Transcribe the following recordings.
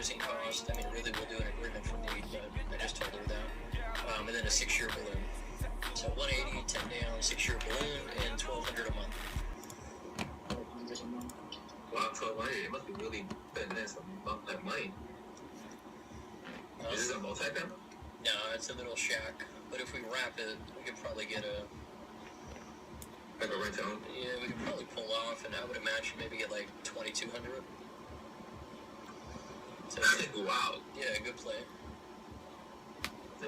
closing cost. I mean, really, we'll do an agreement for need, but I just told her that. And then a 6-year balloon. So 180, 10 down, 6-year balloon, and $1,200 a month. Wow, 1,200. It must be really nice to bump that money. Is this a multi-family? No, it's a little shack. But if we wrap it, we could probably get a... Like a rent-own? Yeah, we could probably pull off, and I would imagine maybe get like 2,200. So, wow. Yeah, good play.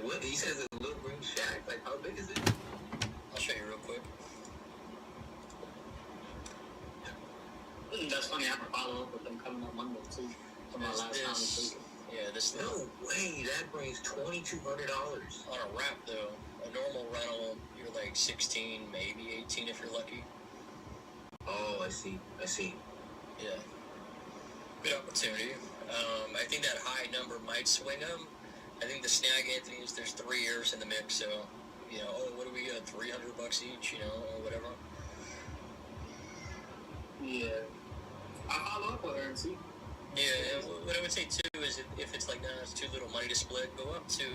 What he says is a little green shack. Like, how big is it? I'll show you real quick. That's funny. I have a follow up with them coming up Monday too. From my last conversation. Yeah, this. No way. That brings $2,200 on a wrap though. A normal rental, you're like 16, maybe 18 if you're lucky. Oh, I see. Yeah. Good opportunity. I think that high number might swing them. I think the snag, Anthony, is there's 3 years in the mix, so, you know, what do we get, $300 each, you know, or whatever? Yeah. I'll follow up with her and see. Yeah, what I would say, too, is if it's like, nah, it's too little money to split, go up to...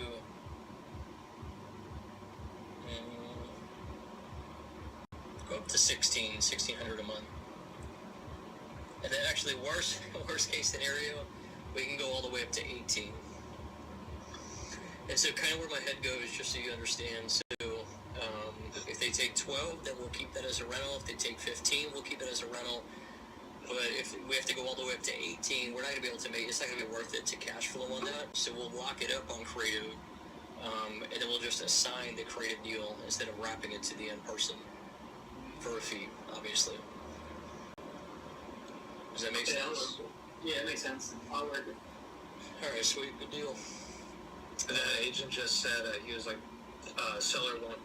Go up to $1,600 a month. And then actually, worst case scenario, we can go all the way up to 18. And so kind of where my head goes, just so you understand, so if they take 12, then we'll keep that as a rental. If they take 15, we'll keep it as a rental. But if we have to go all the way up to 18, we're not going to be able to it's not going to be worth it to cash flow on that. So we'll lock it up on Creative, and then we'll just assign the Creative deal instead of wrapping it to the end person for a fee, obviously. Does that make sense? Yeah, it makes sense. I'll work it. All right, sweet, good deal. The agent just said he was like, seller won't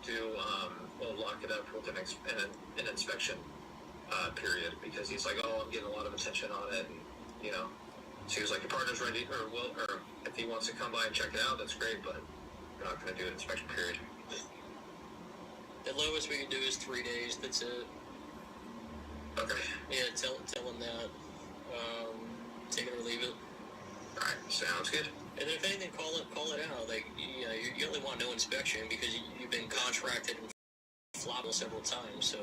will lock it up with an inspection period because he's like, oh, I'm getting a lot of attention on it, and you know, so he was like, your partner's ready, or if he wants to come by and check it out, that's great, but we're not going to do an inspection period. The lowest we can do is 3 days. That's it. Okay. Yeah, tell them that. Take it or leave it. All right, sounds good. And then if anything, call it out. Like, you know, you only want no inspection because you've been contracted and flopped several times, so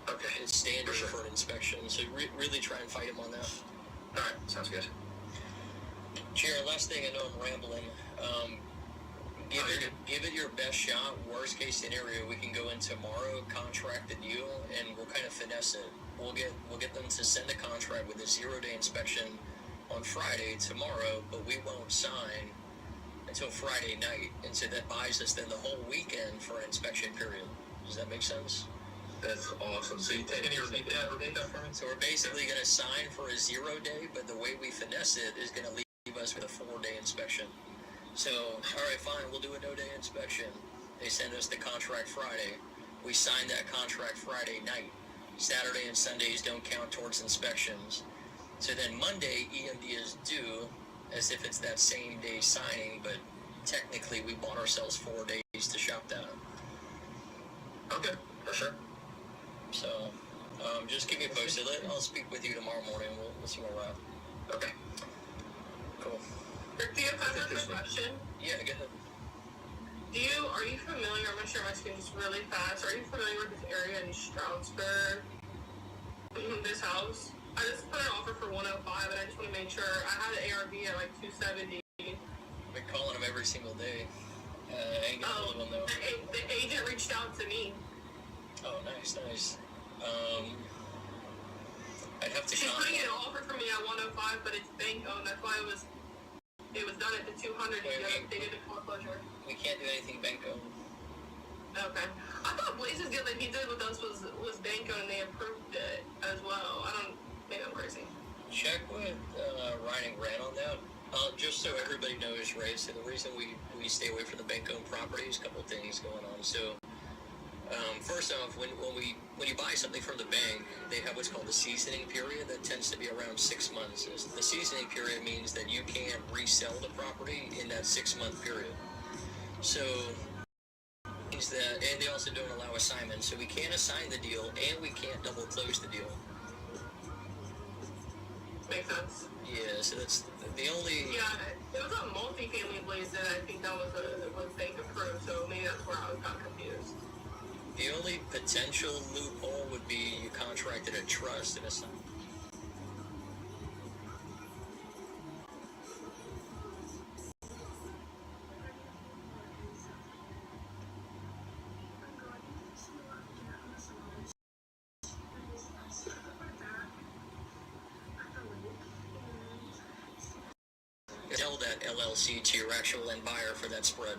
okay, it's standard for an inspection. So really try and fight him on that. All right, sounds good. Jared, last thing, I know I'm rambling. Give it your best shot. Worst case scenario, we can go in tomorrow, contract the deal, and we'll kind of finesse it. We'll get them to send a contract with a 0-day inspection on Friday tomorrow, but we won't sign until Friday night, and so that buys us then the whole weekend for an inspection period. Does that make sense? That's awesome. So can you repeat that for me? So we're basically going to sign for a 0-day, but the way we finesse it is going to leave us with a 4-day inspection. So, all right, fine, we'll do a no-day inspection. They send us the contract Friday. We sign that contract Friday night. Saturday and Sundays don't count towards inspections. So then Monday, EMD is due as if it's that same day signing, but technically we bought ourselves 4 days to shop that. Okay, for sure. So, just keep me posted. I'll speak with you tomorrow morning. We'll see where we're at. Okay. Cool. Rick, do you have time for a question? Yeah, go ahead. Are you familiar, I'm not sure if I speak just really fast, are you familiar with this area in Stroudsburg? This house? I just put an offer for 105 and I just want to make sure. I had an ARV at like 270. I've been calling them every single day. I ain't gonna hold them though. The agent reached out to me. Oh, nice. I'd have to She's putting an offer for me at 105, but it's bank owned. That's why it was done at the 200. They did a foreclosure. We can't do anything bank owned. Okay. I thought Blaze's deal that he did with us was bank owned and they approved it as well. Maybe I'm crazy. Check with Ryan and Grant on that. Just so everybody knows, right? So the reason we stay away from the bank owned properties, a couple of things going on. So first off, when you buy something from the bank, they have what's called the seasoning period that tends to be around 6 months. The seasoning period means that you can't resell the property in that 6-month period. So means that, and they also don't allow assignments, so we can't assign the deal and we can't double close the deal. Makes sense. Yeah, so that's the only. Yeah, it was a multi-family blaze that I think that was bank approved, so maybe that's where I got confused. The only potential loophole would be you contracted a trust in a sense. Sell that LLC to your actual end buyer for that spread.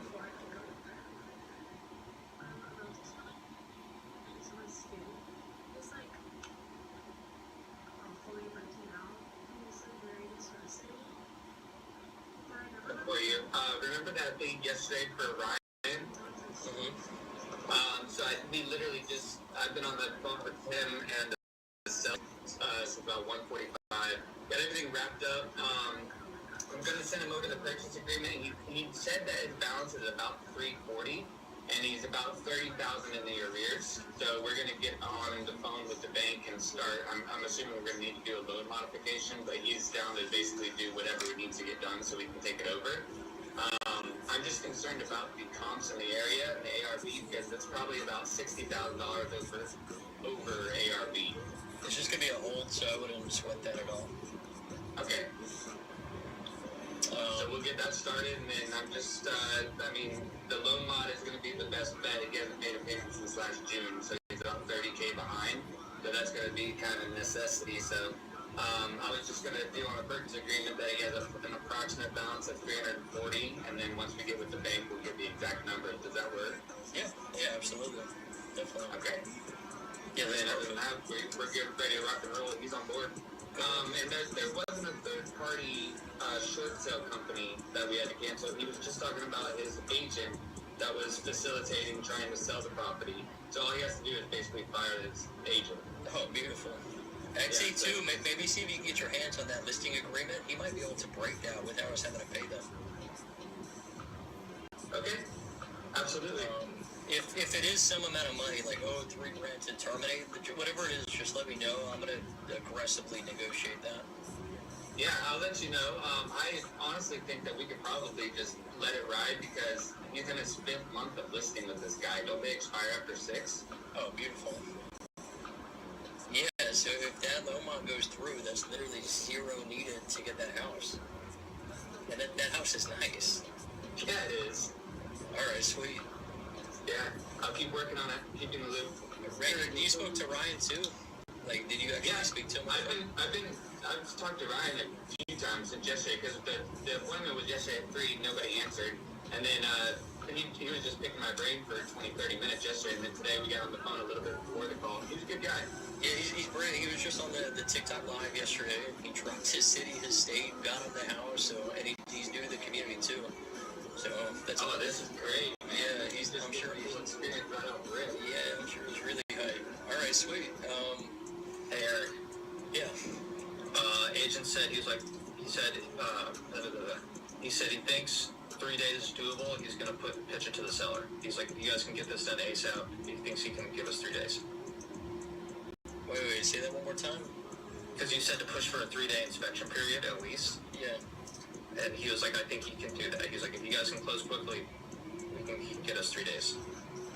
For you, remember that thing yesterday for Ryan? Mm-hmm. So we literally just, I've been on the phone with him and it's about 1:45. Got everything wrapped up. I'm gonna send him over the purchase agreement. He said that his balance is about 340, and he's about 30,000 in the arrears. So we're gonna get on the phone with the bank and start. I'm assuming we're gonna need to do a loan modification, but he's down to basically do whatever needs to get done so we can take it over. I'm just concerned about the comps in the area and the ARV because it's probably about $60,000 over ARV. It's just gonna be a hold, so I wouldn't sweat that at all. Okay. So we'll get that started, and then I'm just, the loan mod is going to be the best bet. He hasn't made a payment since last June, so he's about 30K behind. So that's going to be kind of a necessity. So I was just going to deal on a purchase agreement that he has an approximate balance of 340, and then once we get with the bank, we'll get the exact number. Does that work? Yeah, absolutely. Definitely. Okay. Yeah, then other than that, we're getting ready to rock and roll. He's on board. And there wasn't a third-party short sale company that we had to cancel. He was just talking about his agent that was facilitating trying to sell the property. So all he has to do is basically fire his agent. Oh, beautiful. I'd say, too, maybe see if you can get your hands on that listing agreement. He might be able to break that without us having to pay them. Okay. Absolutely. If it is some amount of money, like, $3,000 to terminate, whatever it is, just let me know. I'm going to aggressively negotiate that. Yeah, I'll let you know. I honestly think that we could probably just let it ride because he's in his 5th month of listing with this guy. Don't they expire after 6? Oh, beautiful. Yeah, so if that loan mod goes through, that's literally 0 needed to get that house. And that house is nice. Yeah, it is. All right, sweet. Yeah, I'll keep working on it, keeping the loop. Randy, you spoke to Ryan too? Like, did you actually speak to him? I've talked to Ryan a few times since yesterday because the appointment was yesterday at 3, nobody answered. And then he was just picking my brain for 20-30 minutes yesterday, and then today we got on the phone a little bit before the call. He's a good guy. Yeah, he's brilliant. He was just on the TikTok live yesterday. He dropped his city, his state, got him the house, and he's new to the community too. So that's this is great, man. Yeah, I'm sure he's experienced right off the rip. Yeah, I'm sure he's really hyped. All right, sweet. Hey, Eric. Yeah. Agent said he said he thinks 3 days is doable. He's gonna pitch it to the seller. He's like, you guys can get this done ASAP. He thinks he can give us 3 days. Wait, say that one more time. Because you said to push for a 3-day inspection period at least. Yeah. And he was like, I think he can do that. He's like, if you guys can close quickly, he can get us 3 days.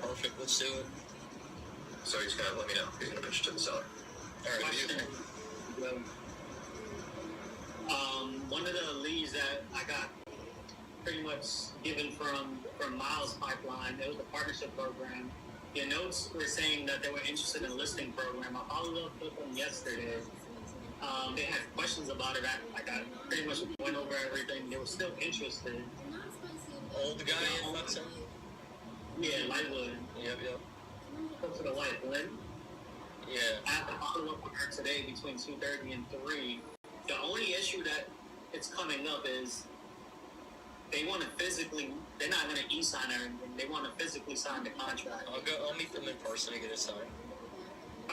Perfect, let's do it. So he's gonna let me know. He's gonna pitch it to the seller. All right, Question. One of the leads that I got pretty much given from Miles Pipeline, it was a partnership program. Your notes were saying that they were interested in a listing program. I followed up with them yesterday. They had questions about it. I pretty much went over everything. They were still interested. Old guy in Hudson? Yeah, Lightwood. Yep. Spoke to the wife, Lynn. Yeah. I have to follow up with her today between 2:30 and 3. The only issue that it's coming up is they want to physically, they're not going to e-sign her, they want to physically sign the contract. I'll meet them in person to get it signed.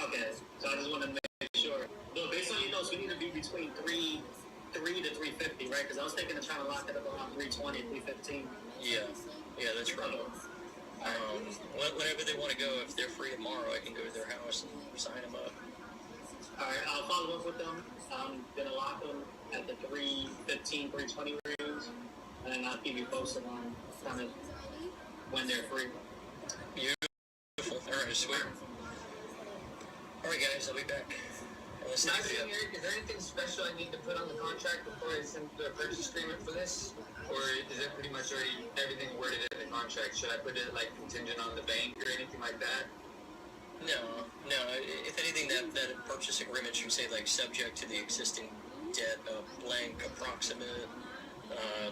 Okay, so I just want to make sure. But based on your notes, we need to be between 3 to 350, right? Because I was thinking of trying to lock it up around 320, 315. Yeah, that's right. Whenever they want to go, if they're free tomorrow, I can go to their house and sign them up. All right, I'll follow up with them. I'm going to lock them 315, 320 range, and then I'll keep you posted on kind of when they're free. Beautiful. All right, sweet. All right, guys, I'll be back. Nice thing, Eric, is there anything special I need to put on the contract before I send the purchase agreement for this? Or is it pretty much already everything worded in the contract? Should I put it like contingent on the bank or anything like that? No. If anything, that purchase agreement should say like subject to the existing debt, blank, approximate,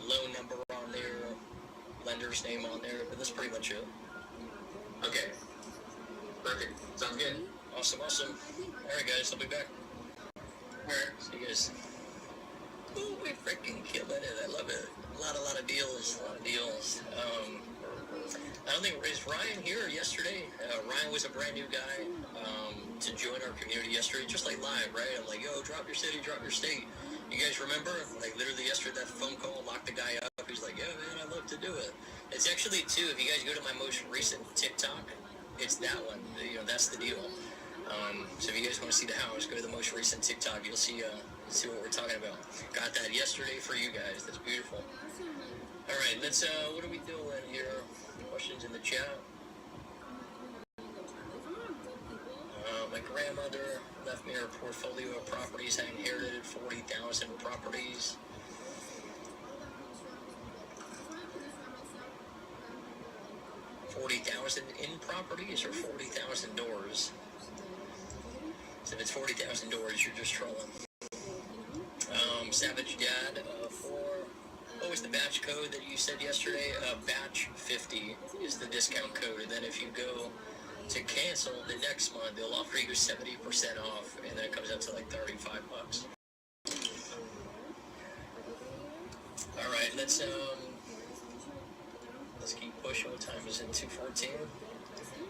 loan number on there, lender's name on there, but that's pretty much it. Okay. Perfect. Sounds good. Awesome. All right, guys, I'll be back. All right, see you guys. Ooh, we freaking killing it. I love it. A lot of deals. I don't think, is Ryan here yesterday? Ryan was a brand new guy to join our community yesterday, just like live, right? I'm like, yo, drop your city, drop your state. You guys remember? Like, literally yesterday, that phone call locked the guy up. He's like, yeah, man, I'd love to do it. It's actually, too, if you guys go to my most recent TikTok, it's that one. You know, that's the deal. So if you guys want to see the house, go to the most recent TikTok. You'll see what we're talking about. Got that yesterday for you guys. That's beautiful. All right, let's, what are we doing here? Questions in the chat. My grandmother left me her portfolio of properties. I inherited 40,000 properties. $40,000 in properties or 40,000 doors? So if it's 40,000 doors, you're just trolling. Savage Dad, what was the batch code that you said yesterday? Batch 50 is the discount code, and then if you go to cancel the next month, they'll offer you 70% off, and then it comes out to like $35. All right, let's keep pushing. What time is it? 2:14.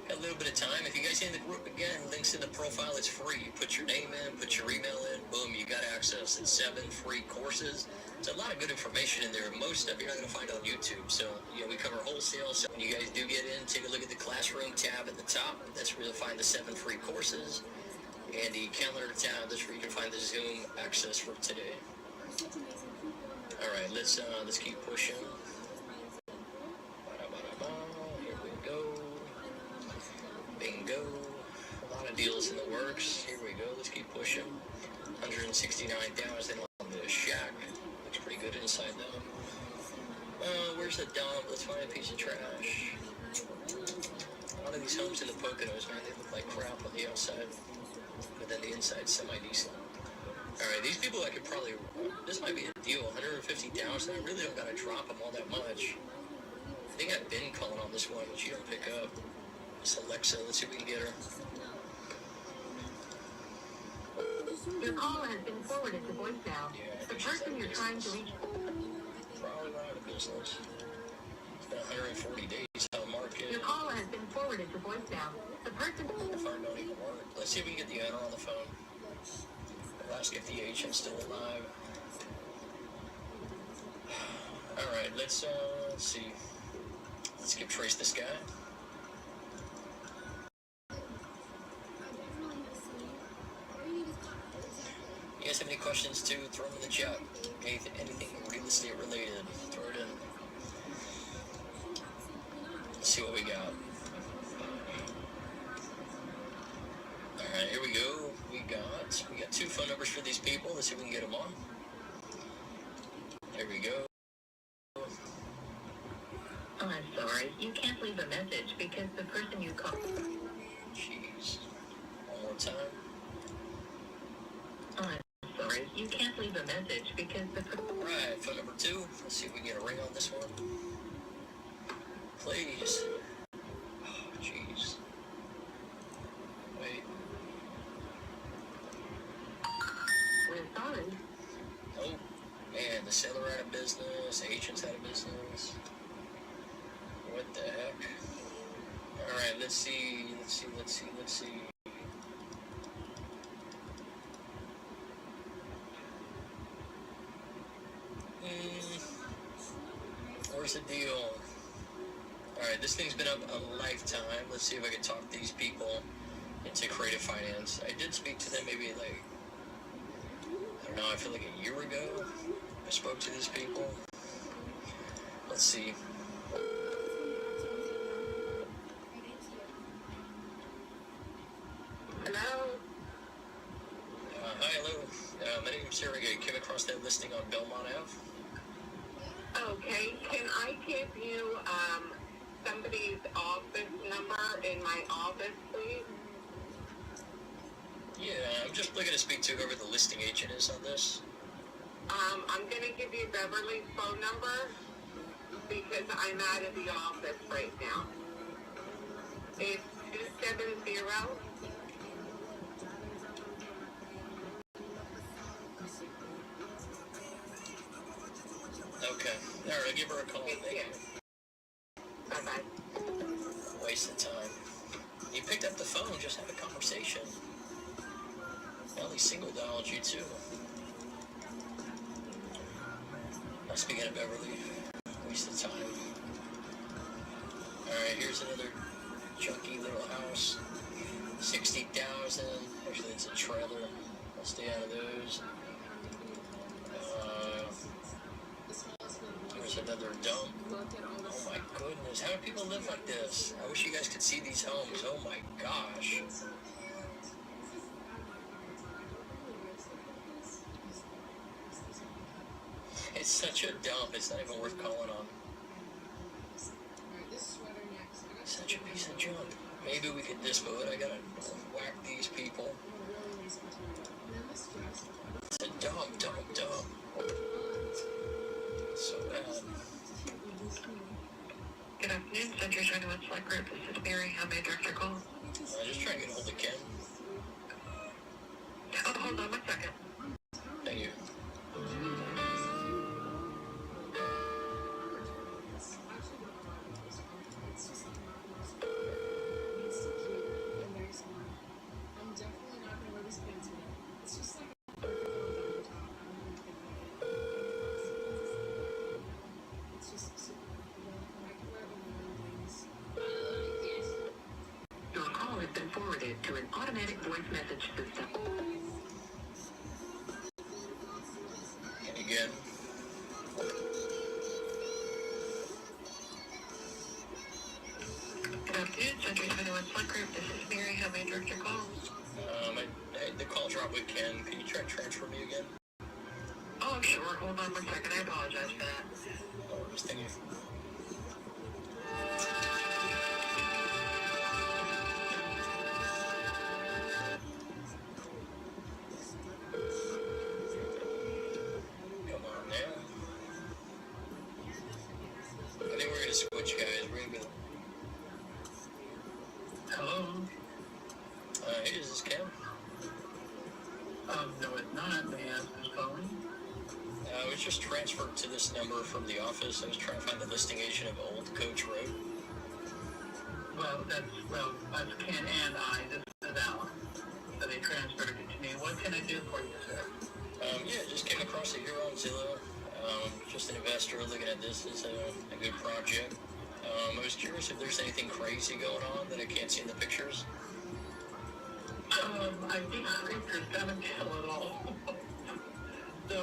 Got a little bit of time. If you guys in the group again, links in the profile. It's free. You put your name in, put your email in, boom, you got access. It's 7 free courses. There's a lot of good information in there. Most stuff you're not going to find on YouTube. So, you know, we cover wholesale. So when you guys do get in, take a look at the classroom tab at the top. That's where you'll find the 7 free courses. And the calendar tab, that's where you can find the Zoom access for today. All right, let's keep pushing. Here we go. Bingo. A lot of deals in the works. Here we go. Let's keep pushing. 169,000 on the shack. Looks pretty good inside though. Where's the dump? Let's find a piece of trash. A lot of these homes in the Poconos, man, they look like crap on the outside. But then the inside's semi-decent. Alright, these people I could probably... This might be a deal. 150,000. I really don't gotta drop them all that much. I think I've been calling on this one, but you don't pick up. It's Alexa. Let's see if we can get her. Your call has been forwarded to voicemail. Yeah, The person you're trying to reach... Probably out of business. It's been 140 days. How market. Your call has been forwarded to voicemail. The person... The phone don't even work. Let's see if we can get the owner on the phone. I'll ask if the agent's still alive. Alright, let's see. Let's skip trace this guy. You guys have any questions too? Throw them in the chat. Anything real estate related, throw it in. Let's see what we got. Alright, here we go. We got 2 phone numbers for these people. Let's see if we can get them on. There we go. Oh, I'm sorry. You can't leave a message because the person you called... Jeez. One more time. Oh, I'm sorry. You can't leave a message because the... Alright, phone number 2. Let's see if we can get a ring on this one. Please. Oh, jeez. Wait. We're sorry. Oh, man, the seller out of business, agent's out of business. What the heck? Alright, let's see. Where's the deal? Alright, this thing's been up a lifetime. Let's see if I can talk these people into creative finance. I did speak to them maybe like, I don't know, I feel like a year ago. I spoke to these people. Let's see. Hello? Hi, hello. My name is Sarah. I came across that listing on Belmont Ave. Okay, can I give you, somebody's office number in my office, please? Yeah, I'm just looking to speak to whoever the listing agent is on this. I'm gonna give you Beverly's phone number because I'm out of the office right now. It's 270. Okay. All right, I'll give her a call. Thank you. Bye-bye. Waste of time. You picked up the phone, just had a conversation. Well, he single dialed you too. Speaking of Beverly, waste of time. Alright, here's another junky little house. 60,000. Actually, it's a trailer. I'll stay out of those. Here's another dump. Oh my goodness, how do people live like this? I wish you guys could see these homes. Oh my gosh. It's such a dump, it's not even worth calling on. Such a piece of junk. Maybe we could dispo it. I gotta whack these people. It's a dump. So bad. Good afternoon, Century 21 Select Group. This is Mary. How may I direct your call? Just trying to get a hold of Ken. Oh, hold on one second. Thank you. Your call has been forwarded to an automatic voice message system. And again. Good afternoon, Century 21 Select Group. This is Mary. How may I direct your call? The call dropped with Ken. Can you try to transfer me again? Oh, sure. Hold on one second. I apologize for that. Oh, just thank you. Come on now. I think we're gonna switch guys. We're gonna go. Hello? Hey, is this Ken? No, it's not. May I ask who's calling? I was just transferred to this number from the office. I was trying to find the listing agent of Old Coach Road. That's Ken and I. This is Alan. So they transferred it to me. What can I do for you, sir? Yeah, just came across it here on Zillow. Just an investor looking at this as a good project. I was curious if there's anything crazy going on that I can't see in the pictures. I think scripture's gonna tell it all. So,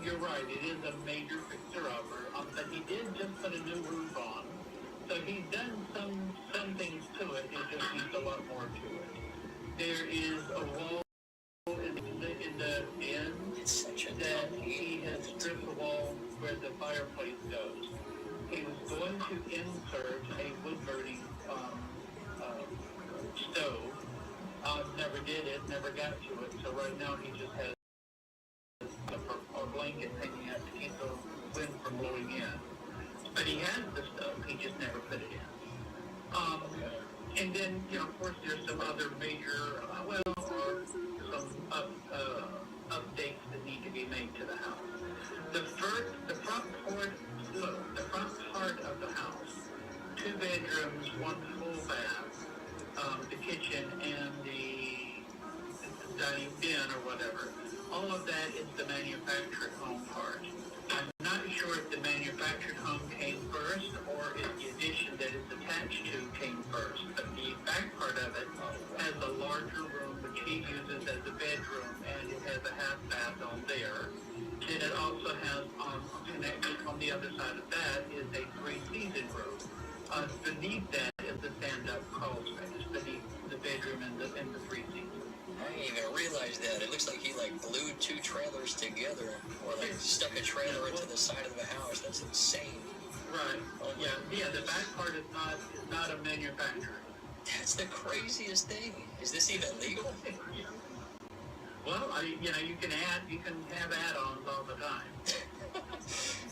you're right, it is a major fixer-upper, but he did just put a new roof on. So he's done some things to it, it just needs a lot more to it. There is a wall in the end It's such a that dump. he has stripped the wall where the fireplace goes. He was going to insert a wood-burning stove. Never did it, never got to it, so right now he just has a blanket hanging out to keep the wind from blowing in. But he has the stove, he just never put it in. And then, of course, there's some other major, some updates that need to be made to the house. The front part of the house, 2 bedrooms, 1 full bath, the kitchen and the dining den or whatever. All of that is the manufactured home part. I'm not sure if the manufactured home came first or if the addition that it's attached to came first. But the back part of it has a larger room which he uses as a bedroom, and it has a half bath on there. Then it also has the other side of that is a three-season room. Beneath that is the stand-up crawl space, beneath the bedroom and the three-season. I didn't even realize that. It looks like he like glued two trailers together, or like stuck a trailer into the side of the house. That's insane. Right. Yeah. The back part is not a manufacturer. That's the craziest thing. Is this even legal? Well, you can have add-ons all the time.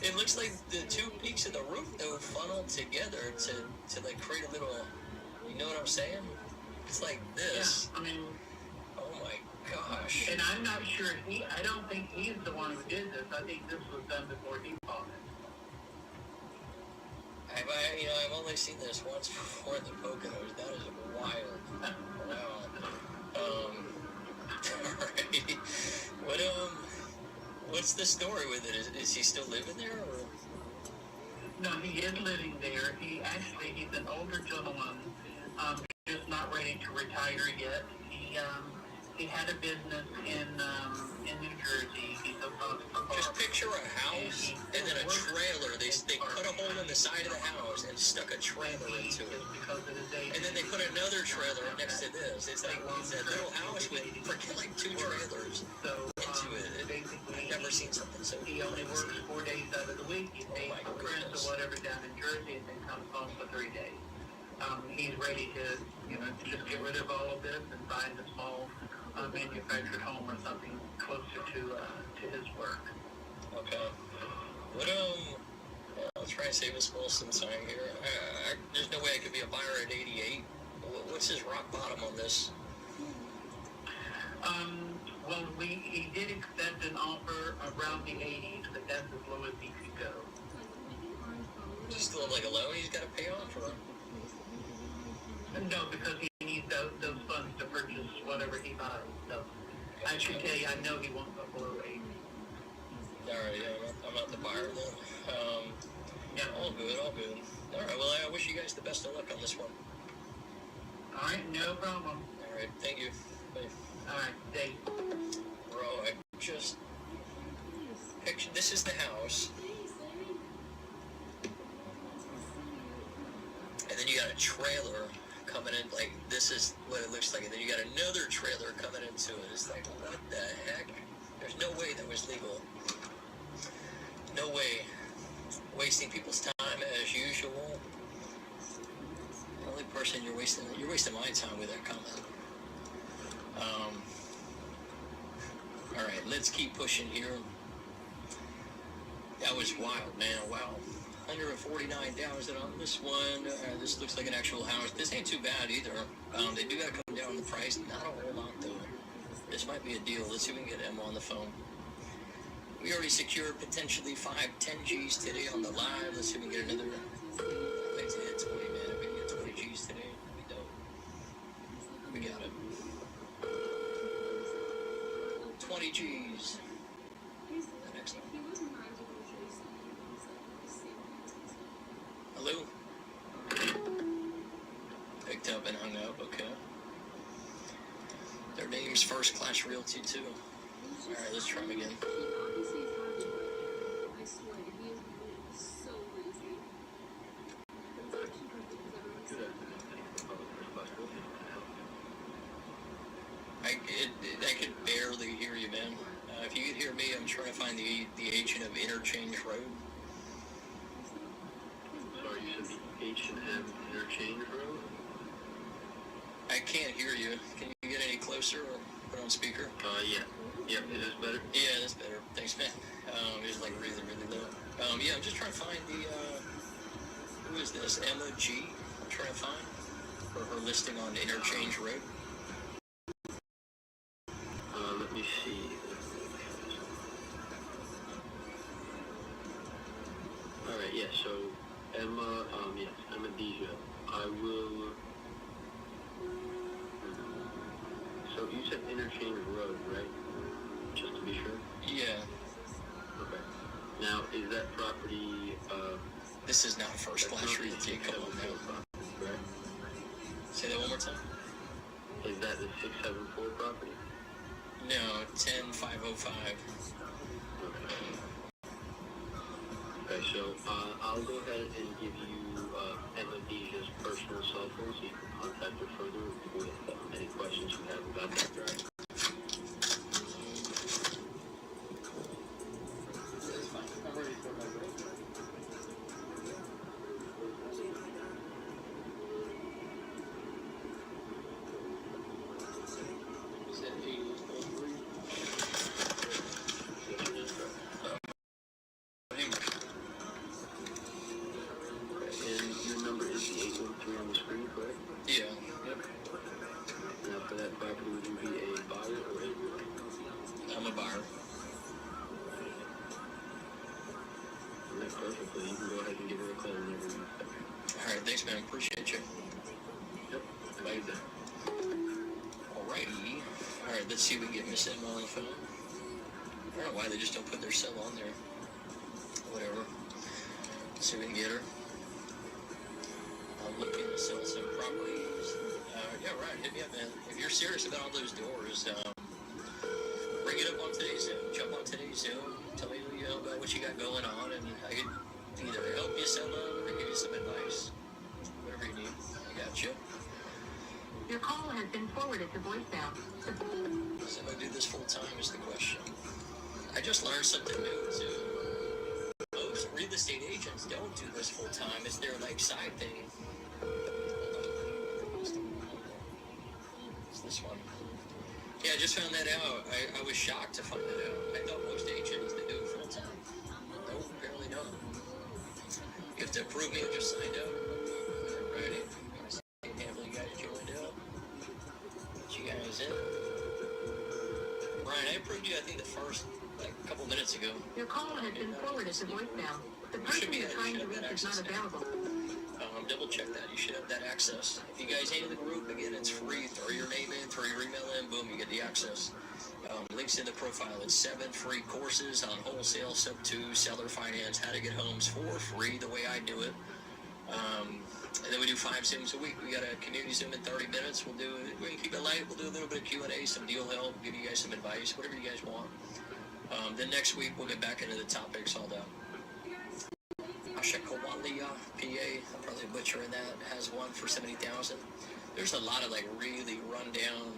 It looks like the two peaks of the roof though funneled together to like create a little. You know what I'm saying? It's like this. Yeah. I mean. Oh my gosh. And I'm not sure I don't think he's the one who did this. I think this was done before he bought it. I've only seen this once before in the Poconos. That is wild. Wow. Alright. What's the story with it? Is he still living there, or? No, he is living there. He's an older gentleman, just not ready to retire yet. He had a business in New Jersey. Just picture a house and then a trailer. They cut a hole in the side of the house and stuck a trailer into it. And then they put another trailer next to this. It's like a little house with freaking like two trailers into it. I've never seen something so He only works 4 days out of the week. He stays with friends or whatever down in Jersey and then comes home for 3 days. He's ready to, just get rid of all of this and find a small manufactured home or something closer to his work. Okay. I'll try and save us both some time here. There's no way I could be a buyer at 88. What's his rock bottom on this? Well, he did accept an offer around the 80s, but that's as low as he could go. Just like a loan he's got to pay off, or? No, because he needs those funds to purchase whatever he buys. So I should tell you, I know he won't go below 80. Alright, yeah, I'm not the buyer then. Yeah, all good. Alright, well, I wish you guys the best of luck on this one. Alright, no problem. Alright, thank you. Bye. Alright, Dave. Bro, I just pictured, this is the house. And then you got a trailer coming in, like, this is what it looks like. And then you got another trailer coming into it. It's like, what the heck? There's no way that was legal. No way. Wasting people's time as usual. The only person you're wasting my time with that comment. Alright, let's keep pushing here. That was wild, man. Wow. 149,000 on this one. This looks like an actual house. This ain't too bad either. They do gotta come down the price. Not a whole lot though. This might be a deal. Let's see if we can get Emma on the phone. We already secured potentially 5-10 G's today on the live. Let's see if we can get another. I'd like to hit 20, man. If we can get 20 G's today, that'd be dope. We got it. 20 G's. The next one. Hello? Picked up and hung up, okay. Their name's First Class Realty, too. Alright, let's try them again. I could barely hear you, man. If you could hear me, I'm trying to find the agent of Interchange Road. Sorry, you said the H&M Interchange Road? I can't hear you. Can you get any closer or put on speaker? Yeah. Yep, is this better? Yeah, that's better. Thanks, man. It's like really, really low. Yeah, I'm just trying to find the, who is this? Emma G. I'm trying to find for her listing on Interchange Road. Let me see. Alright, yeah, so Emma, yes, Emma Deja. I will, so you said Interchange Road, right? Just to be sure? Yeah. Okay. Now, is that property, This is not First Class Realty. Come on now. Right? Say that one more time. Is that the 674 property? No, 10505. Okay, Okay, so I'll go ahead and give you Emma Deja's personal cell phone so you can contact her further with any questions you have about that drive. And your number is the 813 on the screen, correct? Yeah. Yep. Now for that property, would you be a buyer or a I'm a buyer. That's perfectly. You can go ahead and give her a call whenever you All right, thanks, man. Appreciate you. Yep. Bye then. Alrighty. All right, let's see if we can get Miss Emma on the phone. I don't know why they just don't put their cell on there. Whatever. Let's see if we can get her. I'm looking to sell some properties. Yeah, right. Hit me up, man. If you're serious about all those doors, bring it up on today's Zoom. Jump on today's Zoom. Tell me about what you got going on, and I can either help you sell them or give you some advice. Whatever you need. I got you. Your call has been forwarded to voicemail. So if I do this full time is the question. I just learned something new too. Most real estate agents don't do this full time. It's their like side thing. It's this one. Yeah, I just found that out. I was shocked to find that out. I thought most agents they do it full time. Nope, apparently not. You have to approve me or just signed up. Alrighty. Handle you guys joined up. Get you guys in. Brian, I approved you I think the first couple minutes ago. Your call has been forwarded to voicemail. The person you're trying to reach is not available. Double check that. You should have that access. If you guys ain't in the group, again, it's free. Throw your name in, throw your email in, boom, you get the access. Links in the profile. It's 7 free courses on wholesale, sub-2, seller finance, how to get homes for free, the way I do it. And then we do 5 Zooms a week. We got a community Zoom in 30 minutes. We're going to keep it light. We'll do a little bit of Q&A, some deal help, give you guys some advice, whatever you guys want. Then next week, we'll get back into the topics all that. Ashakawalia, PA, I'm probably butchering that, has one for $70,000. There's a lot of really rundown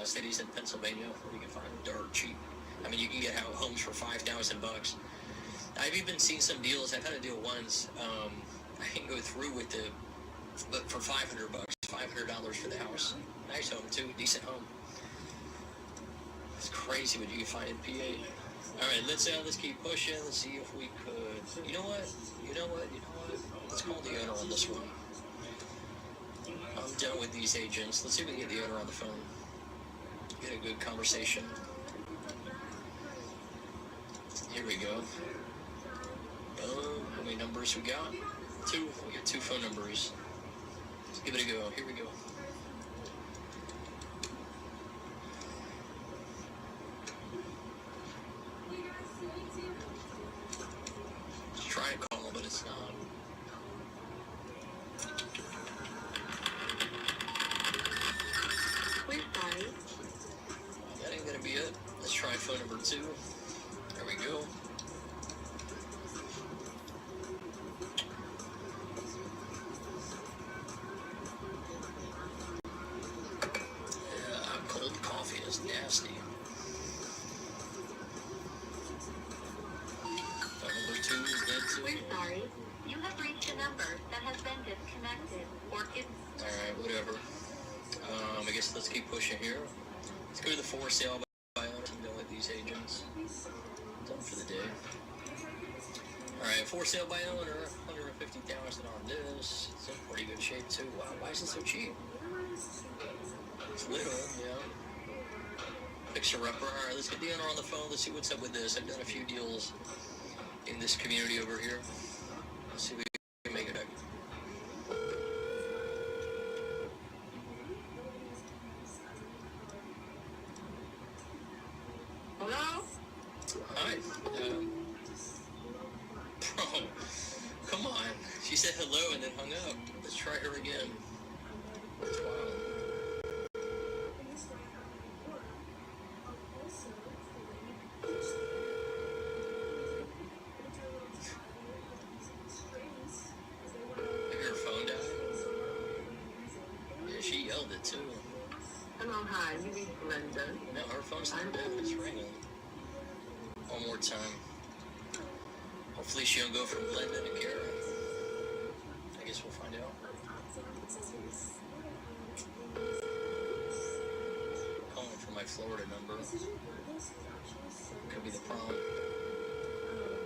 cities in Pennsylvania where you can find them dirt cheap. I mean, you can get homes for $5,000. I've even seen some deals. I've had a deal once. I can go through with it, but for $500, $500 for the house. Nice home too, decent home. It's crazy what you can find in PA. All right, let's keep pushing. Let's see if we could. You know what? Let's call the owner on this one. I'm done with these agents. Let's see if we can get the owner on the phone. Get a good conversation. Here we go. How many numbers we got? 2. We got 2 phone numbers. Let's give it a go. Here we go. Let's try and call, but it's not. We're sorry. That ain't gonna be it. Let's try phone number 2. There we go. Cold coffee is nasty. Phone number 2 is dead too. We're sorry. You have reached a number that has been disconnected or is... Alright, whatever. I guess let's keep pushing here. Let's go to the for sale by owner. I'm done with these agents. Done for the day. Alright, for sale by owner, $150,000 on this. It's in pretty good shape too. Wow, why is it so cheap? It's little, yeah. Fixer-upper. Alright, let's get the owner on the phone. Let's see what's up with this. I've done a few deals in this community over here. Let's see if we can make it up. Hello? Hi. Bro, come on. She said hello and then hung up. Let's try her again. That's wild. hi, you reached Linda. No, her phone's not dead. It's ringing. One more time. Hopefully she don't go from Linda to Kara. I guess we'll find out. Calling from my Florida number. Could be the problem.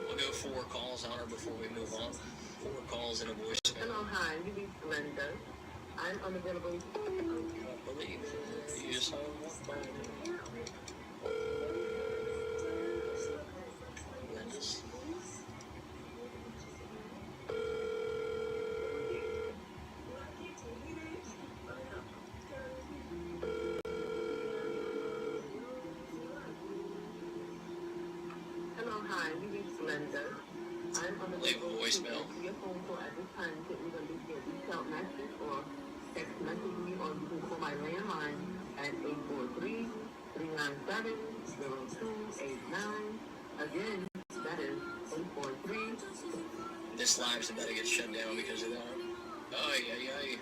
We'll go 4 calls on her before we move on. 4 calls and a voicemail. Hello, hi, you reached Linda. I'm unavailable. I don't believe you just have one phone. Linda's. Hello, hi, you reached Linda. I'm unavailable. Leave a voicemail. To your phone call at this time. You can either leave your detailed message or text message me, or you can call my landline at 843-397-0289. Again, that is 843. This live's about to get shut down because of that. Ay.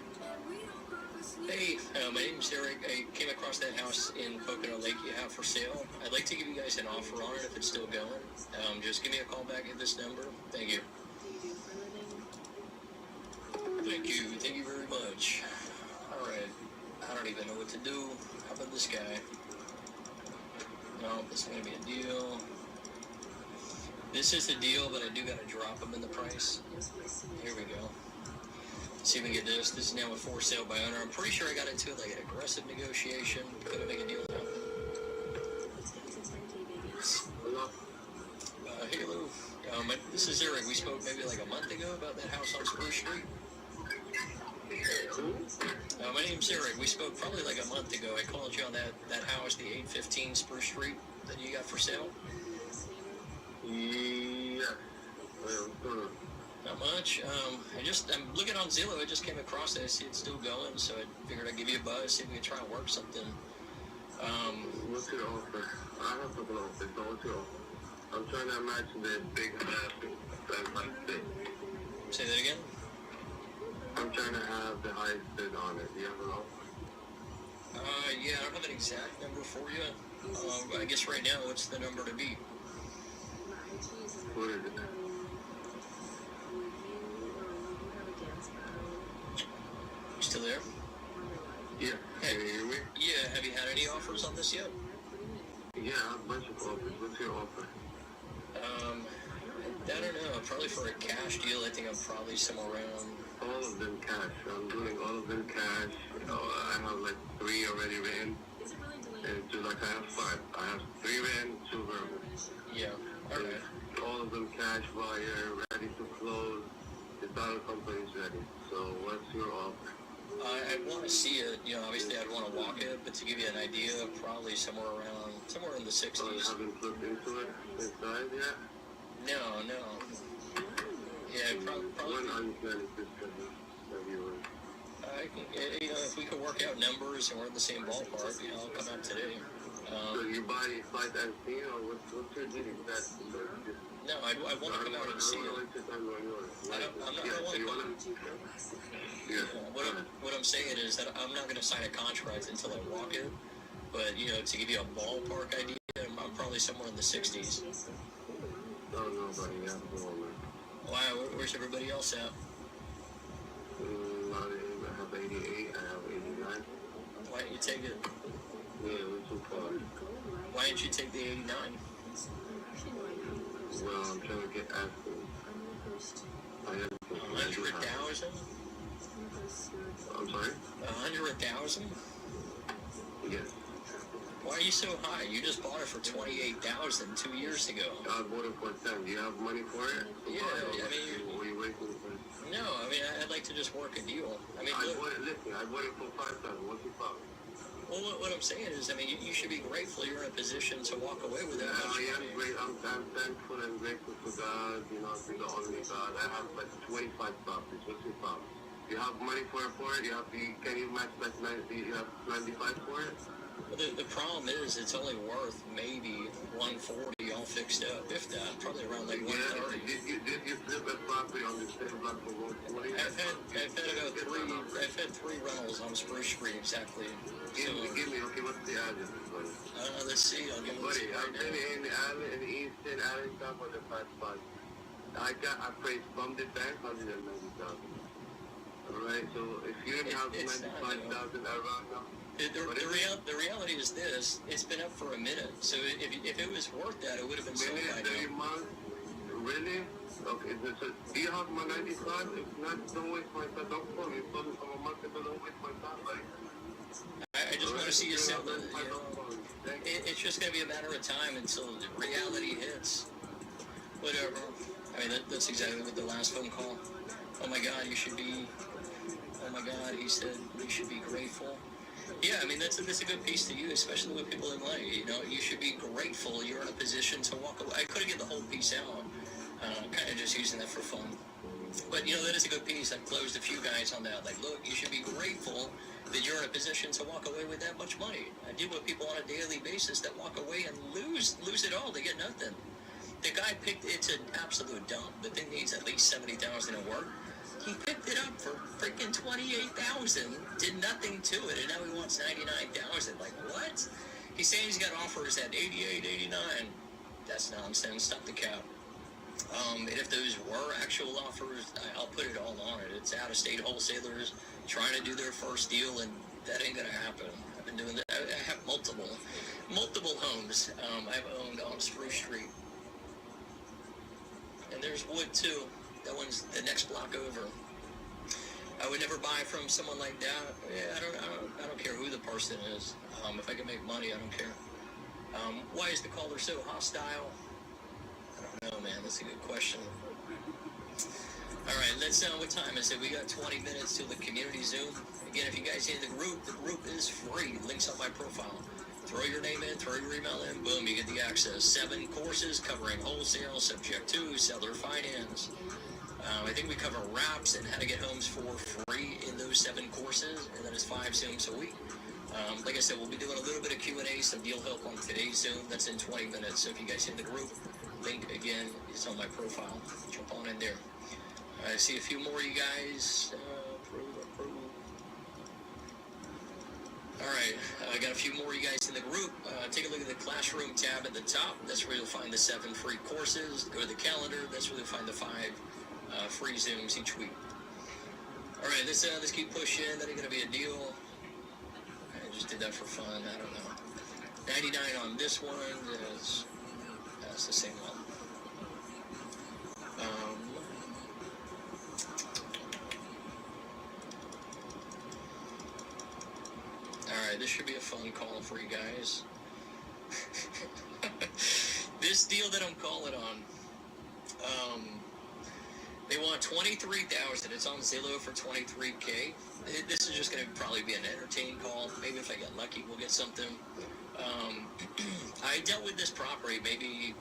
Hey, my name's Eric. I came across that house in Pocono Lake you have for sale. I'd like to give you guys an offer on it if it's still going. Just give me a call back at this number. Thank you. Thank you very much. Alright, I don't even know what to do. How about this guy? No, this is gonna be a deal. This is the deal, but I do gotta drop him in the price. Here we go. See if we can get this. This is now a for sale by owner. I'm pretty sure I got into like an aggressive negotiation. Couldn't make a deal happen. Hey Lou, this is Eric. We spoke maybe like a month ago about that house on Spruce Street. My name's Eric. We spoke probably like a month ago. I called you on that house, the 815 Spruce Street that you got for sale. Yeah. Not much. I'm looking on Zillow. I just came across it. I see it's still going, so I figured I'd give you a buzz, see if we could try and work something. What's your offer? I have something offer. So what's your offer? I'm trying to match the big that's like big. Say that again? I'm trying to have the highest bid on it. Do you have an offer? Yeah, I don't have an exact number for you. I guess right now, what's the number to beat? What is it? You still there? Yeah. Hey. Can you hear me? Yeah, have you had any offers on this yet? Yeah, I have a bunch of offers. What's your offer? I don't know. Probably for a cash deal, I think I'm probably somewhere around. All of them cash. I'm doing all of them cash. I have like 3 already written. And just like I have 5. I have 3 written, 2 verbal. Yeah. All right. All of them cash buyer, ready to close. The title company's ready. So what's your offer? I want to see it. You know, obviously I'd want to walk it, but to give you an idea, probably somewhere in the 60s. So you haven't looked into it inside yet? No. Yeah, probably. When are you planning to schedule the viewing? If we could work out numbers and we're in the same ballpark, I'll come out today. So you buy sight and see, or what's your deal exactly? No, I want to come out and see it. I'm not going to. Yeah. What I'm saying is that I'm not going to sign a contract until I walk it. But to give you a ballpark idea, I'm probably somewhere in the 60s. No, buddy, you have to go on. Wow, where's everybody else at? I have 88. I have 89. Why don't you take it? Yeah, we're too far. Why didn't you take the 89? Well, I'm trying to get asking. 100,000? I'm sorry? 100,000? Yes. Why are you so high? You just bought it for $28,000 2 years ago. I bought it for 10. Do you have money for it? Yeah, I mean... What are you waiting for? No, I mean, I'd like to just work a deal. I mean, I bought it for 5,000. What's your problem? Well, what I'm saying is, I mean, you should be grateful you're in a position to walk away with that much I am money. great. I'm thankful and grateful to God. You know, to the only God. I have like 25 properties. What's your problem? You have money for it? Can you match like 90? You have 95 for it? Well, the problem is, it's only worth maybe 140 all fixed up, if that. Probably around like 130. Yeah, did you flip a property on the same block for about 20 years. I've had three rentals on Spruce Street exactly. So, Give me, okay, what's the address, buddy? let's see. I'll give it to Buddy, you I'm right now. sitting in the alley, in the eastern alley top of the fast spot. I paid from the bank 190,000. Alright, so if you didn't have It's not, 95,000 around now, The reality is this: it's been up for a minute. So if it was worth that, it would have been sold minute, by 30 now. months, really? Okay, so do you have my 95? If not, don't waste my time. Don't call me. Call me from a month ago, don't waste my time, buddy. I just want to see you sell it. You know? Thank you. It's just going to be a matter of time until the reality hits. Whatever. I mean, that's exactly what the last phone call. Oh my God, you should be. Oh my God, he said you should be grateful. Yeah, I mean that's a good piece to you, especially with people in money. You know, you should be grateful you're in a position to walk away. I couldn't get the whole piece out. Kind of just using that for fun. But you know, that is a good piece. I've closed a few guys on that. Like, look, you should be grateful that you're in a position to walk away with that much money. I deal with people on a daily basis that walk away and lose it all. They get nothing. The guy it's an absolute dump. The thing needs at least 70,000 in work. He picked it up for freaking 28,000, did nothing to it, and now he wants 99,000. Like, what? He's saying he's got offers at 88, 89. That's nonsense. Stop the cap. And if those were actual offers, I'll put it all on it. It's out-of-state wholesalers trying to do their first deal, and that ain't gonna happen. I've been doing that. I have multiple homes I've owned on Spruce Street, and there's Wood too. That one's the next block over. I would never buy from someone like that. Yeah, I don't care who the person is. If I can make money, I don't care. Why is the caller so hostile? I don't know, man. That's a good question. All right, let's. What time is it? We got 20 minutes till the community Zoom. Again, if you guys in the group is free. Links on my profile. Throw your name in, throw your email in, boom, you get the access. 7 courses covering wholesale, subject to, seller finance. I think we cover wraps and how to get homes for free in those 7 courses, and then it's 5 Zooms a week. Like I said, we'll be doing a little bit of Q&A, some deal help on today's Zoom. That's in 20 minutes. So if you guys in the group, link again is on my profile. Jump on in there. I see a few more of you guys. Approve. All right, I got a few more of you guys in the group. Take a look at the Classroom tab at the top. That's where you'll find the 7 free courses. Go to the calendar. That's where you'll find the 5 free Zooms each week. All right, let's keep pushing. That ain't gonna be a deal. I just did that for fun. I don't know. 99 on this one. That's the same one. All right, this should be a fun call for you guys. This deal that I'm calling on. They want 23,000. It's on Zillow for 23K. This is just going to probably be an entertaining call. Maybe if I get lucky, we'll get something. I dealt with this property maybe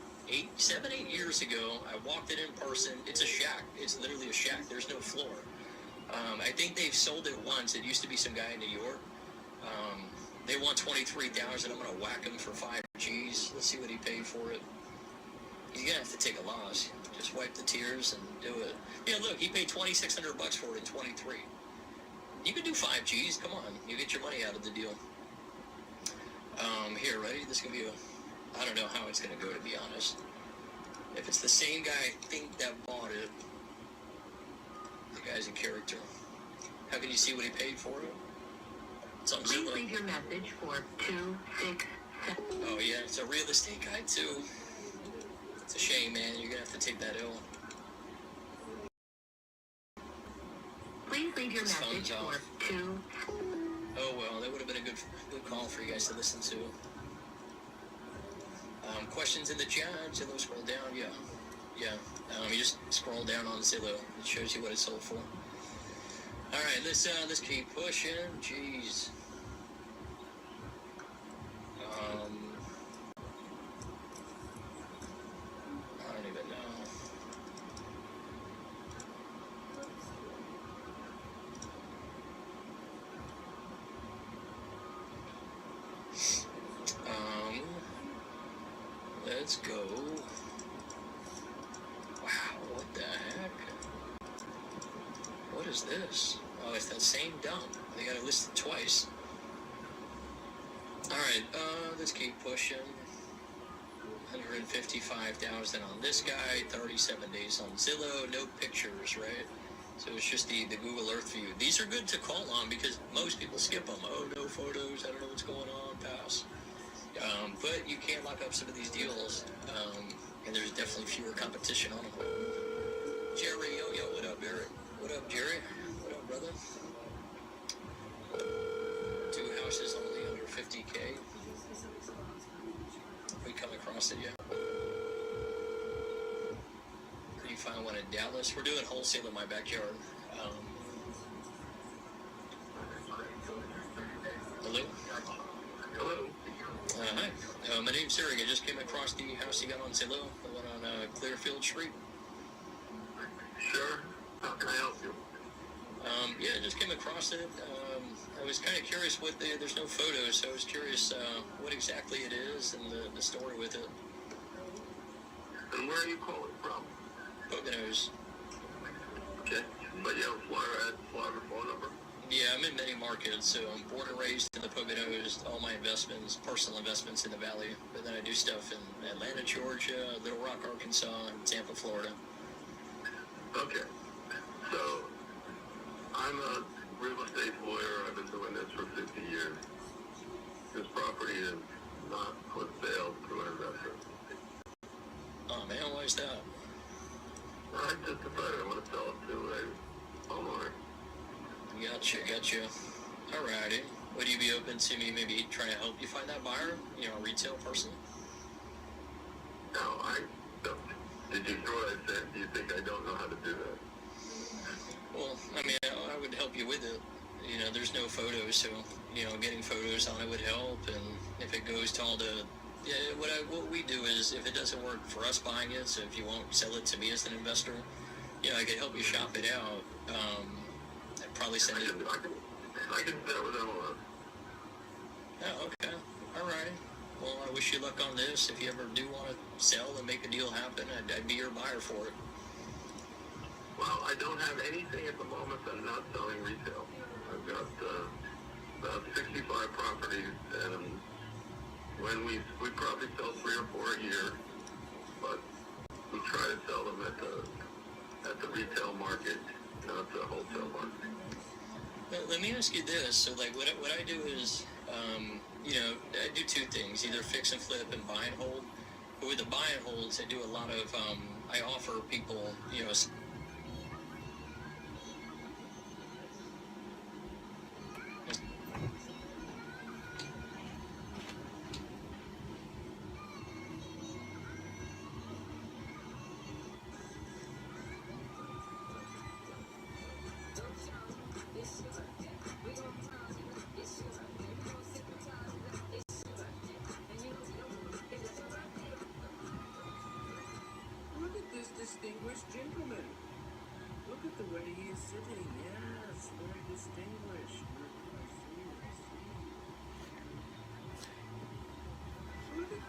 7, 8 years ago. I walked it in person. It's a shack. It's literally a shack. There's no floor. I think they've sold it once. It used to be some guy in New York. They want 23,000. I'm going to whack him for 5 G's. Let's see what he paid for it. He's going to have to take a loss. Just wipe the tears and do it. Yeah, look, he paid $2,600 for it in 23. You can do 5 G's. Come on. You get your money out of the deal. Here, ready? This is going to be I don't know how it's going to go, to be honest. If it's the same guy I think that bought it, the guy's a character. How can you see what he paid for it? It's on Please Zillow. leave your message for 267. Oh, yeah, it's a real estate guy, too. It's a shame, man. You're going to have to take that L. Please leave your His message phone's for off. 2. Oh, well, that would have been a good call for you guys to listen to. Questions in the chat? Zillow, scroll down. Yeah. You just scroll down on Zillow. It shows you what it sold for. All right, let's keep pushing. Jeez. I don't even know. Let's go. Wow, what the heck? is this? Oh, it's that same dump. They got it listed twice. Alright, let's keep pushing. 155,000 on this guy, 37 days on Zillow, no pictures, right? So it's just the Google Earth view. These are good to call on because most people skip them. Oh, no photos, I don't know what's going on, pass. But you can lock up some of these deals, and there's definitely fewer competition on them. Jerry, yo, what up, Eric? What up, Jerry? What up, brother? 2 houses only under 50K. We come across it yet? Could you find one in Dallas? We're doing wholesale in my backyard. Hello? Hello. Hi. My name's Eric. I just came across the house you got on Zillow, the one on Clearfield Street. Sure. How can I help you? Yeah, I just came across it. I was kind of curious what there's no photos, so I was curious what exactly it is and the story with it. And where are you calling from? Poconos. Okay. But you have Florida phone number? Yeah, I'm in many markets, so I'm born and raised in the Poconos, all my investments, personal investments in the Valley, but then I do stuff in Atlanta, Georgia, Little Rock, Arkansas, and Tampa, Florida. Okay. So, I'm a real estate lawyer. I've been doing this for 50 years. This property is not for sale to an investor. Oh man, why is that? I just decided I want to sell it to a homeowner. Gotcha. Alrighty. Would you be open to me maybe trying to help you find that buyer? You know, a retail person? No, I don't. Did you hear what I said? Do you think I don't know how to do that? Well, I mean, I would help you with it. You know, there's no photos, so, you know, getting photos on it would help. And if it goes to all the, yeah, what we do is, if it doesn't work for us buying it, so if you won't sell it to me as an investor, you know, I could help you shop it out. I'd probably send it. I can sell it on. Oh, okay. All right. Well, I wish you luck on this. If you ever do want to sell and make a deal happen, I'd be your buyer for it. Well, I don't have anything at the moment. I'm not selling retail. I've got about 65 properties, and when we probably sell 3 or 4 a year, but we try to sell them at the retail market, not the wholesale market. Let me ask you this. So, like, what I do is, you know, I do 2 things: either fix and flip and buy and hold. But with the buy and holds, I do a lot of. I offer people, you know. Look at this distinguished gentleman. Look at the way he is sitting. Yes, very distinguished. I see. Look at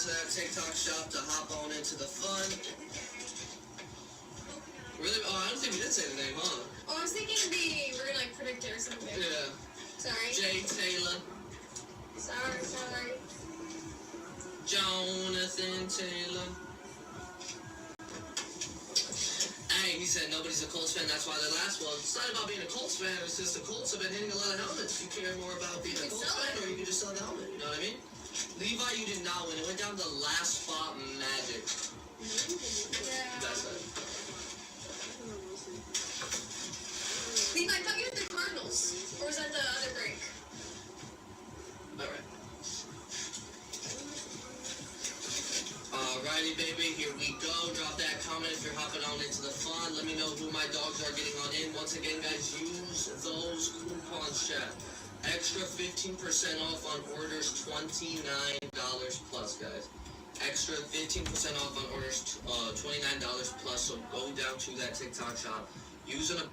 to that TikTok shop to hop on into the fun. Really? Oh, I don't think we did say the name, huh? Oh, I was thinking we're gonna like predict it or something. Yeah. Sorry. Jay Taylor. Sorry. Jonathan Taylor. Hey, he said nobody's a Colts fan, that's why they last. Well, it's not about being a Colts fan, it's just the Colts have been hitting a lot of helmets. You care more about being a Colts fan, or you can just sell the helmet, you know what I mean? Levi, you did not win. It went down to the last spot, Magic. Yeah. That's it. Levi, I thought you had the Cardinals. Or was that the other break? Alright. Alrighty, baby, here we go. Drop that comment if you're hopping on into the fun. Let me know who my dogs are getting on in. Once again, guys, use those coupons, chat. Extra 15% off on orders $29 plus, guys. Extra 15% off on orders $29 plus. So go down to that TikTok shop. Using a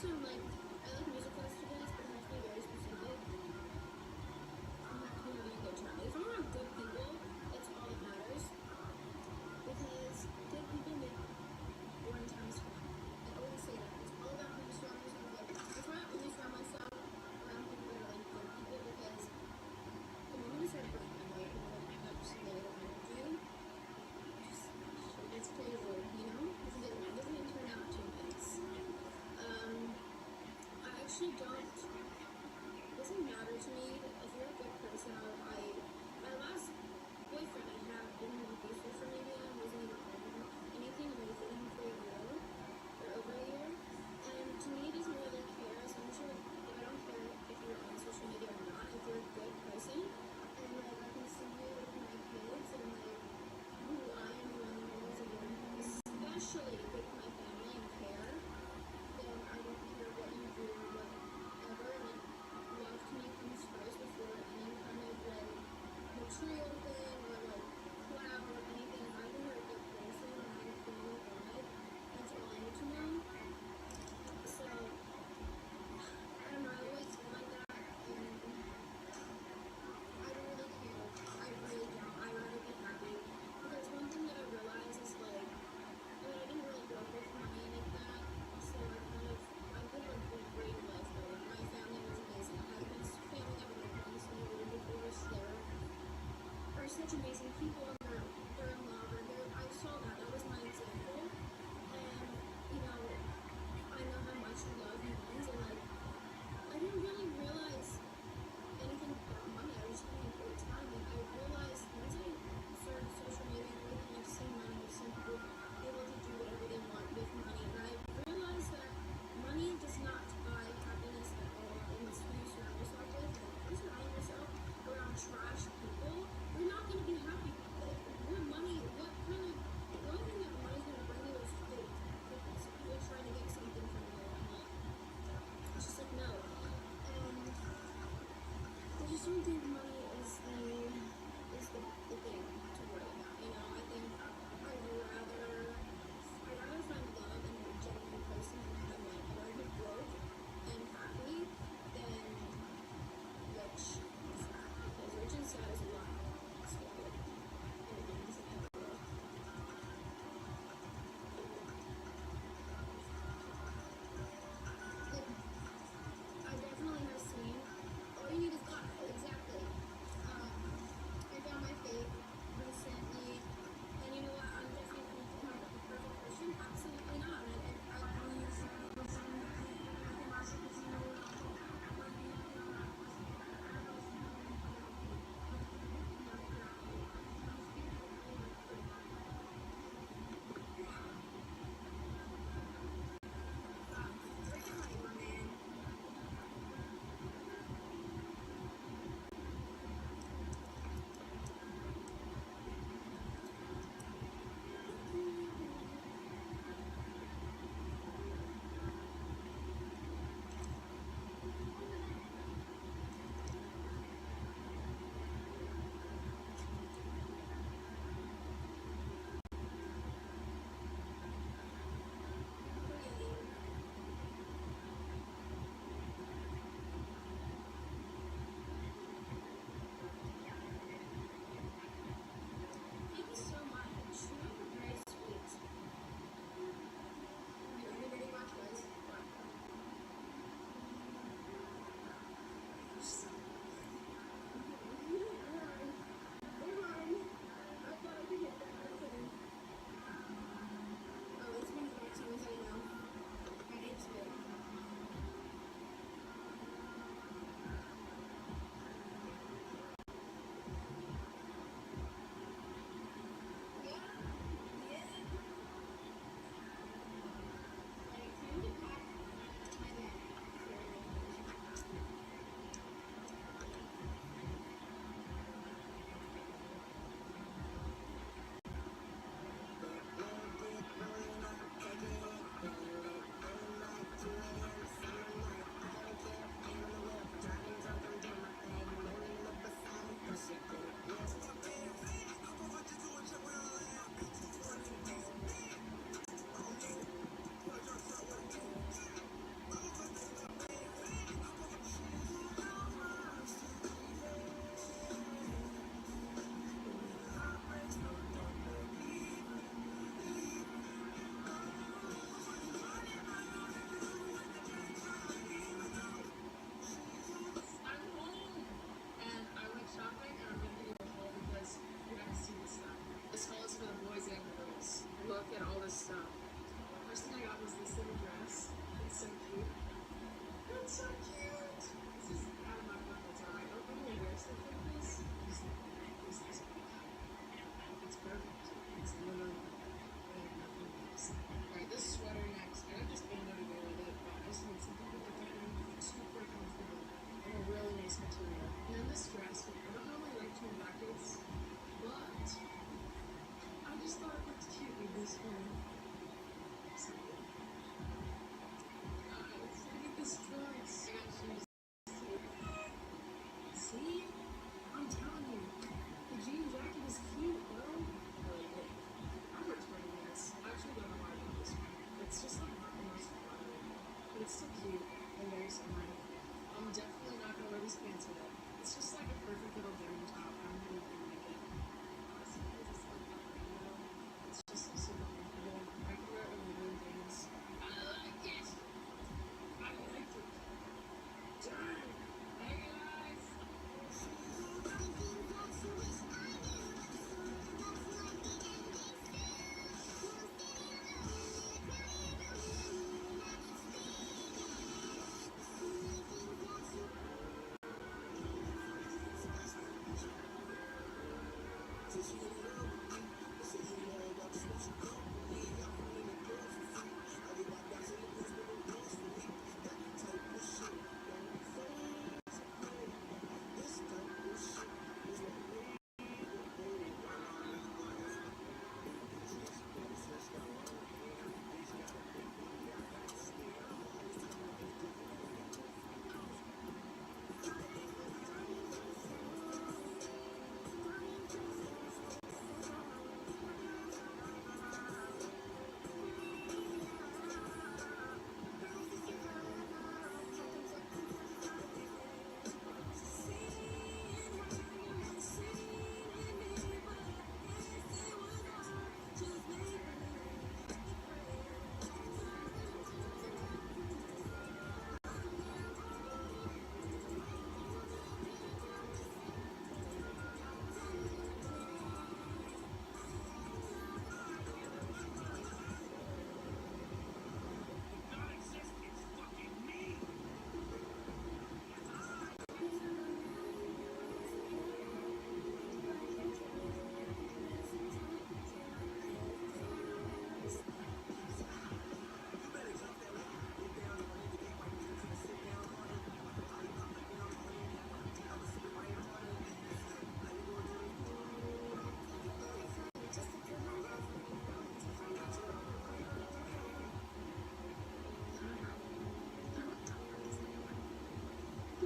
also am like, I like music festivals, but it has to be very specific. I'm not going to be a good time. If I'm around good people, that's all that matters. Because good people make boring times fun. I always say that. It's all about who you surround yourself with. That's why I only surround myself around people that are like good people, because the moment you start breaking away from like just negative energy, it's crazy, you know? It doesn't turn out too nice. I actually don't, it doesn't matter to me if you're a good person. My last boyfriend I had didn't want to use social media, wasn't even on anything, and I was dating him for a year, or over a year, and to me it doesn't really care, as long as you're, like, I don't care if you're on social media or not, if you're a good person, and like I can see you with my kids, and like who I am around the walls of your house, especially with my family and care, then I don't care what you do or whatever, like love to me comes first before any kind of like material thing or like cloud or anything. If I know you're a good person and I have family God, that's all I need to know. So I don't know, I always feel like that, and I don't really care. I really don't. I'd rather be happy. Because one thing that I realized is like, I mean, I didn't really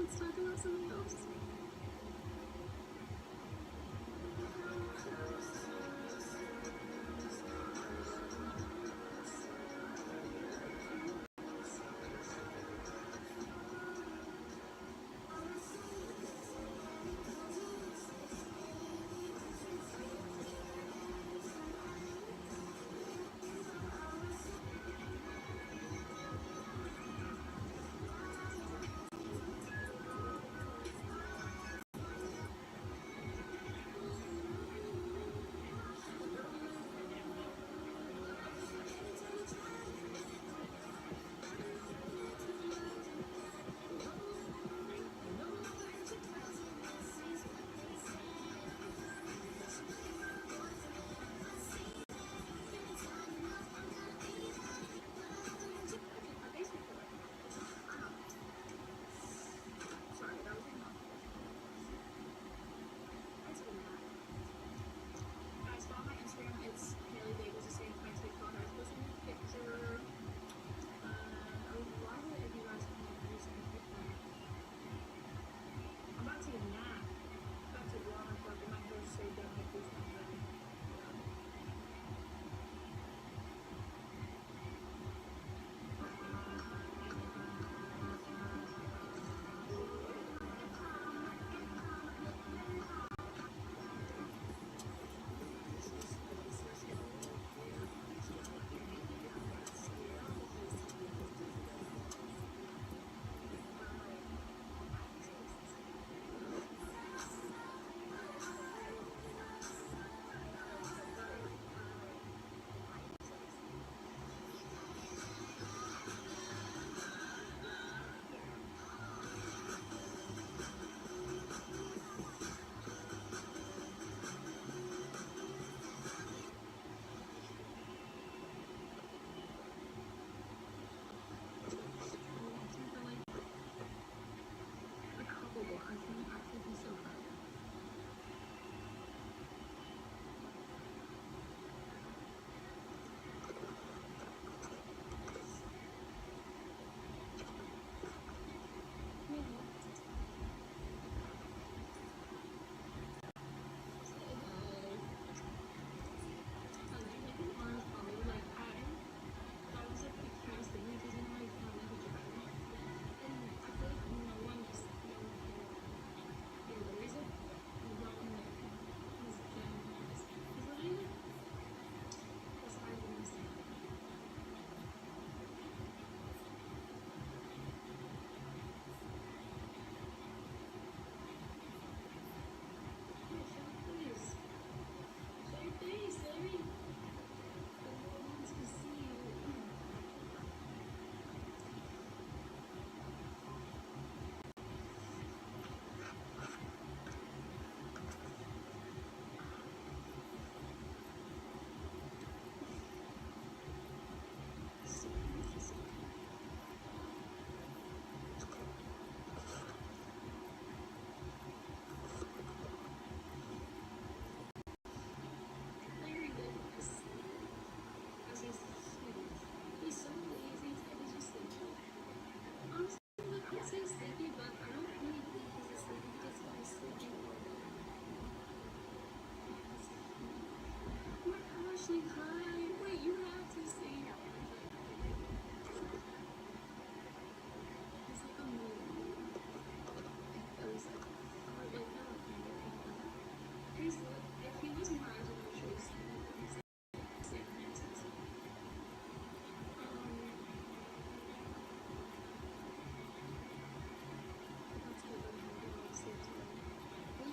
Let's talk about something else.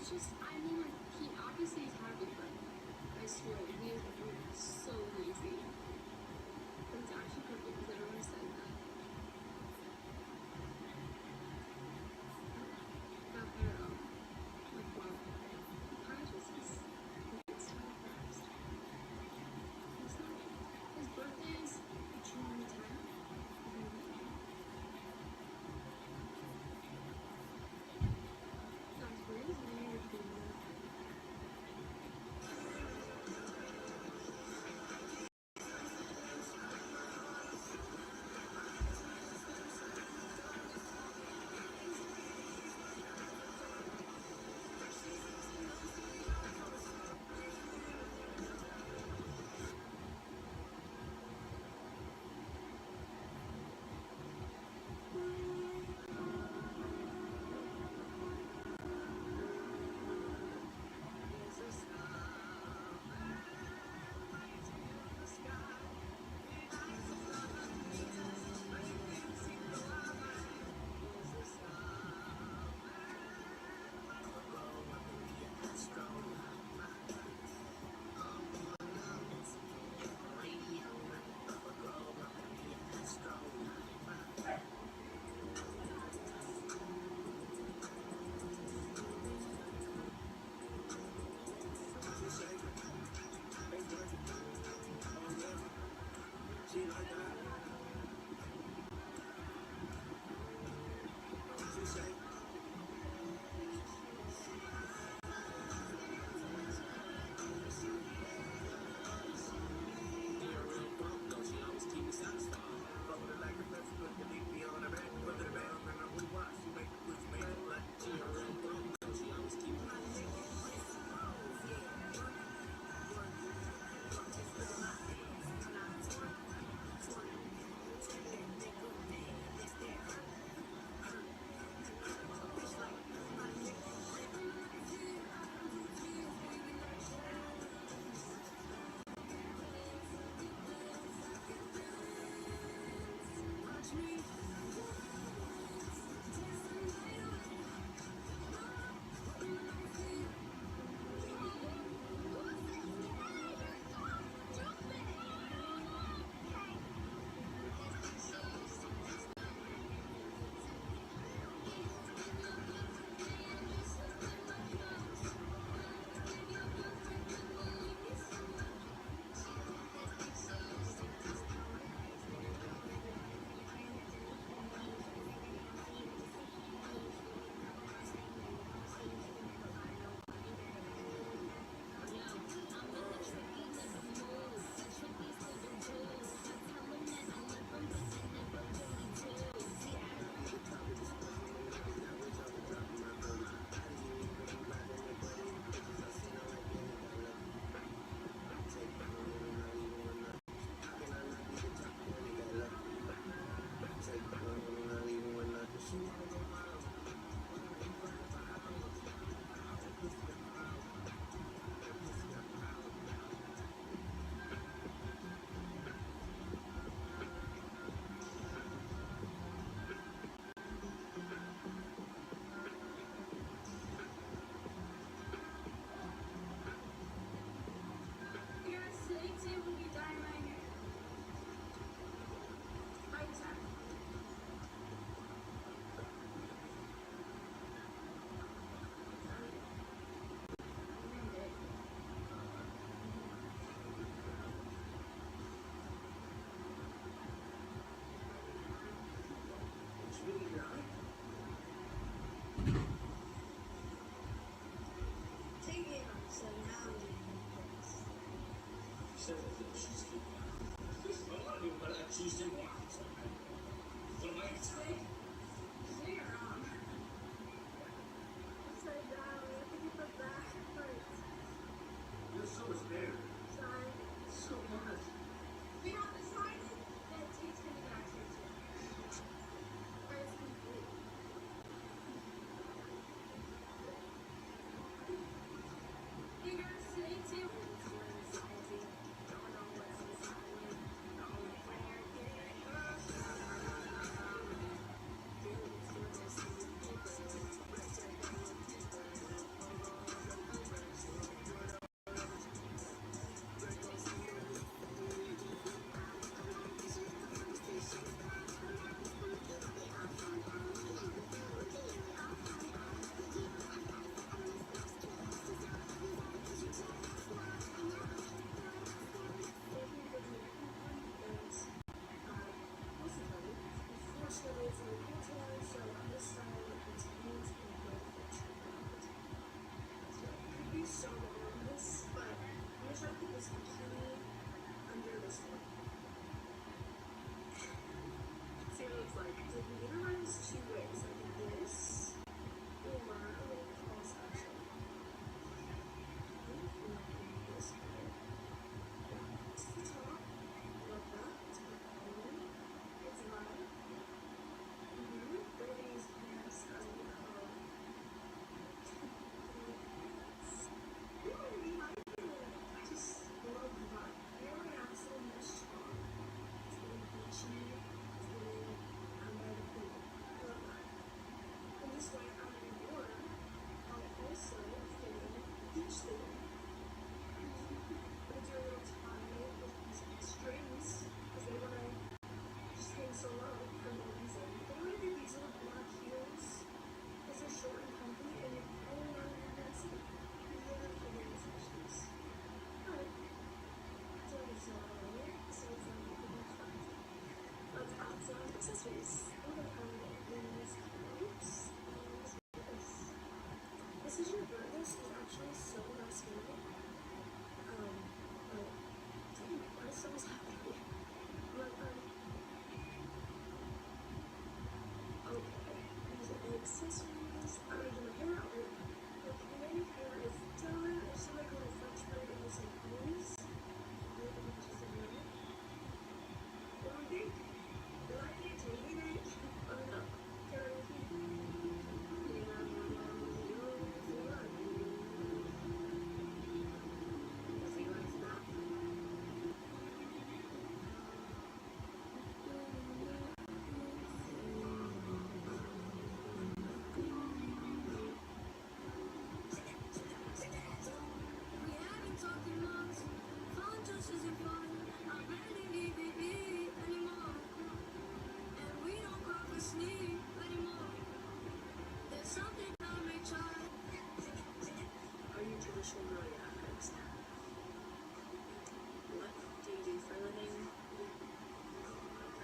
Just, I mean, like, he obviously is happy, but I swear, he is so lazy. But it's actually perfect because everyone said that. That they're, like, wow. The kind just is, it's so fast. It's not, his birthday is June 10th. That's crazy.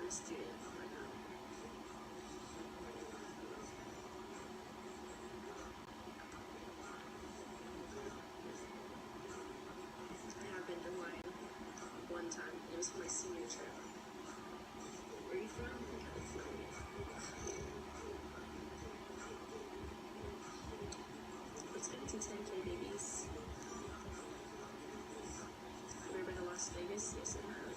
a student right now. I have been to Hawaii one time. It was for my senior trip. Where are you from? California. Let's get to 10K babies. Have you ever been to Las Vegas? Yes, I have.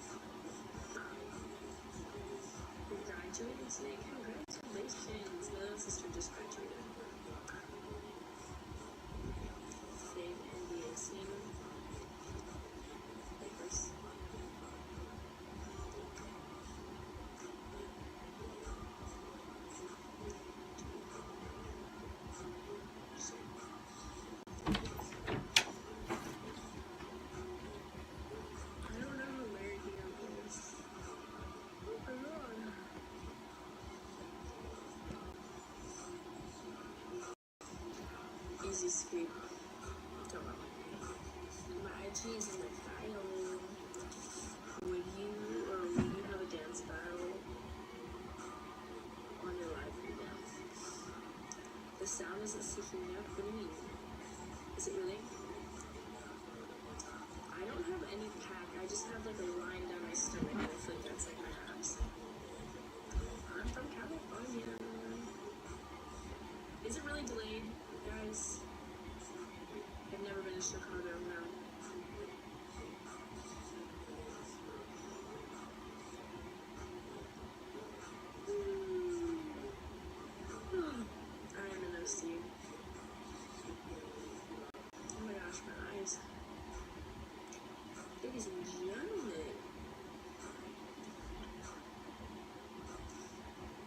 You graduated today? Congratulations. My little sister just graduated. Same NBA team. Lakers. I don't know where he is. Oh my god. Easy scoop. Don't know. My IG is in my bio. Would you have a dance battle on your live video? The sound isn't syncing up. What do you mean? Is it really? I don't have any pack. I just have like a line down my stomach, and I feel like that's like my abs. I'm from California. Is it really delayed, guys? I've never been to Chicago, no. I am an OC. Oh my gosh, my eyes. Ladies and gentlemen.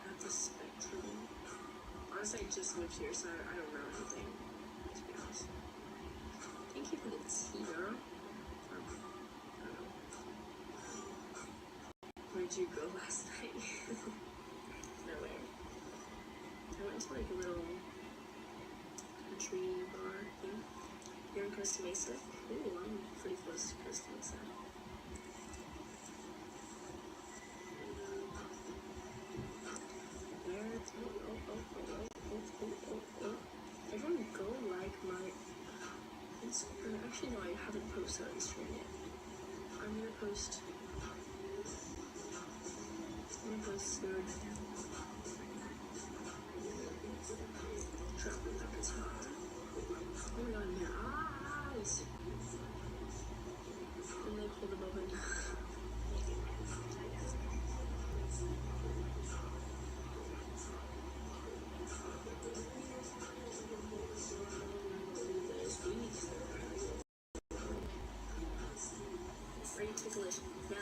At the Spectrum. Honestly, I just moved here, so I don't know anything, to be honest. Thank you for the tea, girl. I don't know. Where'd you go last night? Nowhere. I went to like a little country bar thing. You're in Costa Mesa? Ooh, I'm pretty close to Costa Mesa. Where? Oh. Everyone go like my Instagram. Actually, no, I haven't posted on Instagram yet. I'm gonna post soon. Drop it at the top. Oh my god, my eyes! And they pulled them open. Are you ticklish? No.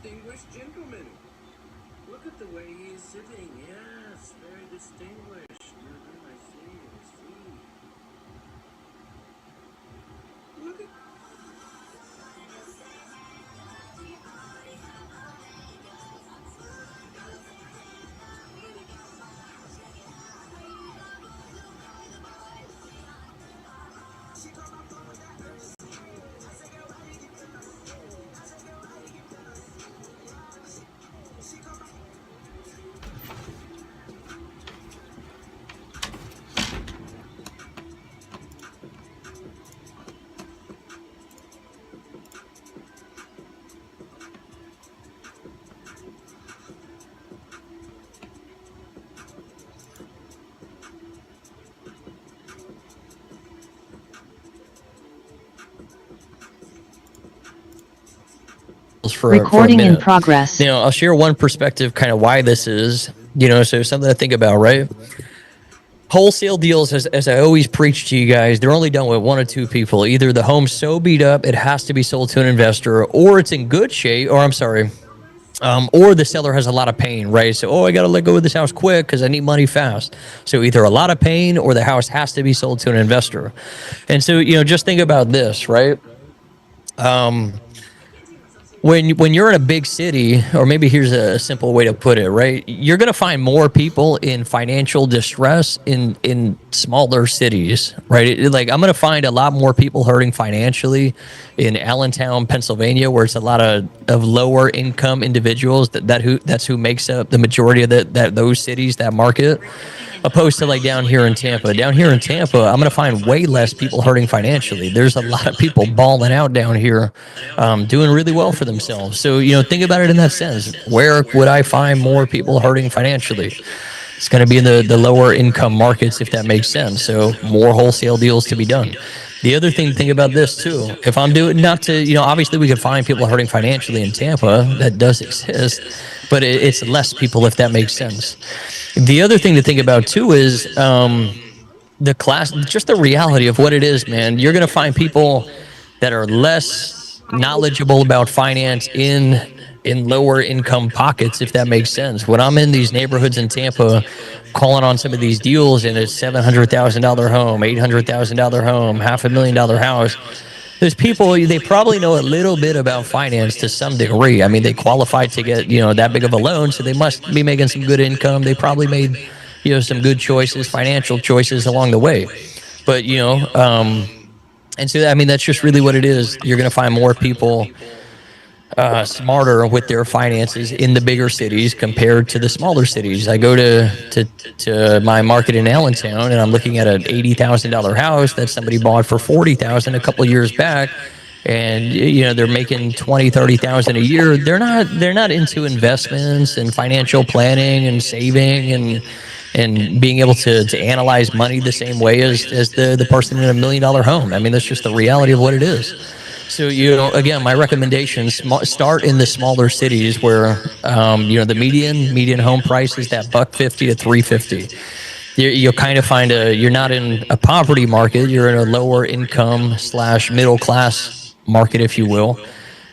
distinguished gentleman. Look at the way he is sitting. Yes, very distinguished. I see. Look at... For Recording a in minute. progress. You know, I'll share one perspective, kind of why this is. You know, so something to think about, right? Wholesale deals, as I always preach to you guys, they're only done with one or two people. Either the home's so beat up it has to be sold to an investor, or it's in good shape, or or the seller has a lot of pain, right? So, I got to let go of this house quick because I need money fast. So either a lot of pain or the house has to be sold to an investor. And so, you know, just think about this, right? When you're in a big city, or maybe here's a simple way to put it, right? You're going to find more people in financial distress in smaller cities, right? Like, I'm going to find a lot more people hurting financially in Allentown, Pennsylvania, where it's a lot of lower income individuals. That's who makes up the majority of those cities, that market, opposed to like down here in Tampa. Down here in Tampa, I'm going to find way less people hurting financially. There's a lot of people balling out down here, doing really well for themselves. So, you know, think about it in that sense. Where would I find more people hurting financially? It's going to be in the lower income markets, if that makes sense. So more wholesale deals to be done. The other thing to think about this too, if I'm doing, not to, you know, obviously we could find people hurting financially in Tampa, that does exist, but it's less people, if that makes sense. The other thing to think about too is just the reality of what it is, man. You're going to find people that are less knowledgeable about finance in lower income pockets, if that makes sense. When I'm in these neighborhoods in Tampa calling on some of these deals in a $700,000 home, $800,000 home, $500,000 house, there's people, they probably know a little bit about finance to some degree. I mean, they qualified to get, you know, that big of a loan, so they must be making some good income. They probably made, you know, some good choices, financial choices along the way. But, you know, and so, I mean, that's just really what it is. You're going to find more people smarter with their finances in the bigger cities compared to the smaller cities. I go to my market in Allentown, and I'm looking at an $80,000 house that somebody bought for $40,000 a couple of years back, and you know, they're making $20,000-$30,000 a year. They're not into investments and financial planning and saving and being able to analyze money the same way as the person in $1 million home. I mean, that's just the reality of what it is. So, you know, again, my recommendation, start in the smaller cities where, you know, the median home price is that $150 to $350. You'll kind of find you're not in a poverty market, you're in a lower income / middle class market, if you will.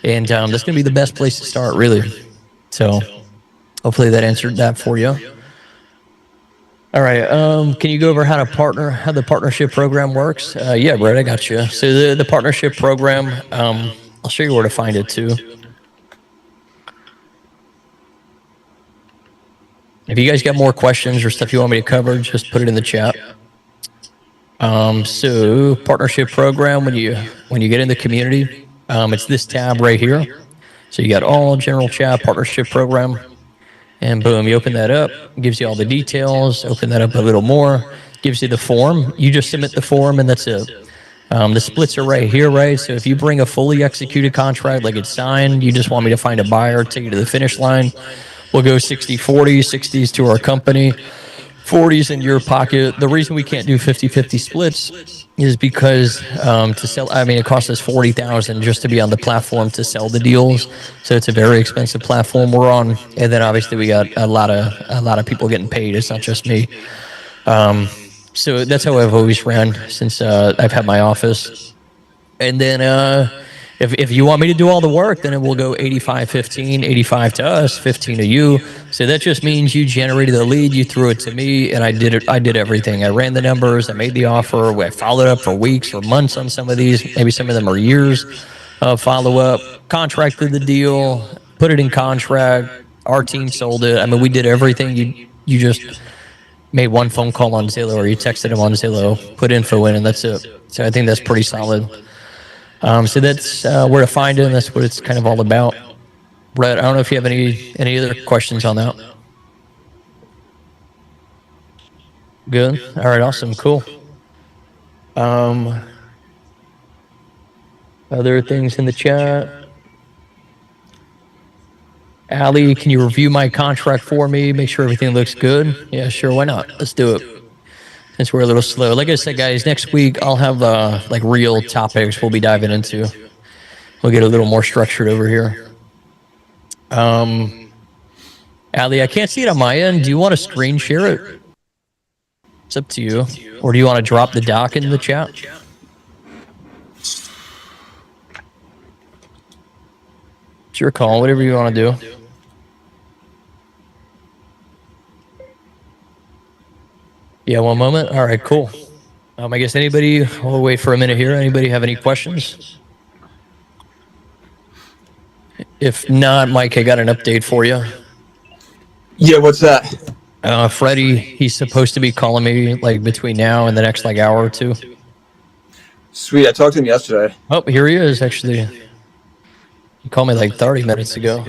And that's going to be the best place to start, really. So hopefully that answered that for you. All right, can you go over how the partnership program works? Yeah, Brett, I got you. So the partnership program, I'll show you where to find it too. If you guys got more questions or stuff you want me to cover, just put it in the chat. So partnership program, when you get in the community, it's this tab right here. So you got all general chat, partnership program. And boom, you open that up, gives you all the details, open that up a little more, gives you the form. You just submit the form and that's it. The splits are right here, right? So if you bring a fully executed contract, like it's signed, you just want me to find a buyer, take you to the finish line, we'll go 60-40, 60s to our company, 40s in your pocket. The reason we can't do 50-50 splits is because to sell, I mean, it costs us $40,000 just to be on the platform to sell the deals. So it's a very expensive platform we're on. And then obviously we got a lot of people getting paid. It's not just me. So that's how I've always ran since I've had my office. And then If you want me to do all the work, then it will go 85-15, 85 to us, 15 to you. So that just means you generated the lead, you threw it to me, and I did it. I did everything. I ran the numbers, I made the offer, I followed up for weeks or months on some of these. Maybe some of them are years of follow up. Contracted the deal, put it in contract. Our team sold it. I mean, we did everything. You just made one phone call on Zillow, or you texted him on Zillow, put info in, and that's it. So I think that's pretty solid. So that's where to find it, and that's what it's kind of all about. Brett, I don't know if you have any other questions on that. Good. All right. Awesome. Cool. Other things in the chat. Allie, can you review my contract for me? Make sure everything looks good. Yeah, sure. Why not? Let's do it. Since we're a little slow. Like I said, guys, next week I'll have like real topics we'll be diving into. We'll get a little more structured over here. Allie, I can't see it on my end. Do you want to screen share it? It's up to you. Or do you want to drop the doc into the chat? It's your call, whatever you want to do. Yeah, one moment. All right, cool. I guess anybody, we'll wait for a minute here. Anybody have any questions? If not, Mike, I got an update for you. Yeah, what's that? Freddie, he's supposed to be calling me like between now and the next like hour or two. Sweet, I talked to him yesterday. Oh, here he is, actually. He called me like 30 minutes ago.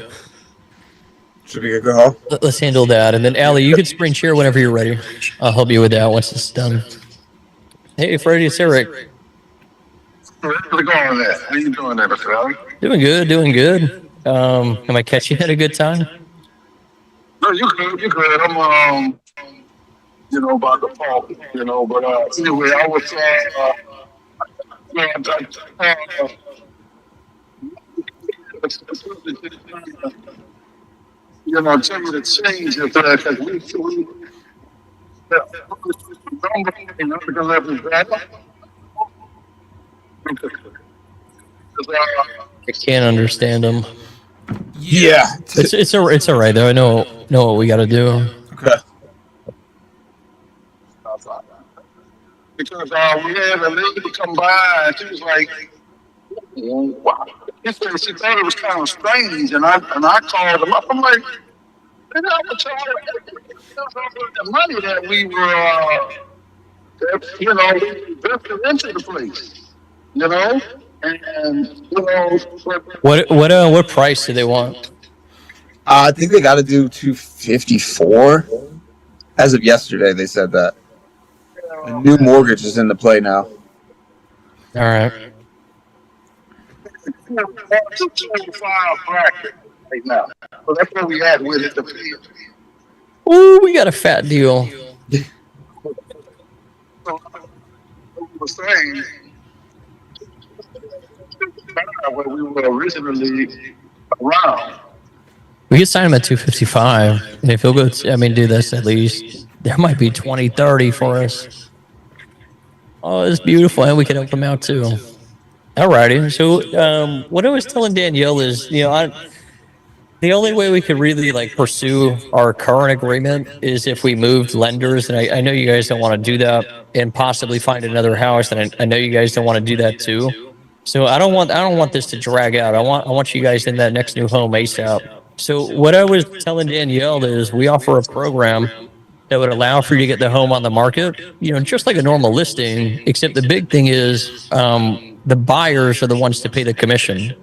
Should be a good call. Let's handle that. And then, Allie, you can screen share whenever you're ready. I'll help you with that once it's done. Hey, Freddie, it's Eric. How's it going there? How you doing there, Mr. Allen? Doing good, doing good. Am I catching you at a good time? No, you good. I'm, about the phone, but anyway, I was, tell you to change it, because I can't understand him. Yeah. It's all right though. I know what we got to do. Okay. Because we had a lady come by, and she was like, wow. She thought it was kind of strange, and I called them up. I'm like, I'm gonna tell her the money that we were, invested into the place, and What price do they want? I think they got to do 254. As of yesterday, they said that. A new mortgage is in the play now. All right. 225 bracket right now. So that's where we at with it. Ooh, we got a fat deal. Was saying where we were originally around. We could sign him at 255, and if he'll go, do this at least. There might be 20, 30 for us. Oh, it's beautiful, and we can help him out too. Alrighty. So, what I was telling Danielle is, the only way we could really pursue our current agreement is if we moved lenders, and I know you guys don't want to do that, and possibly find another house, and I know you guys don't want to do that too. So I don't want this to drag out. I want you guys in that next new home ASAP. So what I was telling Danielle is we offer a program that would allow for you to get the home on the market, just like a normal listing, except the big thing is the buyers are the ones to pay the commission.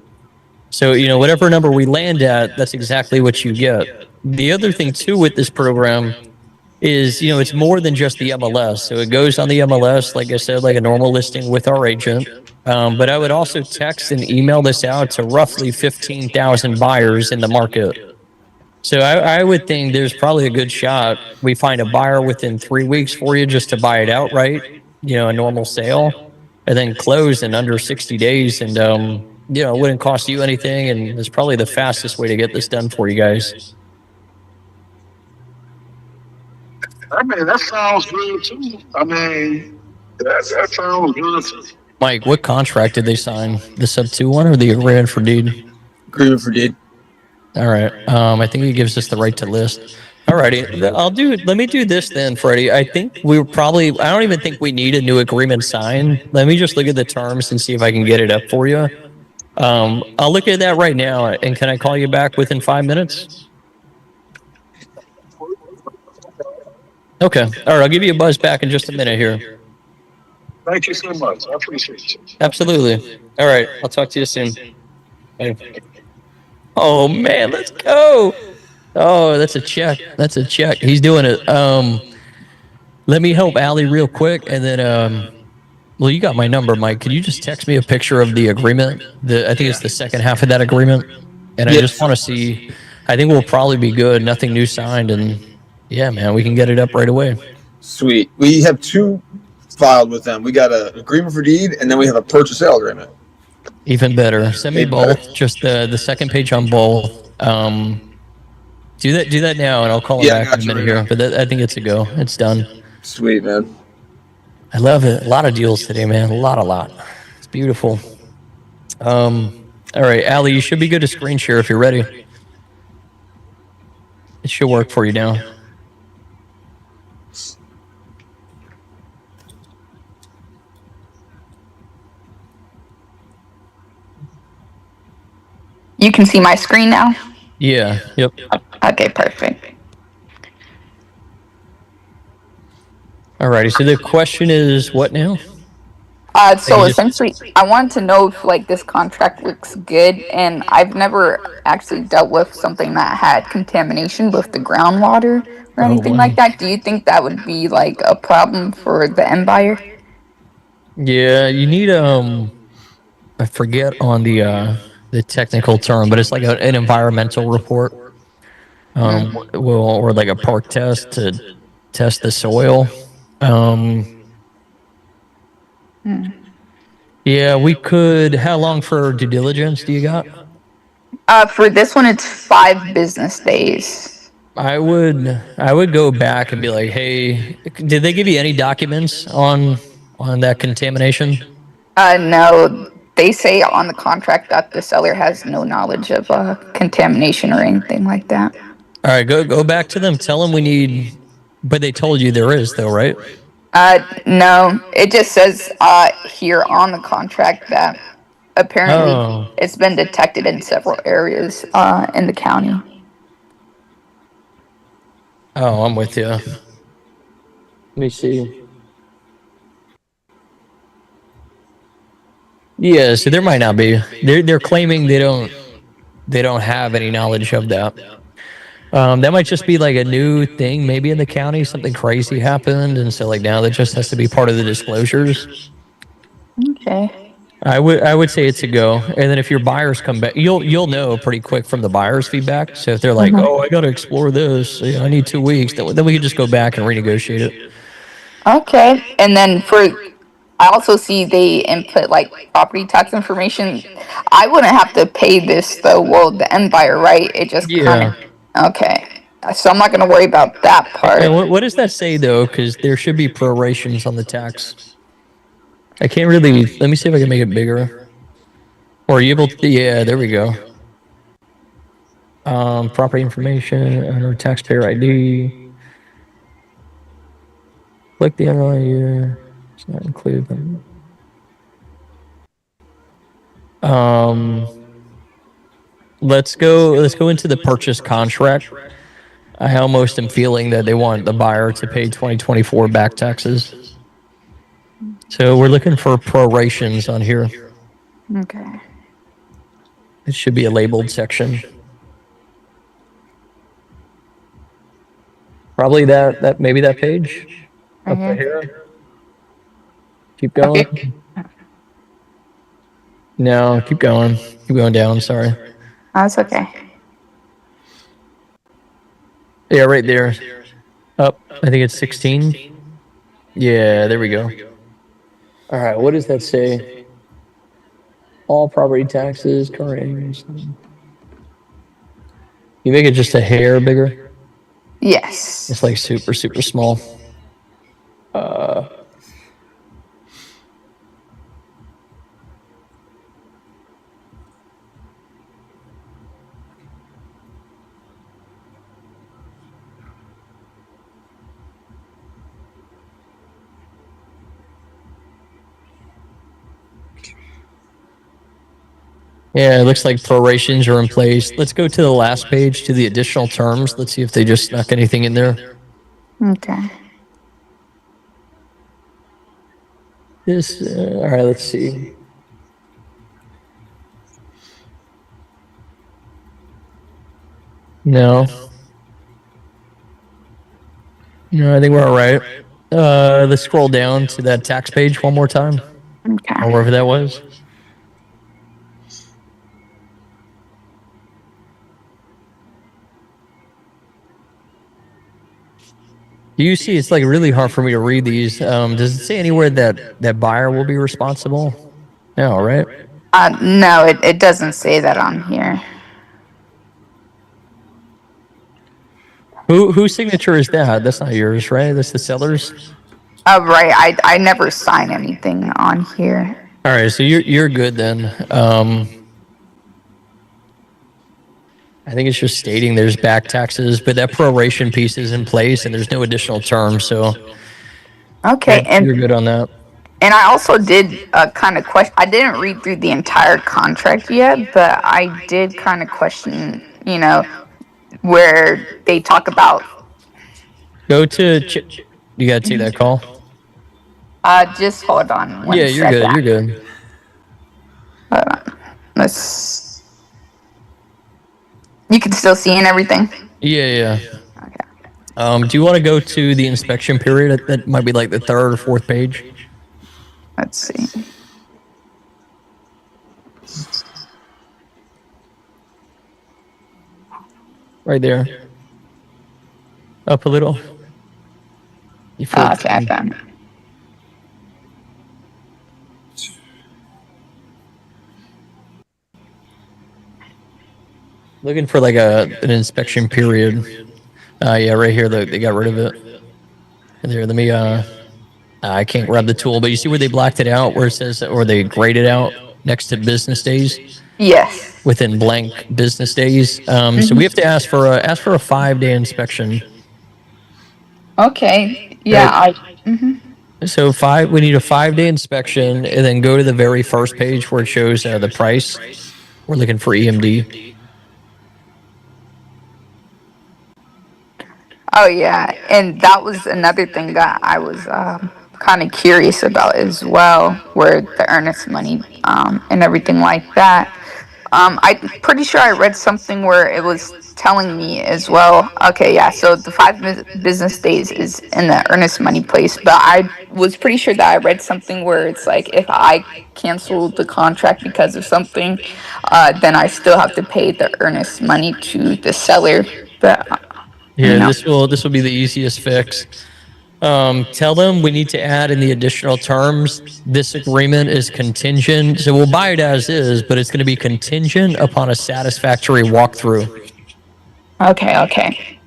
So, whatever number we land at, that's exactly what you get. The other thing too with this program is, it's more than just the MLS. So it goes on the MLS, like I said, like a normal listing with our agent. But I would also text and email this out to roughly 15,000 buyers in the market. So I would think there's probably a good shot we find a buyer within 3 weeks for you just to buy it outright, a normal sale, and then close in under 60 days. And, it wouldn't cost you anything. And it's probably the fastest way to get this done for you guys. That sounds good too. That sounds good. Mike, what contract did they sign? The sub 2 one or the agreement for deed? Agreement for deed. All right. I think it gives us the right to list. Alrighty. Let me do this then, Freddie. I think I don't even think we need a new agreement signed. Let me just look at the terms and see if I can get it up for you. I'll look at that right now, and can I call you back within 5 minutes? Okay. All right. I'll give you a buzz back in just a minute here. Thank you so much. I appreciate it. Absolutely. All right. I'll talk to you soon. Bye. Oh man, let's go. Oh, that's a check. That's a check. He's doing it. Let me help Allie real quick, and then well, you got my number, Mike. Could you just text me a picture of the agreement? I think it's the second half of that agreement, and I just want to see. I think we'll probably be good. Nothing new signed, and yeah, man, we can get it up right away. Sweet. We have 2 filed with them. We got an agreement for deed, and then we have a purchase sale agreement. Even better. Send me both. Just the second page on both. Do that now, and I'll call it back in a minute here. But I think it's a go. It's done. Sweet, man. I love it. A lot of deals today, man. A lot. It's beautiful. All right, Allie, you should be good to screen share if you're ready. It should work for you now. You can see my screen now? Yeah, yep. Okay, perfect. Alrighty, so the question is what now? So essentially, I wanted to know if like this contract looks good, and I've never actually dealt with something that had contamination with the groundwater or anything like that. Do you think that would be like a problem for the end buyer? Yeah, you need I forget on the technical term, but it's like an environmental report, or like a park test to test the soil. Yeah, we could. How long for due diligence do you got? For this one, it's 5 business days. I would go back and be like, hey, did they give you any documents on that contamination? No. They say on the contract that the seller has no knowledge of contamination or anything like that. All right, go back to them. Tell them we need. But they told you there is, though, right? No. It just says here on the contract that apparently it's been detected in several areas in the county. Oh, I'm with you. Let me see. Yeah, so there might not be. They're claiming they don't have any knowledge of that. That might just be like a new thing, maybe in the county. Something crazy happened, and so like now that just has to be part of the disclosures. Okay. I would say it's a go, and then if your buyers come back, you'll know pretty quick from the buyers' feedback. So if they're like, "Oh, I got to explore this. I need 2 weeks," then we can just go back and renegotiate it. Okay, and then I also see they input like property tax information. I wouldn't have to pay this though. Well, the end buyer, right? It just kind of. Okay, so I'm not going to worry about that part. And what does that say though? Because there should be prorations on the tax. I can't really. Let me see if I can make it bigger. Or are you able to? Yeah, there we go. Property information, owner, taxpayer ID. Click the underlying year. It's not included. Let's go into the purchase contract. I almost am feeling that they want the buyer to pay 2024 back taxes. So we're looking for prorations on here. Okay. It should be a labeled section. Probably that maybe that page up here. Keep going. Okay. No, keep going. Keep going down. Sorry. That's okay. Yeah, right there. Up. I think it's 16. Yeah, there we go. All right. What does that say? All property taxes, current areas. You make it just a hair bigger? Yes. It's like super Yeah, it looks like prorations are in place. Let's go to the last page to the additional terms. Let's see if they just snuck anything in there. Okay. This, all right, let's see. No. No, I think we're all right. Let's scroll down to that tax page one more time. Okay. Or wherever that was. Do you see? It's like really hard for me to read these. Does it say anywhere that buyer will be responsible? No, right? No, it doesn't say that on here. Whose signature is that? That's not yours, right? That's the seller's. Right. I never sign anything on here. All right, so you're good then. I think it's just stating there's back taxes, but that proration piece is in place and there's no additional terms, so okay, yeah, you're good on that. And I also did kind of question. I didn't read through the entire contract yet, but I did kind of question, you know, where they talk about. Go to. You gotta take that call. Just hold on. Yeah, you're good. You're good. Hold on. Let's. You can still see and everything. Yeah. Okay. Do you want to go to the inspection period? That might be like the third or fourth page. Let's see. Right there. Up a little. Okay, I found it. Looking for like an inspection period. Yeah, right here. They got rid of it. There, let me. I can't grab the tool, but you see where they blacked it out, where it says, or they grayed it out next to business days. Yes. Within blank business days. So we have to ask for a 5-day inspection. Okay. Yeah. Right. So we need a 5-day inspection, and then go to the very first page where it shows the price. We're looking for EMD. Oh yeah, and that was another thing that I was kind of curious about as well, where the earnest money and everything like that. I'm pretty sure I read something where it was telling me as well. Okay, yeah, so the 5 business days is in the earnest money place, but I was pretty sure that I read something where it's like if I cancel the contract because of something, then I still have to pay the earnest money to the seller. But yeah, this will be the easiest fix. Tell them we need to add in the additional terms. This agreement is contingent, so we'll buy it as is, but it's going to be contingent upon a satisfactory walkthrough. Okay,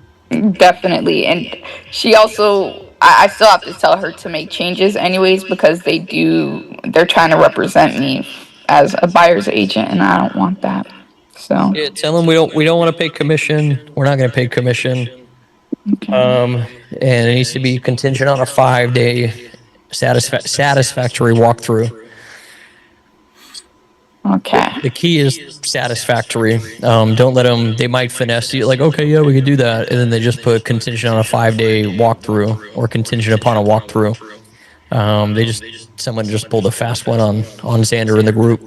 definitely. And she also, I still have to tell her to make changes anyways, because they're trying to represent me as a buyer's agent, and I don't want that. So yeah, tell them we don't want to pay commission. We're not going to pay commission. And it needs to be contingent on a 5-day satisfactory walkthrough. Okay. The key is satisfactory. Don't let them. They might finesse you like, okay, yeah, we could do that, and then they just put contingent on a 5-day walkthrough or contingent upon a walkthrough. Someone just pulled a fast one on Xander in the group.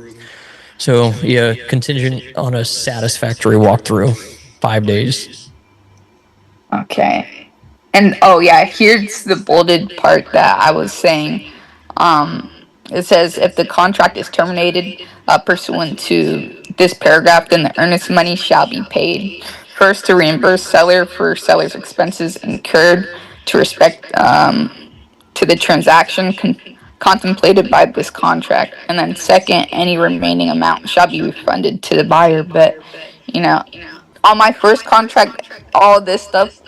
So yeah, contingent on a satisfactory walkthrough, 5 days. Okay. And oh yeah, here's the bolded part that I was saying. It says if the contract is terminated pursuant to this paragraph, then the earnest money shall be paid. First, to reimburse seller for seller's expenses incurred to respect to the transaction contemplated by this contract, and then second, any remaining amount shall be refunded to the buyer. But you know, on my first contract, all this stuff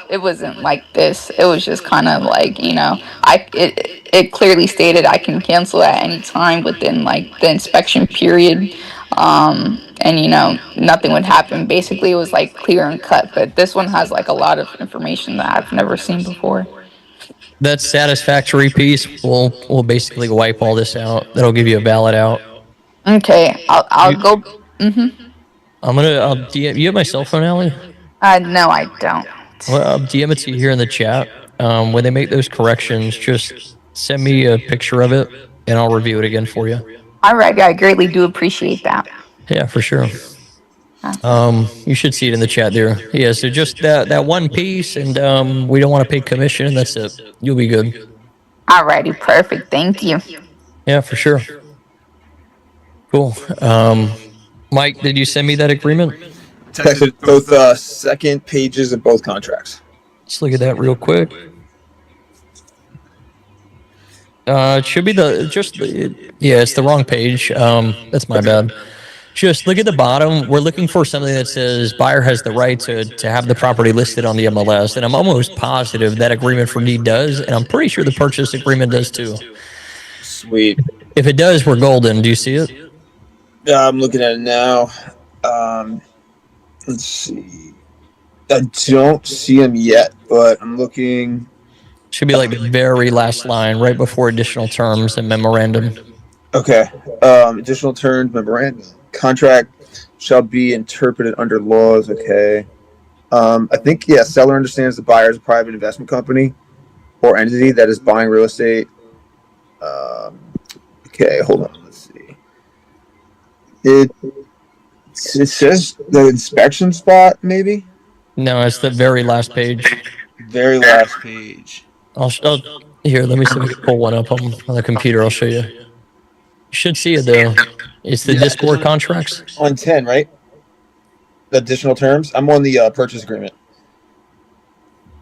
it wasn't like this. It was just kind of like, you know, it clearly stated I can cancel at any time within like the inspection period, and you know, nothing would happen. Basically, it was like clear and cut. But this one has like a lot of information that I've never seen before. That satisfactory piece will basically wipe all this out. That'll give you a valid out. Okay, I'll go. I'll DM. You have my cell phone, Allie? No, I don't. Well, I'll DM it to you here in the chat. When they make those corrections, just send me a picture of it, and I'll review it again for you. Alrighty, I greatly do appreciate that. Yeah, for sure. You should see it in the chat there. Yeah, so just that one piece, and we don't want to pay commission, and that's it. You'll be good. Alrighty, perfect. Thank you. Yeah, for sure. Cool. Mike, did you send me that agreement? Texted both second pages of both contracts. Let's look at that real quick. It should be it's the wrong page. That's my bad. Just look at the bottom. We're looking for something that says buyer has the right to have the property listed on the MLS, and I'm almost positive that agreement for deed does, and I'm pretty sure the purchase agreement does too. Sweet. If it does, we're golden. Do you see it? Yeah, I'm looking at it now. Let's see. I don't see them yet, but I'm looking. Should be like the very last line, right before additional terms and memorandum. Okay. Additional terms, memorandum. Contract shall be interpreted under laws. Okay. I think, seller understands the buyer is a private investment company or entity that is buying real estate. Okay, hold on. Let's see. It says the inspection spot, maybe? No, it's the very last page. Very last page. Here, let me see if we can pull one up on the computer. I'll show you. You should see it though. It's the Discord contracts. On 10, right? The additional terms? I'm on the purchase agreement.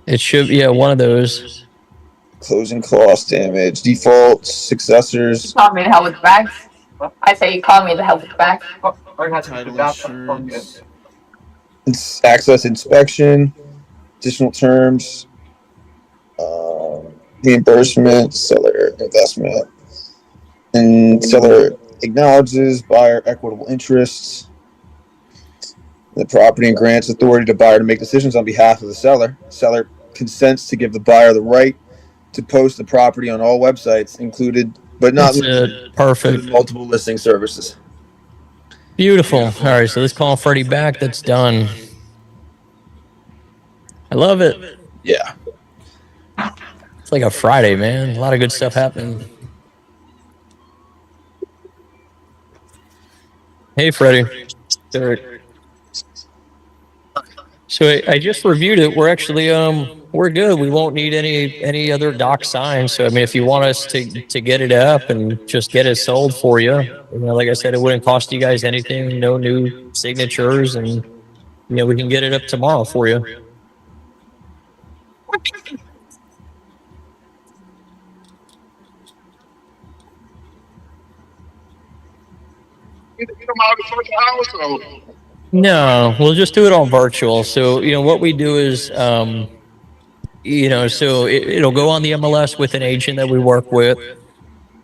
It should, one of those. Closing cost, damage, defaults, successors. Call me to help with the bags. I say you call me to help with the bags. Title insurance. Access inspection. Additional terms. Reimbursement, seller investment. And seller acknowledges buyer equitable interests. The property and grants authority to buyer to make decisions on behalf of the seller. Seller consents to give the buyer the right to post the property on all websites, included but not perfect multiple listing services. Beautiful. All right, so let's call Freddie back. That's done. I love it. Yeah. It's like a Friday, man. A lot of good stuff happening. Hey, Freddie. So I just reviewed it. We're actually we're good. We won't need any other doc signs. So I mean, if you want us to get it up and just get it sold for you, like I said, it wouldn't cost you guys anything. No new signatures, and we can get it up tomorrow for you. No, we'll just do it all virtual. So, what we do is, so it'll go on the MLS with an agent that we work with.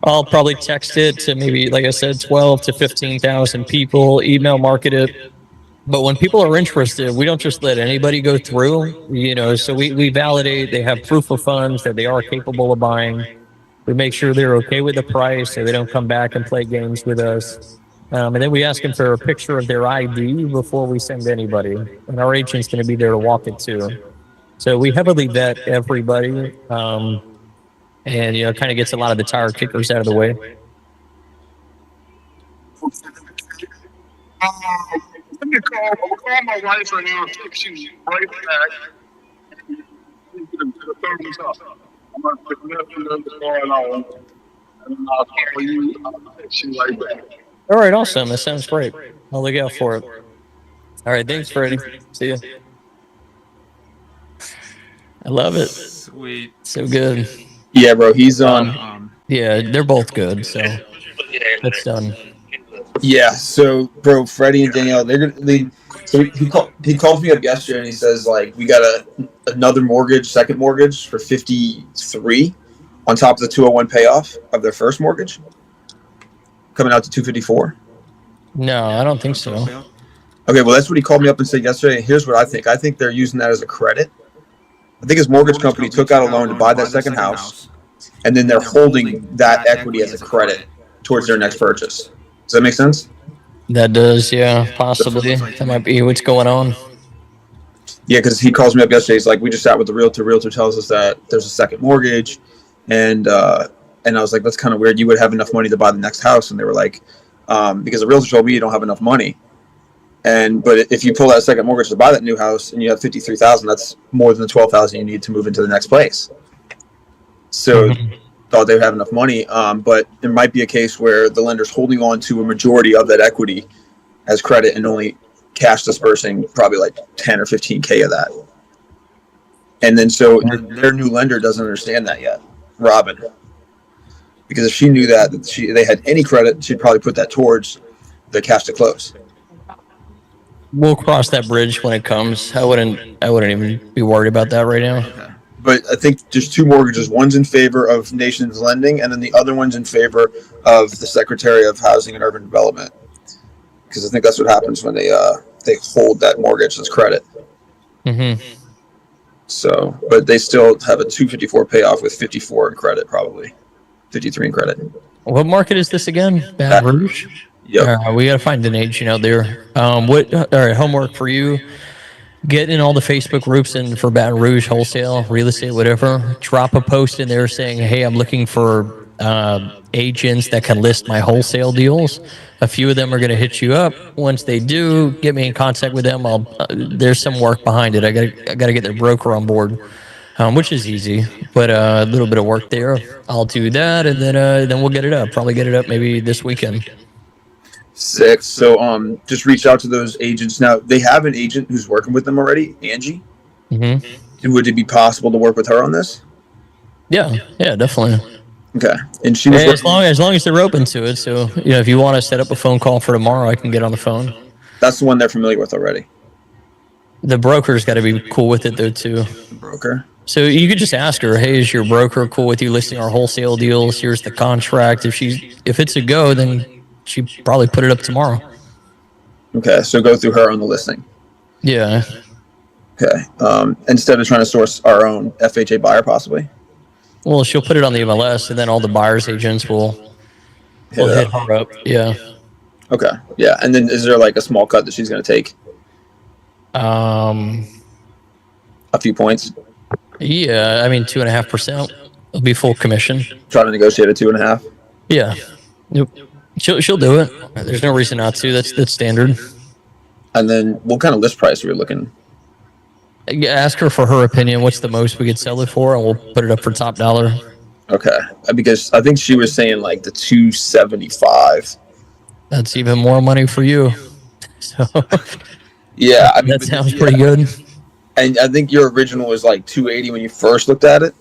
I'll probably text it to maybe, like I said, 12 to 15,000 people, email market it. But when people are interested, we don't just let anybody go through, so we validate they have proof of funds, that they are capable of buying. We make sure they're okay with the price, so they don't come back and play games with us. And then we ask them for a picture of their ID before we send anybody. And our agent's going to be there to walk it too. So we heavily vet everybody, and kind of gets a lot of the tire kickers out of the way. Let me call my wife right now. She's right back. I'm going to put nothing going on. And I'll call you. She's right back. All right, awesome. That sounds great. I'll look out for it. All right, thanks, Freddie. See ya. I love it. Sweet. So good. Yeah, bro. He's on. Yeah, they're both good. So that's done. Yeah. So, bro, Freddie and Danielle, so he called me up yesterday and he says we got another second mortgage for 53 on top of the 201 payoff of their first mortgage, coming out to 254. No, I don't think so. Okay, well, that's what he called me up and said yesterday. And here's what I think. I think they're using that as a credit. I think his mortgage company took out a loan to buy that second house, and then they're holding that equity as a credit towards their next purchase. Does that make sense? That does, yeah, possibly. That might be what's going on. Yeah, because he calls me up yesterday. He's like, we just sat with the realtor. Realtor tells us that there's a second mortgage, and I was like, that's kind of weird. You would have enough money to buy the next house, and they were like, because the realtor told me you don't have enough money, but if you pull that second mortgage to buy that new house and you have $53,000, that's more than the $12,000 you need to move into the next place. So thought they would have enough money, but there might be a case where the lender's holding on to a majority of that equity as credit and only cash dispersing probably like 10 or 15K of that. And then so their new lender doesn't understand that yet, Robin. Because if she knew that they had any credit, she'd probably put that towards the cash to close. We'll cross that bridge when it comes. I wouldn't even be worried about that right now. Okay. But I think there's two mortgages. One's in favor of Nations Lending, and then the other one's in favor of the Secretary of Housing and Urban Development. Because I think that's what happens when they hold that mortgage as credit. Mm-hmm. So, but they still have a 254 payoff with 54 in credit, probably 53 in credit. What market is this again? Baton Rouge. Yep. We gotta find an agent out there. All right, homework for you. Get in all the Facebook groups and for Baton Rouge wholesale, real estate, whatever. Drop a post in there saying, "Hey, I'm looking for agents that can list my wholesale deals." A few of them are going to hit you up. Once they do, get me in contact with them. There's some work behind it. I got to get their broker on board, which is easy, but a little bit of work there. I'll do that, and then we'll get it up. Probably get it up maybe this weekend. Sick. So just reach out to those agents. Now they have an agent who's working with them already, Angie. Mm-hmm. Would it be possible to work with her on this? Yeah, definitely. Okay. And she was as long as they're open to it. So if you want to set up a phone call for tomorrow, I can get on the phone. That's the one they're familiar with already. The broker's got to be cool with it though too. The broker. So you could just ask her, "Hey, is your broker cool with you listing our wholesale deals? Here's the contract." If it's a go, then she probably put it up tomorrow. Okay, so go through her on the listing. Yeah. Okay. Instead of trying to source our own FHA buyer, possibly. Well, she'll put it on the MLS, and then all the buyers' agents will hit her up. Yeah. Okay. Yeah, and then is there like a small cut that she's going to take? A few points. Yeah, I mean 2.5%. It'll be full commission. Try to negotiate a 2.5. Yeah. Yep. She'll do it. There's no reason not to. That's standard. And then what kind of list price are we looking? Ask her for her opinion. What's the most we could sell it for, and we'll put it up for top dollar. Okay, because I think she was saying like the 275. That's even more money for you. So yeah, I mean, that sounds pretty good. And I think your original was like 280 when you first looked at it.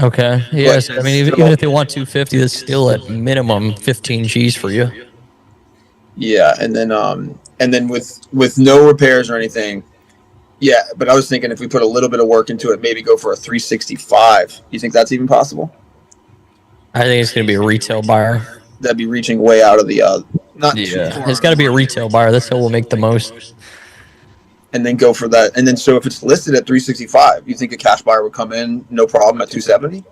Okay. Yes. I mean, even if they want 250, that's still at minimum 15 G's for you. Yeah, and then with no repairs or anything. Yeah, but I was thinking if we put a little bit of work into it, maybe go for a 365. You think that's even possible? I think it's going to be a retail buyer. That'd be reaching way out of the it's got to be a retail buyer. That's how we'll make the most. And then go for that. And then so if it's listed at 365, you think a cash buyer would come in no problem at 270?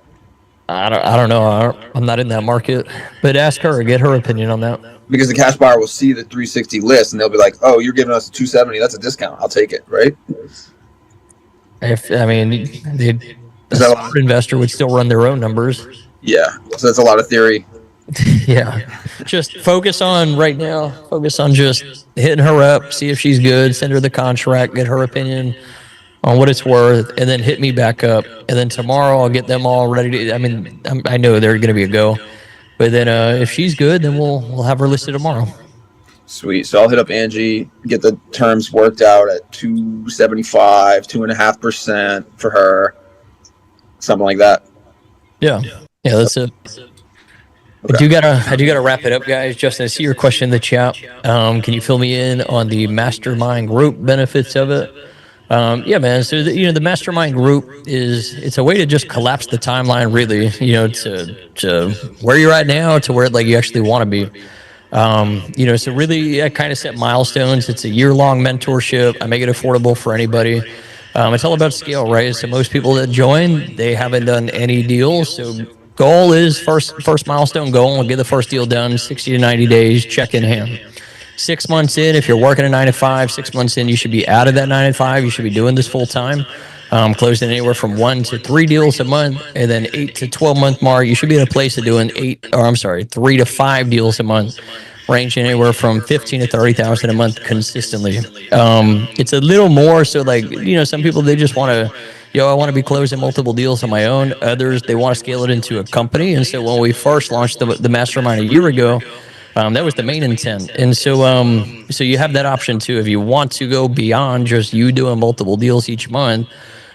I don't know. I'm not in that market, but ask her, get her opinion on that. Because the cash buyer will see the 360 list and they'll be like, "Oh, you're giving us a 270. That's a discount. I'll take it." Right? The smart investor would still run their own numbers. Yeah. So that's a lot of theory. Yeah. Just focus on right now. Focus on just hitting her up, see if she's good, send her the contract, get her opinion on what it's worth, and then hit me back up. And then tomorrow I'll get them all ready to. I know they're going to be a go. But then if she's good, then we'll have her listed tomorrow. Sweet. So I'll hit up Angie, get the terms worked out at 275, 2.5% for her, something like that. Yeah, that's it. Okay. I do gotta wrap it up, guys. Justin, I see your question in the chat. Can you fill me in on the mastermind group benefits of it? Yeah, man. So the mastermind group it's a way to just collapse the timeline, really. To where you're at now to where you actually want to be. So really, kind of set milestones. It's a year-long mentorship. I make it affordable for anybody. It's all about scale, right? So most people that join, they haven't done any deals. So goal is first milestone goal, and get the first deal done 60 to 90 days, check in hand. 6 months in, if you're working a 9 to 5, 6 months in, you should be out of that 9 to 5. You should be doing this full time, closing anywhere from 1 to 3 deals a month, and then 8 to 12 month mark, you should be in a place of doing 3 to 5 deals a month, ranging anywhere from 15 to 30,000 a month consistently. It's a little more, so like, some people, they just want to, I want to be closing multiple deals on my own. Others, they want to scale it into a company. And so when we first launched the mastermind a year ago, that was the main intent. And so so you have that option too. If you want to go beyond just you doing multiple deals each month,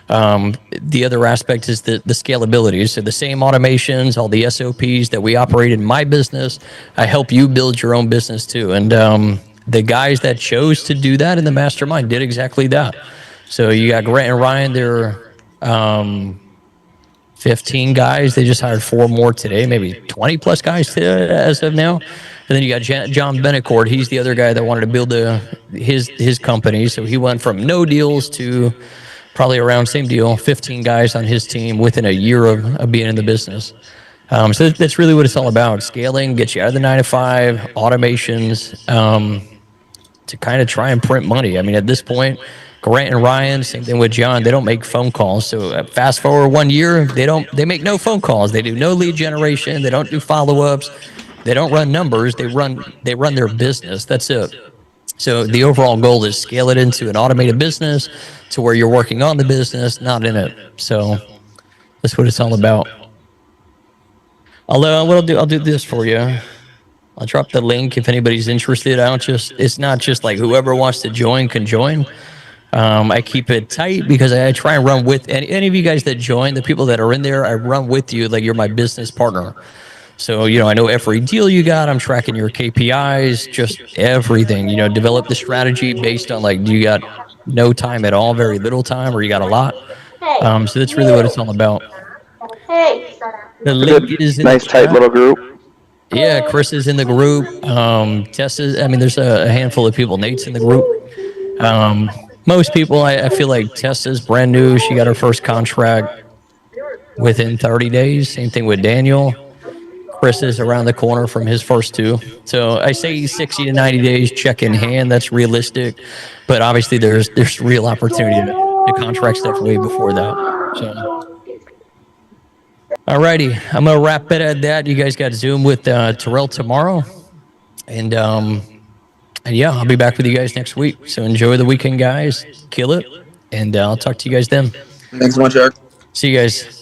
the other aspect is the scalability. So the same automations, all the SOPs that we operate in my business, I help you build your own business too. And the guys that chose to do that in the mastermind did exactly that. So you got Grant and Ryan, they're 15 guys. They just hired 4 more today, maybe 20 plus guys as of now. And then you got John Benecord. He's the other guy that wanted to build his company. So he went from no deals to probably around same deal, 15 guys on his team within a year of being in the business. So that's really what it's all about. Scaling, get you out of the 9 to 5, automations, to kind of try and print money. I mean, at this point, Grant and Ryan, same thing with John, they don't make phone calls. So fast forward 1 year, they make no phone calls. They do no lead generation. They don't do follow-ups. They don't run numbers. They run their business. That's it. So the overall goal is scale it into an automated business to where you're working on the business, not in it. So that's what it's all about. Although I'll do this for you. I'll drop the link if anybody's interested. It's not just like whoever wants to join can join. I keep it tight because I try and run with any of you guys that join, the people that are in there, I run with you like you're my business partner. So, I know every deal you got, I'm tracking your KPIs, just everything, develop the strategy based on like, do you got no time at all, very little time, or you got a lot? So that's really what it's all about. The link is in nice, tight little group. Yeah, Chris is in the group. Tessa's, there's a handful of people. Nate's in the group. Most people, I feel like Tessa's brand new. She got her first contract within 30 days. Same thing with Daniel. Chris is around the corner from his first 2. So I say 60 to 90 days check in hand. That's realistic. But obviously there's real opportunity to contract stuff way before that. So, alrighty. I'm going to wrap it at that. You guys got Zoom with Terrell tomorrow. And yeah, I'll be back with you guys next week. So enjoy the weekend, guys. Kill it. And I'll talk to you guys then. Thanks so much, Eric. See you guys.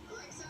Alexa,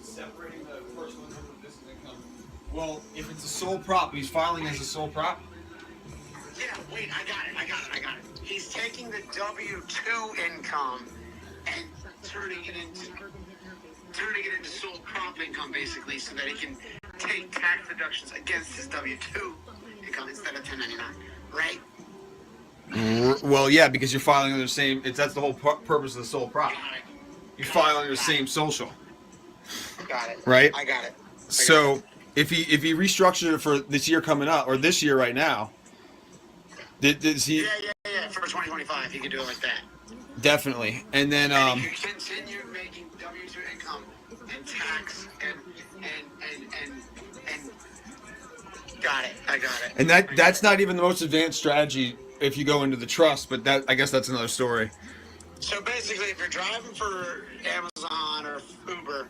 Separating the personal income from business income. Well, if it's a sole prop, he's filing as a sole prop. Yeah, wait, I got it. He's taking the W-2 income and turning it into sole prop income, basically, so that he can take tax deductions against his W-2 income instead of 1099, right? Well, yeah, because you're filing under the same. That's the whole purpose of the sole prop. You're filing under the same social. Got it. Right? I got it. So if he restructured it for this year coming up, or this year right now, does he? Yeah. For 2025, he could do it like that. Definitely. And then And he could continue making W-2 income and tax and got it. I got it. and that's not even the most advanced strategy if you go into the trust, but I guess that's another story. So basically, if you're driving for Amazon or Uber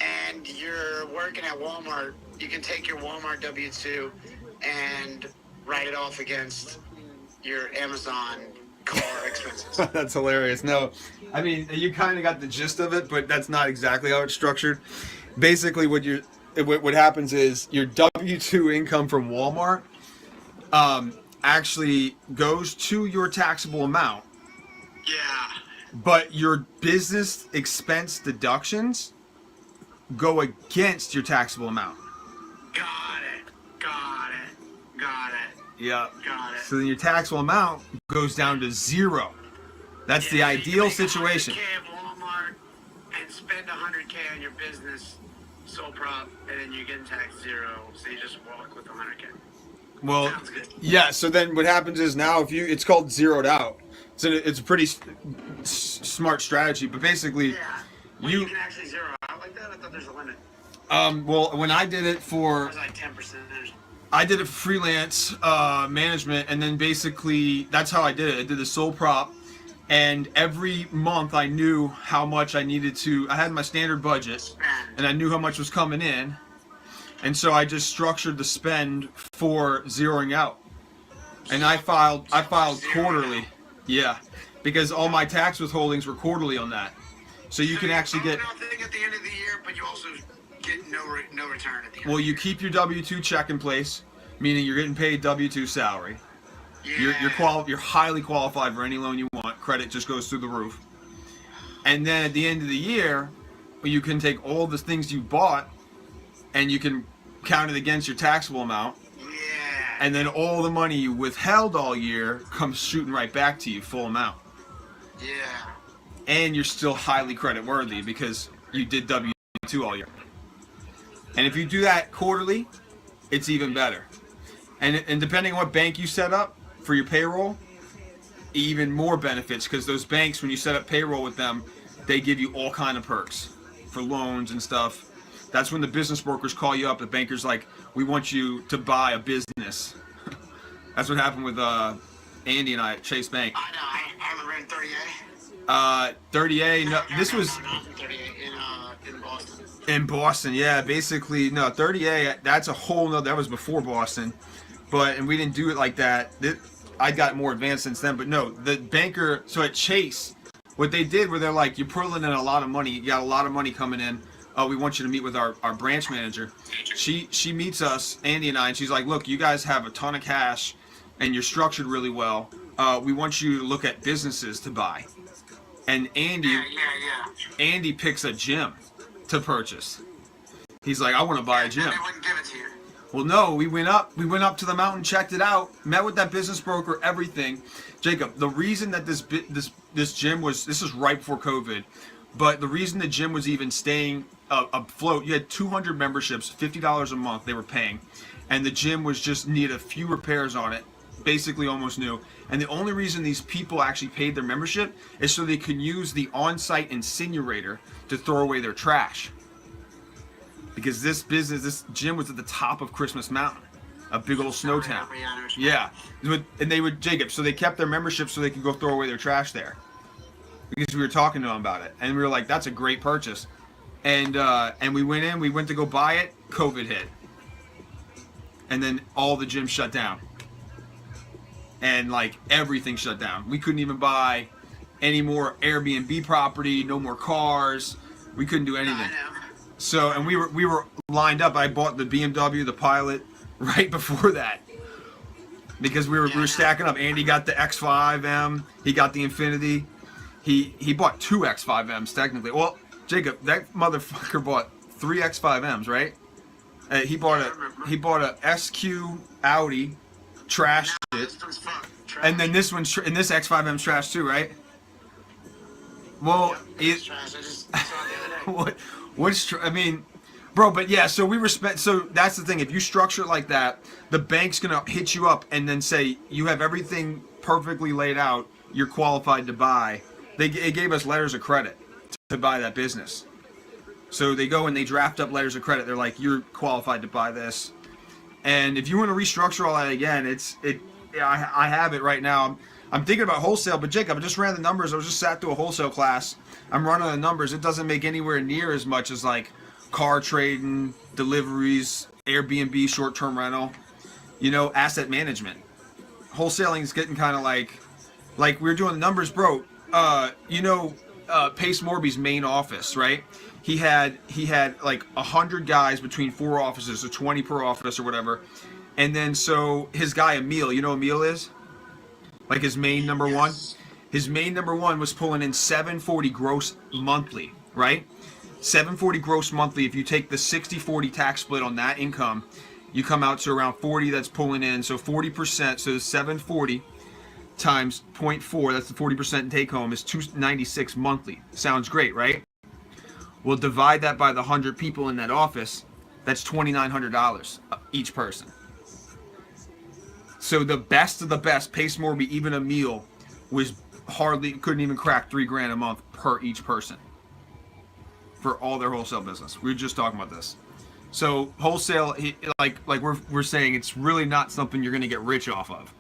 and you're working at Walmart, you can take your Walmart W-2 and write it off against your Amazon car expenses. That's hilarious. No, I mean, you kind of got the gist of it, but that's not exactly how it's structured. Basically, what happens is your W-2 income from Walmart actually goes to your taxable amount. Yeah. But your business expense deductions go against your taxable amount. Got it. Yeah. Got it. So then your taxable amount goes down to zero. That's the ideal situation. $100K at Walmart and spend $100K on your business, sole prop, and then you get taxed zero. So you just walk with $100K. Well, yeah. So then what happens is now it's called zeroed out. So it's a pretty smart strategy. But basically, you can actually zero out like that. I thought there's a limit. Well, when I did it for, It was like 10%. I did it for freelance management, and then basically that's how I did it. I did the sole prop, and every month I knew how much I needed to. I had my standard budget, and I knew how much was coming in, and so I just structured the spend for zeroing out, and I filed quarterly. Yeah, because all my tax withholdings were quarterly on that, so you can actually get. Nothing at the end of the year, but you also get no return at the end. Well, you keep your W-2 check in place, meaning you're getting paid W-2 salary. Yeah. You're highly qualified for any loan you want. Credit just goes through the roof. And then at the end of the year, you can take all the things you bought, and you can count it against your taxable amount. Yeah. And then all the money you withheld all year comes shooting right back to you, full amount. Yeah. And you're still highly credit worthy because you did W-2 all year. And if you do that quarterly, it's even better. And depending on what bank you set up for your payroll, even more benefits, because those banks, when you set up payroll with them, they give you all kind of perks for loans and stuff. That's when the business brokers call you up. The banker's like, we want you to buy a business. That's what happened with Andy and I at Chase Bank. I know. I remember in 30A. 30A. No, this was Not in 30A in Boston. in Boston. Yeah, basically, no, 30A. That's a whole nother. That was before Boston, and we didn't do it like that. I got more advanced since then. But no, the banker. So at Chase, what they did, where they're like, you're pulling in a lot of money. You got a lot of money coming in. We want you to meet with our branch manager. She meets us, Andy and I, and she's like, look, you guys have a ton of cash, and you're structured really well. We want you to look at businesses to buy. And Andy picks a gym to purchase. He's like, I want to buy a gym. They wouldn't give it to you. Well, no, we went up to the mountain, checked it out, met with that business broker, everything. Jacob, the reason that this gym was, this is right before COVID, but the reason the gym was even staying afloat, you had 200 memberships, $50 a month they were paying, and the gym was just needed a few repairs on it, basically almost new. And the only reason these people actually paid their membership is so they could use the on-site incinerator to throw away their trash. Because this gym was at the top of Christmas Mountain, a big old snow town. Yeah, and they would, Jacob, so they kept their membership so they could go throw away their trash there. Because we were talking to them about it, and we were like, that's a great purchase. And we went to go buy it, COVID hit. And then all the gyms shut down. And like everything shut down. We couldn't even buy any more Airbnb property, no more cars. We couldn't do anything. So, and we were lined up. I bought the BMW, the Pilot, right before that. Because we were stacking up. Andy got the X5M, he got the Infinity. He bought 2 X5Ms technically. Well, Jacob, that motherfucker bought 3 X5Ms, right? He bought a SQ Audi, trash it, and then this one's and this X5M's trash too, right? Well, I mean, bro, but yeah. So we respect. So that's the thing. If you structure it like that, the bank's gonna hit you up and then say you have everything perfectly laid out. You're qualified to buy. It gave us letters of credit to buy that business. So they go and they draft up letters of credit. They're like, you're qualified to buy this. And if you want to restructure all that again, I have it right now. I'm thinking about wholesale, but Jacob, I just ran the numbers. I was just sat through a wholesale class. I'm running the numbers. It doesn't make anywhere near as much as like car trading, deliveries, Airbnb, short-term rental, asset management. Wholesaling is getting kind of like we were doing the numbers, bro. Pace Morby's main office, right? He had like 100 guys between 4 offices, so 20 per office or whatever. And then so his guy Emil, you know who Emil is? Like his main number one? His main number one was pulling in $740 gross monthly, right? $740 gross monthly. If you take the 60-40 tax split on that income, you come out to around 40 that's pulling in. So 40%, so the 740 times 0.4, that's the 40% take home, is $296 monthly. Sounds great, right? We'll divide that by the 100 people in that office. That's $2,900 each person. So the best of the best, Pace Morby, even a meal, couldn't even crack $3,000 a month per each person for all their wholesale business. We were just talking about this. So wholesale, like we're saying, it's really not something you're going to get rich off of.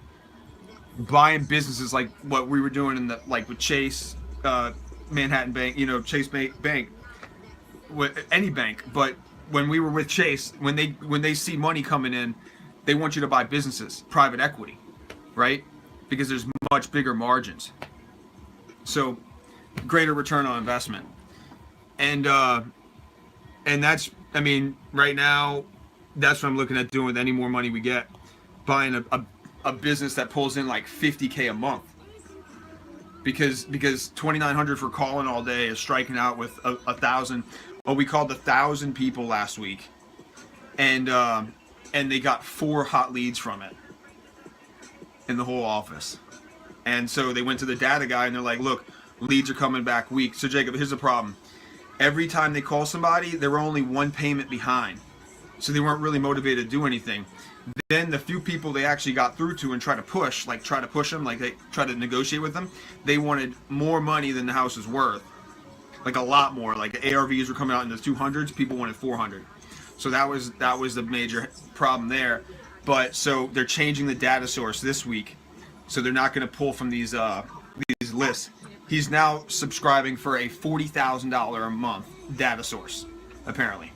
Buying businesses like what we were doing with Chase, Manhattan Bank, Chase Bank, with any bank. But when we were with Chase, when they see money coming in, they want you to buy businesses, private equity, right? Because there's much bigger margins, so greater return on investment, and that's, I mean, right now, that's what I'm looking at doing with any more money we get, buying a business that pulls in like $50K a month, because $2,900 for calling all day is striking out with 1,000. Well, we called 1,000 people last week, and they got 4 hot leads from it in the whole office. And so they went to the data guy and they're like, look, leads are coming back weak. So Jacob, here's the problem. Every time they call somebody, they were only 1 payment behind. So they weren't really motivated to do anything. Then the few people they actually got through to and try to push them, like they try to negotiate with them, they wanted more money than the house is worth. Like a lot more. Like the ARVs were coming out in the 200s, people wanted 400. So that was the major problem there. But so they're changing the data source this week. So they're not going to pull from these lists. He's now subscribing for a $40,000 a month data source, apparently.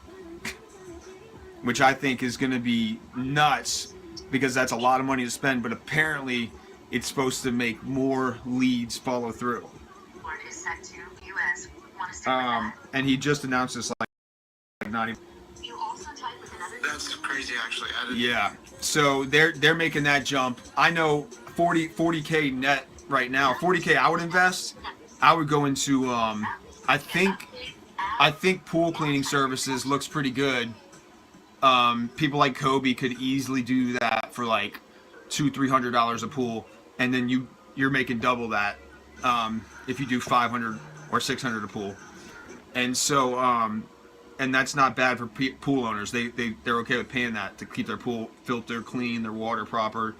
Which I think is going to be nuts, because that's a lot of money to spend, but apparently it's supposed to make more leads follow through. And he just announced this like not even. That's crazy, actually. Yeah. So they're making that jump. I know 40K net right now. 40K I would invest. I would go into I think pool cleaning services looks pretty good. People like Kobe could easily do that for like $200-300 a pool, and then you're making double that if you do $500 or $600 a pool. And so and that's not bad for pool owners. They're okay with paying that to keep their pool filter clean, their water proper.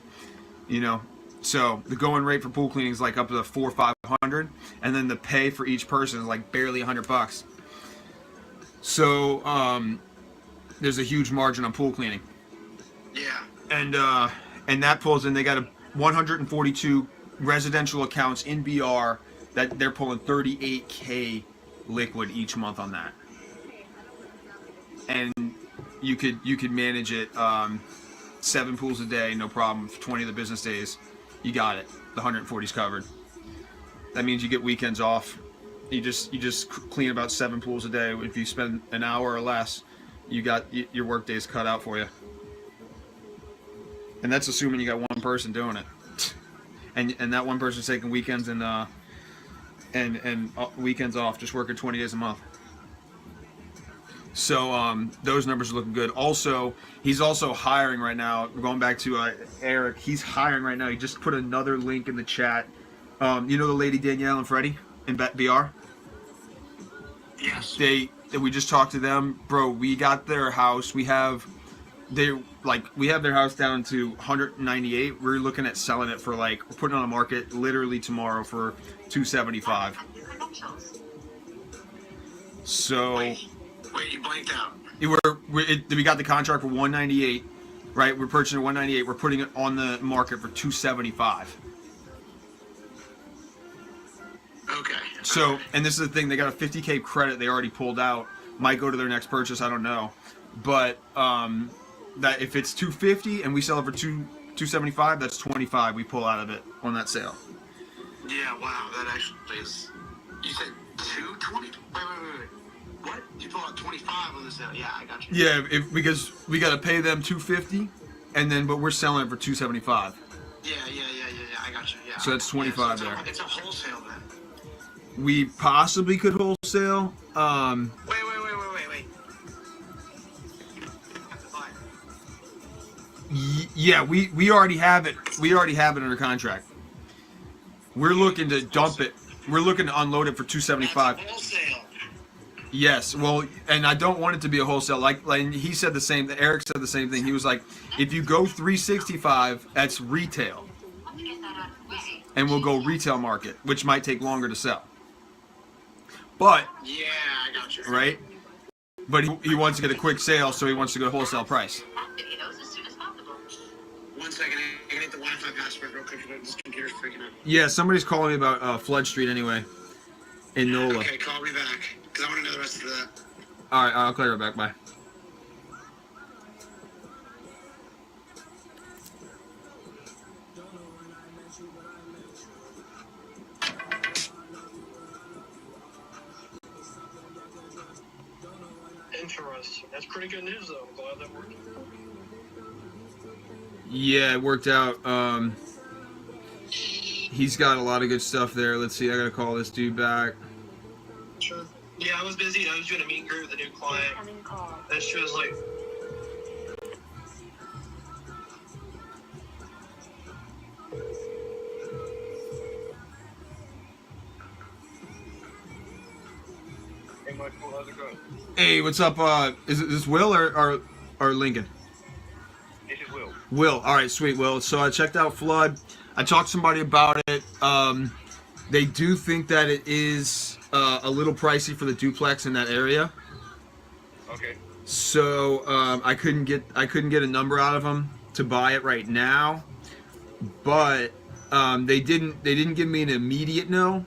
You know, so the going rate for pool cleaning is like up to the $400 or $500, and then the pay for each person is like barely $100. So there's a huge margin on pool cleaning. Yeah. And that pulls in. They got 142 residential accounts in BR that they're pulling $38K liquid each month on that. And you could manage it 7 pools a day, no problem. For 20 of the business days, you got it. The 140's covered. That means you get weekends off. You just clean about 7 pools a day. If you spend an hour or less, you got your work days cut out for you. And that's assuming you got one person doing it, and that one person's taking weekends and weekends off, just working 20 days a month. So those numbers are looking good. Also, he's also hiring right now. Going back to Eric, he's hiring right now. He just put another link in the chat. You know the lady Danielle and Freddie in BR? Yes. We just talked to them, bro. We got their house. We have their house down to 198. We're looking at selling it for we're putting it on the market literally tomorrow for 275. So Wait, you blanked out. We got the contract for 198, right? We're purchasing 198. We're putting it on the market for 275. Okay. So, and this is the thing, they got a $50K credit they already pulled out. Might go to their next purchase, I don't know. But that if it's 250 and we sell it for 275, that's 25 we pull out of it on that sale. Yeah, wow, that actually is. You said 220? Wait. What? You pull out 25 on the sale? Yeah, I got you. Yeah, because we got to pay them 250, but we're selling it for 275. Yeah, I got you. Yeah. So that's 25 so there. It's a wholesale then. We possibly could wholesale. Wait. Yeah, we already have it. We already have it under contract. We're looking to dump it. We're looking to unload it for 275. That's a wholesale. Yes, well, and I don't want it to be a wholesale. Like he said the same. Eric said the same thing. He was like, if you go 365, that's retail, and we'll go retail market, which might take longer to sell. But yeah, I got you. Right, but he wants to get a quick sale, so he wants to go wholesale price. 1 second, I can hit the Wi-Fi password real quick. This computer's freaking out. Yeah, somebody's calling me about Flood Street anyway, in NOLA. Okay, call me back, because I want to know the rest of that. All right, I'll call you back. Bye. Interesting. That's pretty good news, though. I'm glad that worked. Yeah, it worked out. He's got a lot of good stuff there. Let's see, I gotta call this dude back. Sure. Yeah, I was busy. I was doing a meet and greet with a new client. That shit was like... Hey, Michael, how's it going? Hey, what's up? Is this Will or Lincoln? This is Will. Will. All right, sweet, Will. So I checked out Flood. I talked to somebody about it. They do think that it is a little pricey for the duplex in that area. Okay. So I couldn't get a number out of them to buy it right now, but they didn't give me an immediate no.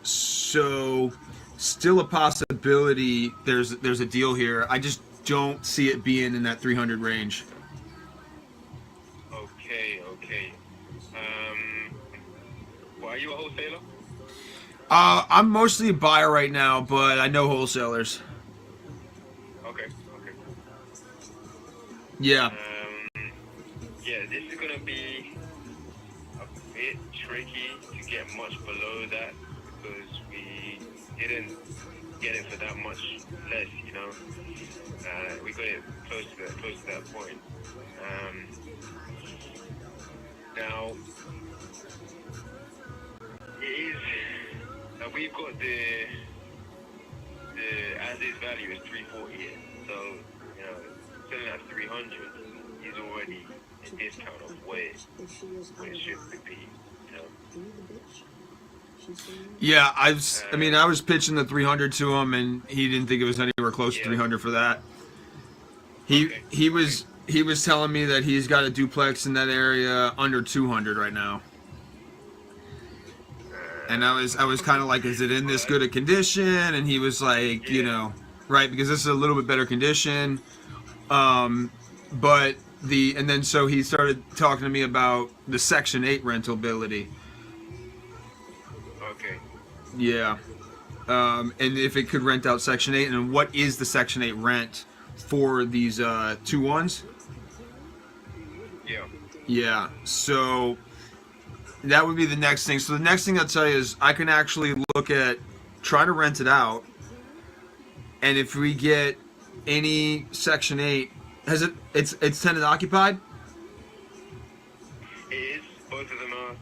So still a possibility. There's a deal here. I just don't see it being in that 300 range. Okay. Well, are you a wholesaler? I'm mostly a buyer right now, but I know wholesalers. Okay. Yeah. Yeah, this is gonna be a bit tricky to get much below that because we didn't get it for that much less, you know. We got it close to that point. Now, it is. We've got the as is value is 340, so you know, selling at 300 is already a discount of what it should be. You know? Yeah, I was pitching the 300 to him, and he didn't think it was anywhere close to 300 for that. He was telling me that he's got a duplex in that area under 200 right now. And I was kind of like, is it in this good a condition? And he was like, you know, right, because this is a little bit better condition. But so he started talking to me about the Section 8 rentability. Okay. Yeah. And if it could rent out Section 8, and what is the Section 8 rent for these 2-1s? Yeah. Yeah. So that would be the next thing. So the next thing I'll tell you is I can actually try to rent it out. And if we get any Section 8, it's tenant occupied? It is. Both of them are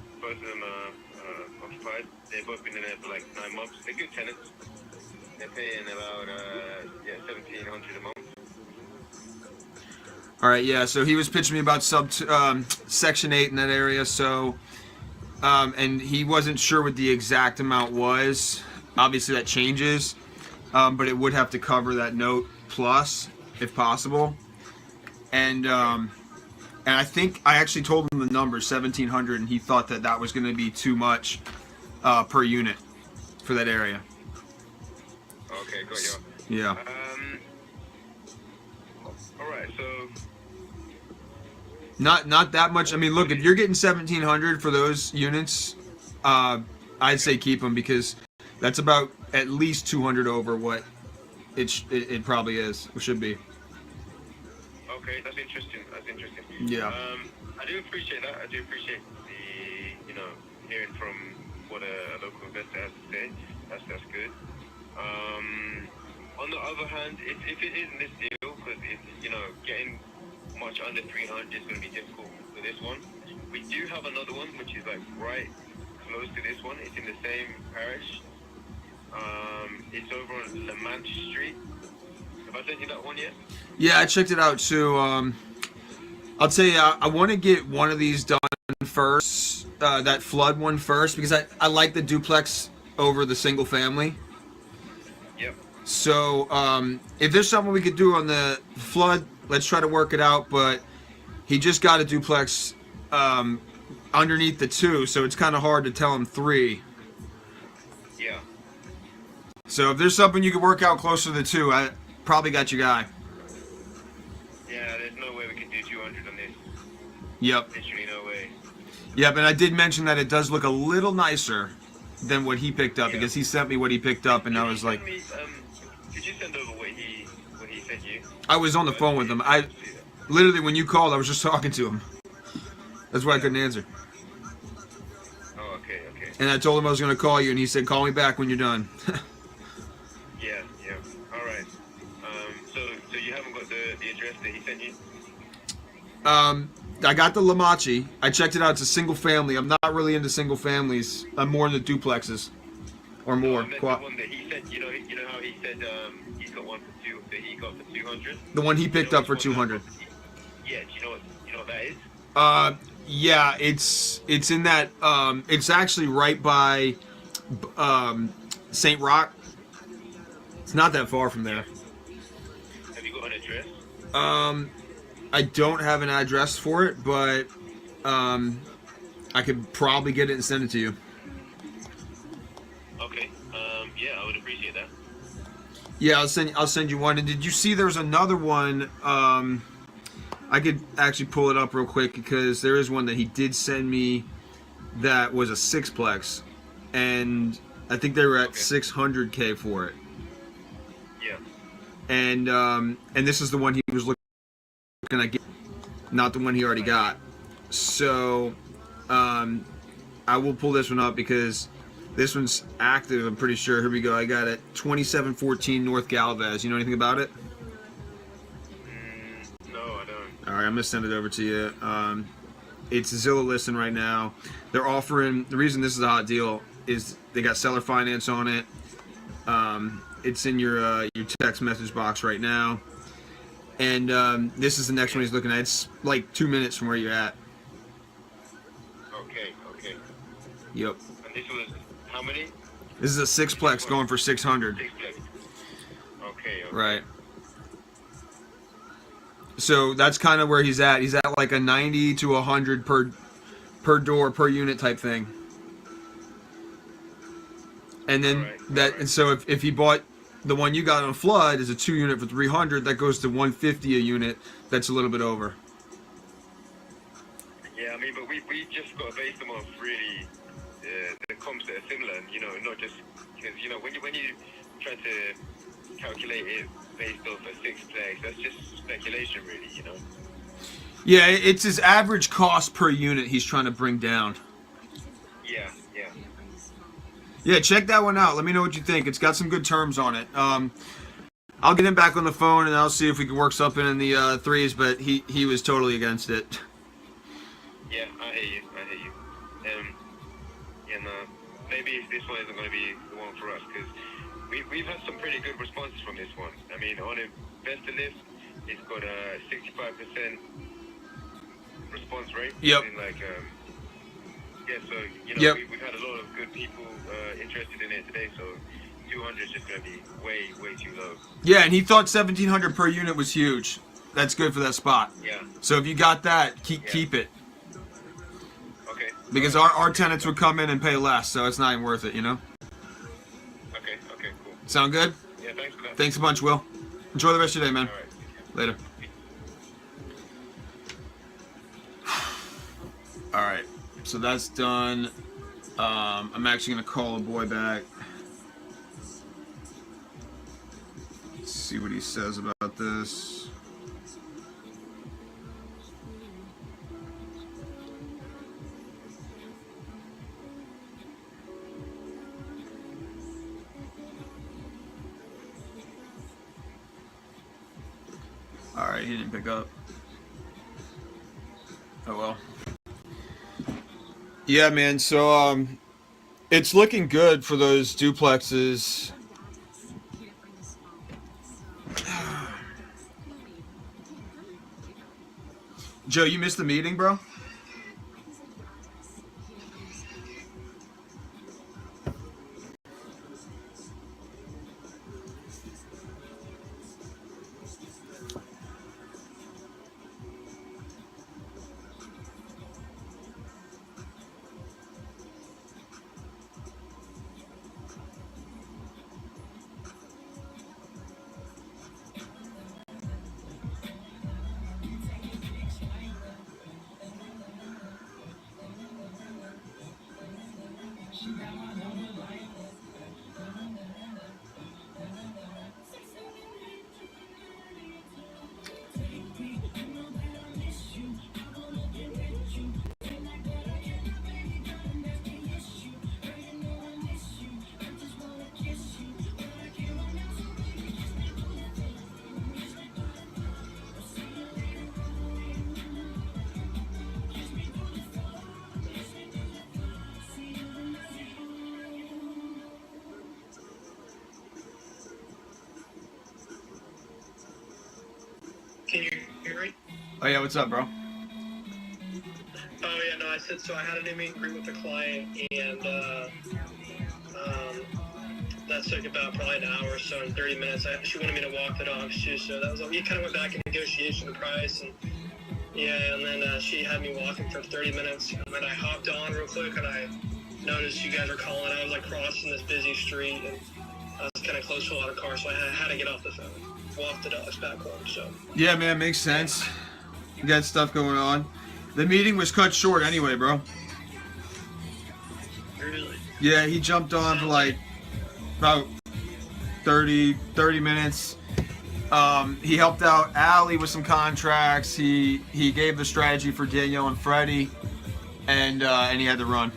occupied. They've both been in there for like 9 months. They're good tenants. They're paying about $1,700 a month. All right, yeah. So he was pitching me about Section 8 in that area. So, and he wasn't sure what the exact amount was. Obviously, that changes, but it would have to cover that note plus, if possible. And I think I actually told him the number, 1,700, and he thought that was going to be too much per unit for that area. Okay, got you. Yeah. All right, so. Not that much. I mean, look, if you're getting 1,700 for those units, I'd say keep them, because that's about at least 200 over what it probably is, or should be. Okay, that's interesting. Yeah. I do appreciate that. I do appreciate the, hearing from what a local investor has to say. That's good. On the other hand, if it isn't this deal, because it's, getting much under 300 is going to be difficult for this one. We do have another one, which is like right close to this one. It's in the same parish. It's over on La Manche Street. Have I sent you that one yet? Yeah, I checked it out too. I'll tell you, I want to get one of these done first, that flood one first, because I like the duplex over the single family. Yep. So if there's something we could do on the flood, let's try to work it out. But he just got a duplex underneath the 2, so it's kind of hard to tell him 3. Yeah. So if there's something you could work out closer to the 2, I probably got your guy. Yeah, there's no way we can do 200 on this. Yep. Literally no way. Yep, and I did mention that it does look a little nicer than what he picked up, because he sent me what he picked up, and I was like... Could you send over what he sent you? I was on the phone with him. Literally, when you called, I was just talking to him. That's why I couldn't answer. Oh, okay. And I told him I was going to call you, and he said, call me back when you're done. Yeah. All right. So you haven't got the address that he sent you? I got the La Manche. I checked it out. It's a single family. I'm not really into single families. I'm more into duplexes. Or more. The one that he said, you know how he said he's got one for 2 that he got for 200? The one he picked up for 200. Yeah, do you know what that is? Yeah, it's in that, it's actually right by St. Roch. It's not that far from there. Have you got an address? I don't have an address for it, but I could probably get it and send it to you. Okay. Yeah, I would appreciate that. Yeah, I'll send you one. And did you see there's another one? I could actually pull it up real quick, because there is one that he did send me that was a 6-plex, and I think they were at $600K for it. Yeah. And this is the one he was looking at getting, not the one he already got. So I will pull this one up, because this one's active, I'm pretty sure. Here we go. I got it. 2714 North Galvez. You know anything about it? No, I don't. All right, I'm gonna send it over to you. It's Zillow listing right now. They're offering. The reason this is a hot deal is they got seller finance on it. It's in your text message box right now. And this is the next one he's looking at. It's like 2 minutes from where you're at. Okay. Yep. And this was how many? This is a sixplex going for 600. Okay. Right. So that's kind of where he's at. He's at like a 90 to 100 per door per unit type thing. And then and so if he bought the one you got on Flood is a 2 unit for 300, that goes to 150 a unit. That's a little bit over. Yeah, I mean, but we just got to base them off really the comps that are similar, you know, not just because, you know, when you try to calculate it based off a sixplex, that's just speculation, really, you know. Yeah, it's his average cost per unit he's trying to bring down. Yeah. Yeah, check that one out. Let me know what you think. It's got some good terms on it. I'll get him back on the phone and I'll see if we can work something in the threes, but he was totally against it. Yeah, I hear you. Maybe this one isn't going to be the one for us, because we've had some pretty good responses from this one. I mean, on Investor List, it's got a 65% response rate. Yep. So, you know, we've had a lot of good people interested in it today, so 200 is just going to be way too low. Yeah, and he thought 1,700 per unit was huge. That's good for that spot. Yeah. So if you got that, keep it. Okay. Because our tenants would come in and pay less, so it's not even worth it, you know? Okay, cool. Sound good? Yeah, thanks for that. Thanks a bunch, Will. Enjoy the rest of your day, man. All right. Later. All right, so that's done. I'm actually gonna call a boy back. Let's see what he says about this. All right, he didn't pick up. Oh well. Yeah, man. So it's looking good for those duplexes. Joe, you missed the meeting, bro? Can you hear me? Oh yeah, what's up, bro? Oh yeah, no, I said so. I had a new meet and greet with the client, and that took about probably an hour or so, and 30 minutes. She wanted me to walk the dogs too, so that was. We kind of went back and negotiation the price, and and then she had me walking for 30 minutes, and then I hopped on real quick, and I noticed you guys were calling. I was like crossing this busy street, and I was kind of close to a lot of cars, so I had to get off the phone, walk the dogs back home. So. Yeah, man, makes sense. You got stuff going on. The meeting was cut short anyway, bro. Really? Yeah, he jumped on for like about 30 minutes. He helped out Allie with some contracts. He gave the strategy for Danielle and Freddie, and he had to run.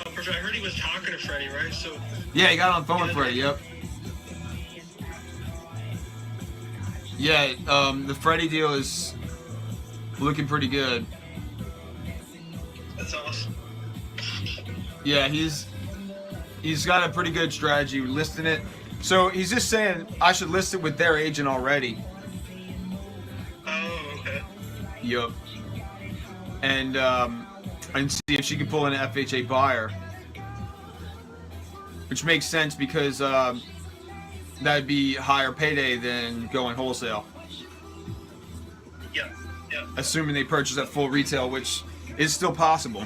Oh, perfect. I heard he was talking to Freddie, right? So. Yeah, he got on the phone with Freddie. Yep. Yeah, the Freddie deal is looking pretty good. That's awesome. Yeah, he's got a pretty good strategy. We're listing it So he's just saying I should list it with their agent already. Oh, okay. Yup. And see if she can pull in an FHA buyer, which makes sense because that'd be higher payday than going wholesale. Yeah, yeah. Assuming they purchase at full retail, which is still possible.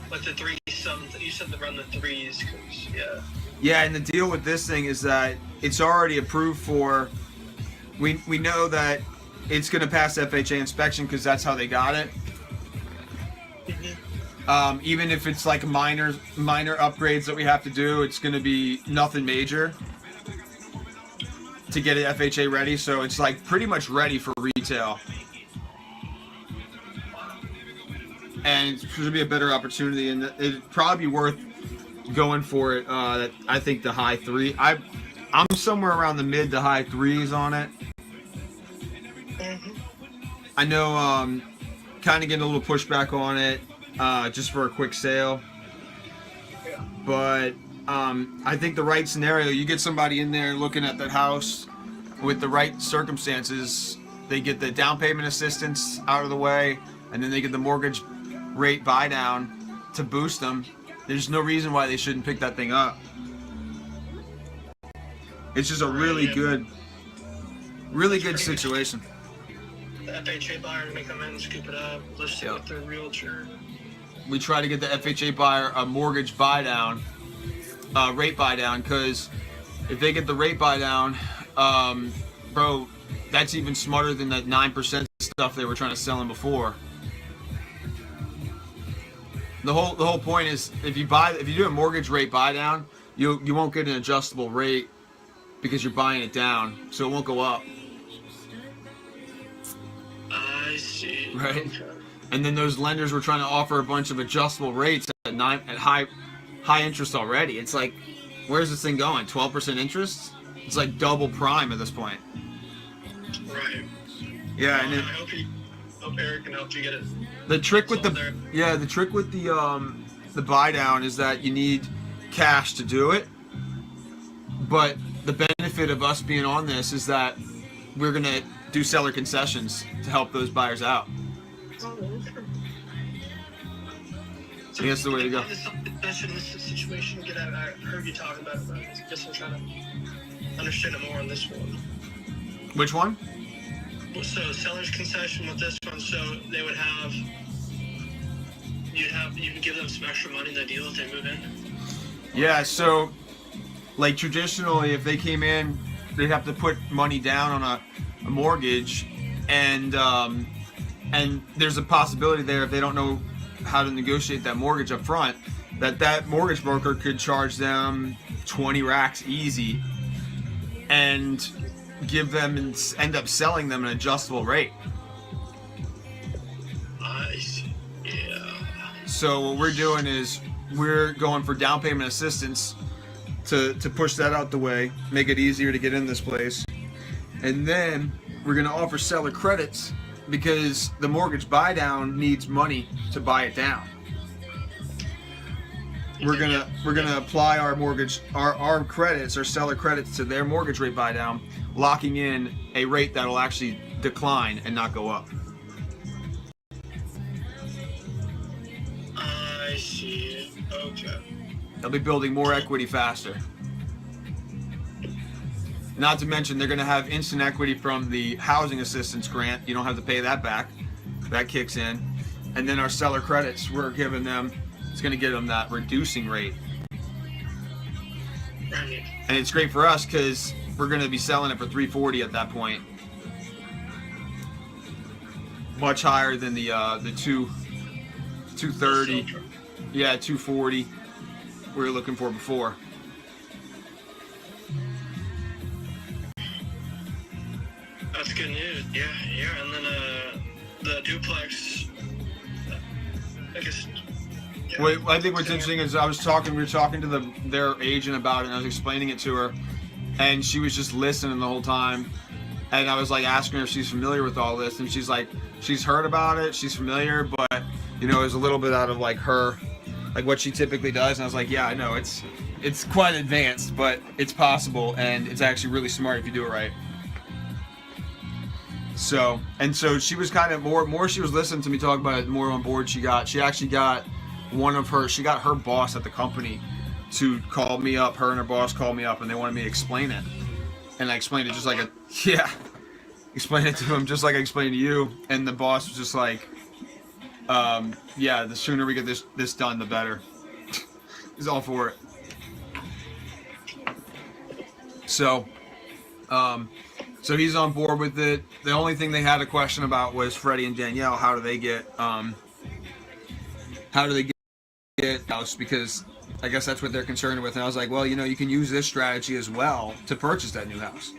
But the 3-something, you said around the 3s, 'cause, yeah. Yeah, and the deal with this thing is that it's already approved for. We know that it's going to pass FHA inspection because that's how they got it. Even if it's like minor upgrades that we have to do, it's going to be nothing major to get it FHA ready. So it's like pretty much ready for retail. And it's going to be a better opportunity, and it'd probably be worth going for it. I think the high 3. I'm somewhere around the mid to high 3s on it. I know kind of getting a little pushback on it just for a quick sale. But I think the right scenario, you get somebody in there looking at that house with the right circumstances, they get the down payment assistance out of the way, and then they get the mortgage rate buy down to boost them. There's no reason why they shouldn't pick that thing up. It's just a really good situation. The FHA buyer to come in and scoop it up, list it with their realtor. We try to get the FHA buyer a mortgage buy down, rate buy down, because if they get the rate buy down, bro, that's even smarter than that 9% stuff they were trying to sell them before. The whole point is if you do a mortgage rate buy down, you won't get an adjustable rate because you're buying it down, so it won't go up. I see. Right. Okay. And then those lenders were trying to offer a bunch of adjustable rates at high interest already. It's like, where's this thing going? 12% interest? It's like double prime at this point. Right. Yeah, and I hope Eric can help you get it. the trick with the buy down is that you need cash to do it. But the benefit of us being on this is that we're gonna do seller concessions to help those buyers out. Oh, okay. So that's the way to go. That's in this situation. I heard you talk about it, but I guess I'm trying to understand it more on this one. Which one? So seller's concession with this one, so they would have, you would give them some extra money in the deal if they move in? Yeah, so like traditionally if they came in, they'd have to put money down on a mortgage, and there's a possibility there if they don't know how to negotiate that mortgage up front, that mortgage broker could charge them 20 racks easy and give them and end up selling them an adjustable rate. I see. Yeah. So what we're doing is we're going for down payment assistance to push that out the way, make it easier to get in this place. And then we're going to offer seller credits because the mortgage buy down needs money to buy it down. We're gonna apply our mortgage, our credits, our seller credits to their mortgage rate buy down, locking in a rate that'll actually decline and not go up. I see. Okay. They'll be building more equity faster. Not to mention they're gonna have instant equity from the housing assistance grant. You don't have to pay that back. That kicks in. And then our seller credits, we're giving them, it's going to give them that reducing rate. Right. And it's great for us because we're going to be selling it for $340 at that point. Much higher than the $230, yeah, $240 we were looking for before. That's good news. Yeah, and then the duplex. I guess. Yeah. What I think what's interesting is we were talking to their agent about it, and I was explaining it to her, and she was just listening the whole time. And I was like asking her if she's familiar with all this, and she's like, she's heard about it, she's familiar, but you know, it was a little bit out of like her, like what she typically does. And I was like, yeah, I know, it's it's quite advanced, but it's possible, and it's actually really smart if you do it right. So she was kind of more she was listening to me talk about it, more on board she actually got her boss at the company to call me up. Her and her boss called me up, and they wanted me to explain it. And I explained it just like explained it to him just like I explained to you. And the boss was just like, the sooner we get this done, the better. He's all for it. So he's on board with it. The only thing they had a question about was Freddie and Danielle. How do they get house? Because I guess that's what they're concerned with. And I was like, well, you can use this strategy as well to purchase that new house.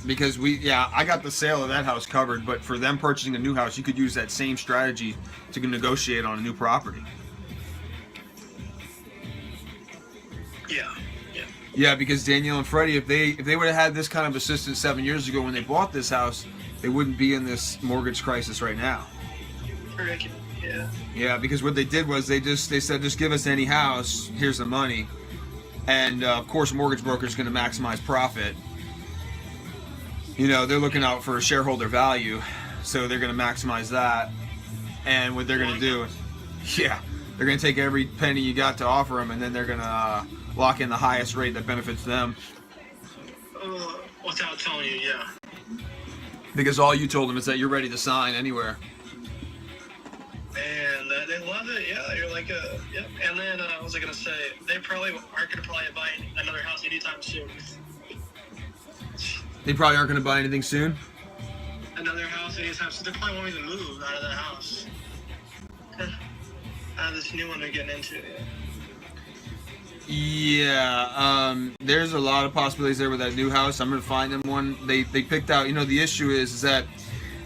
Because I got the sale of that house covered, but for them purchasing a new house, you could use that same strategy to negotiate on a new property. Yeah, because Danielle and Freddie, if they would have had this kind of assistance 7 years ago when they bought this house, they wouldn't be in this mortgage crisis right now. Yeah. Yeah, because what they did was they said, just give us any house, here's the money. And of course, a mortgage broker is going to maximize profit. They're looking out for shareholder value, so they're going to maximize that. And what they're going to do is, they're going to take every penny you got to offer them, and then they're going to lock in the highest rate that benefits them. Without telling you, yeah. Because all you told them is that you're ready to sign anywhere. And they love it, yeah. You're like, yep. And then, what was I going to say? They probably aren't going to buy another house anytime soon. They probably aren't going to buy anything soon? Another house anytime soon. They probably won't even move out of that house. Out of this new one they're getting into, there's a lot of possibilities there with that new house. I'm going to find them one. They picked out, the issue is that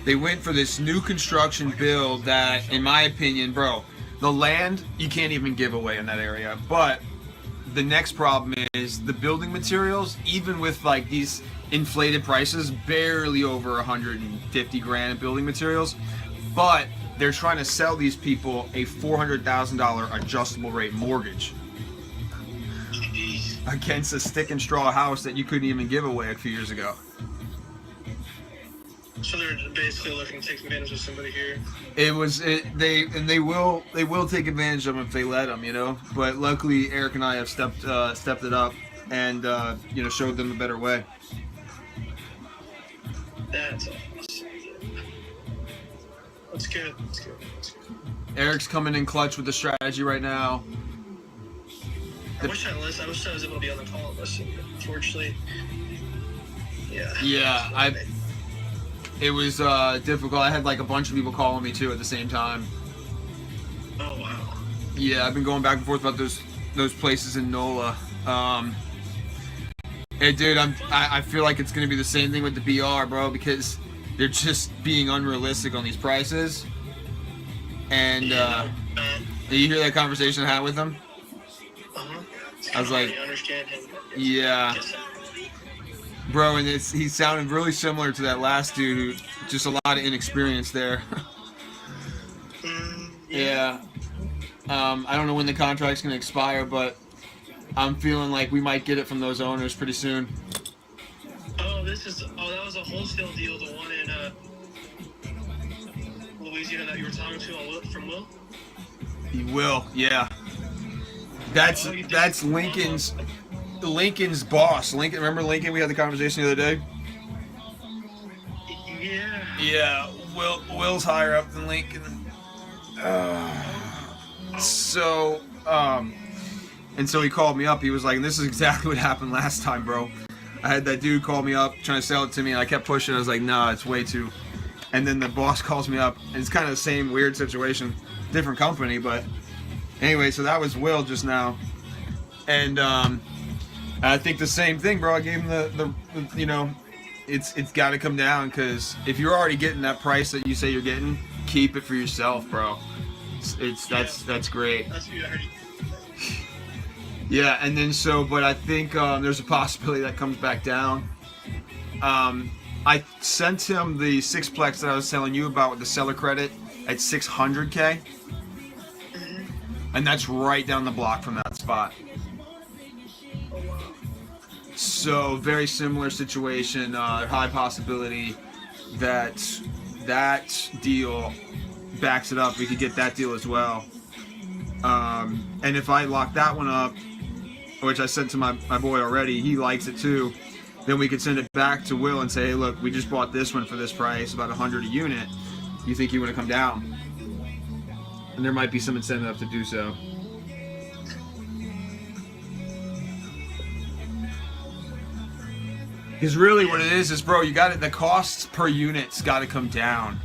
they went for this new construction build that, in my opinion, bro, the land you can't even give away in that area. But the next problem is the building materials, even with like these inflated prices, barely over 150 grand in building materials. But they're trying to sell these people a $400,000 adjustable rate mortgage against a stick and straw house that you couldn't even give away a few years ago. So they're basically looking to take advantage of somebody here. They will take advantage of them if they let them, But luckily, Eric and I have stepped it up and showed them a better way. That's awesome. That's good. Eric's coming in clutch with the strategy right now. I wish I was able to be on the call and listen. Unfortunately, it was difficult. I had like a bunch of people calling me too at the same time. Oh wow. Yeah, I've been going back and forth about those places in NOLA. Hey, dude, I feel like it's gonna be the same thing with the BR, bro, because they're just being unrealistic on these prices. And did you hear that conversation I had with them? I was like, yeah, bro, and he sounded really similar to that last dude, who just a lot of inexperience there. Yeah. I don't know when the contract's gonna expire, but I'm feeling like we might get it from those owners pretty soon. That was a wholesale deal, the one in Louisiana that you were talking to from Will? He will, yeah. That's Lincoln's boss. Lincoln, remember Lincoln? We had the conversation the other day. Yeah. Yeah, Will's higher up than Lincoln. So he called me up. He was like, and this is exactly what happened last time, bro. I had that dude call me up trying to sell it to me, and I kept pushing. I was like, nah, it's way too. And then the boss calls me up, and it's kind of the same weird situation, different company, but anyway. So that was Will just now, and I think the same thing, bro. I gave him the it's got to come down, because if you're already getting that price that you say you're getting, keep it for yourself, bro. That's great. That's what I heard. Yeah, and then but I think there's a possibility that comes back down. I sent him the sixplex that I was telling you about with the seller credit at $600K. And that's right down the block from that spot. So very similar situation, high possibility that that deal backs it up. We could get that deal as well. And if I lock that one up, which I sent to my boy already, he likes it too, then we could send it back to Will and say, hey, look, we just bought this one for this price, about 100 a unit. You think you want to come down? And there might be some incentive to do so. Because really what it is bro, you got it. The costs per unit's got to come down.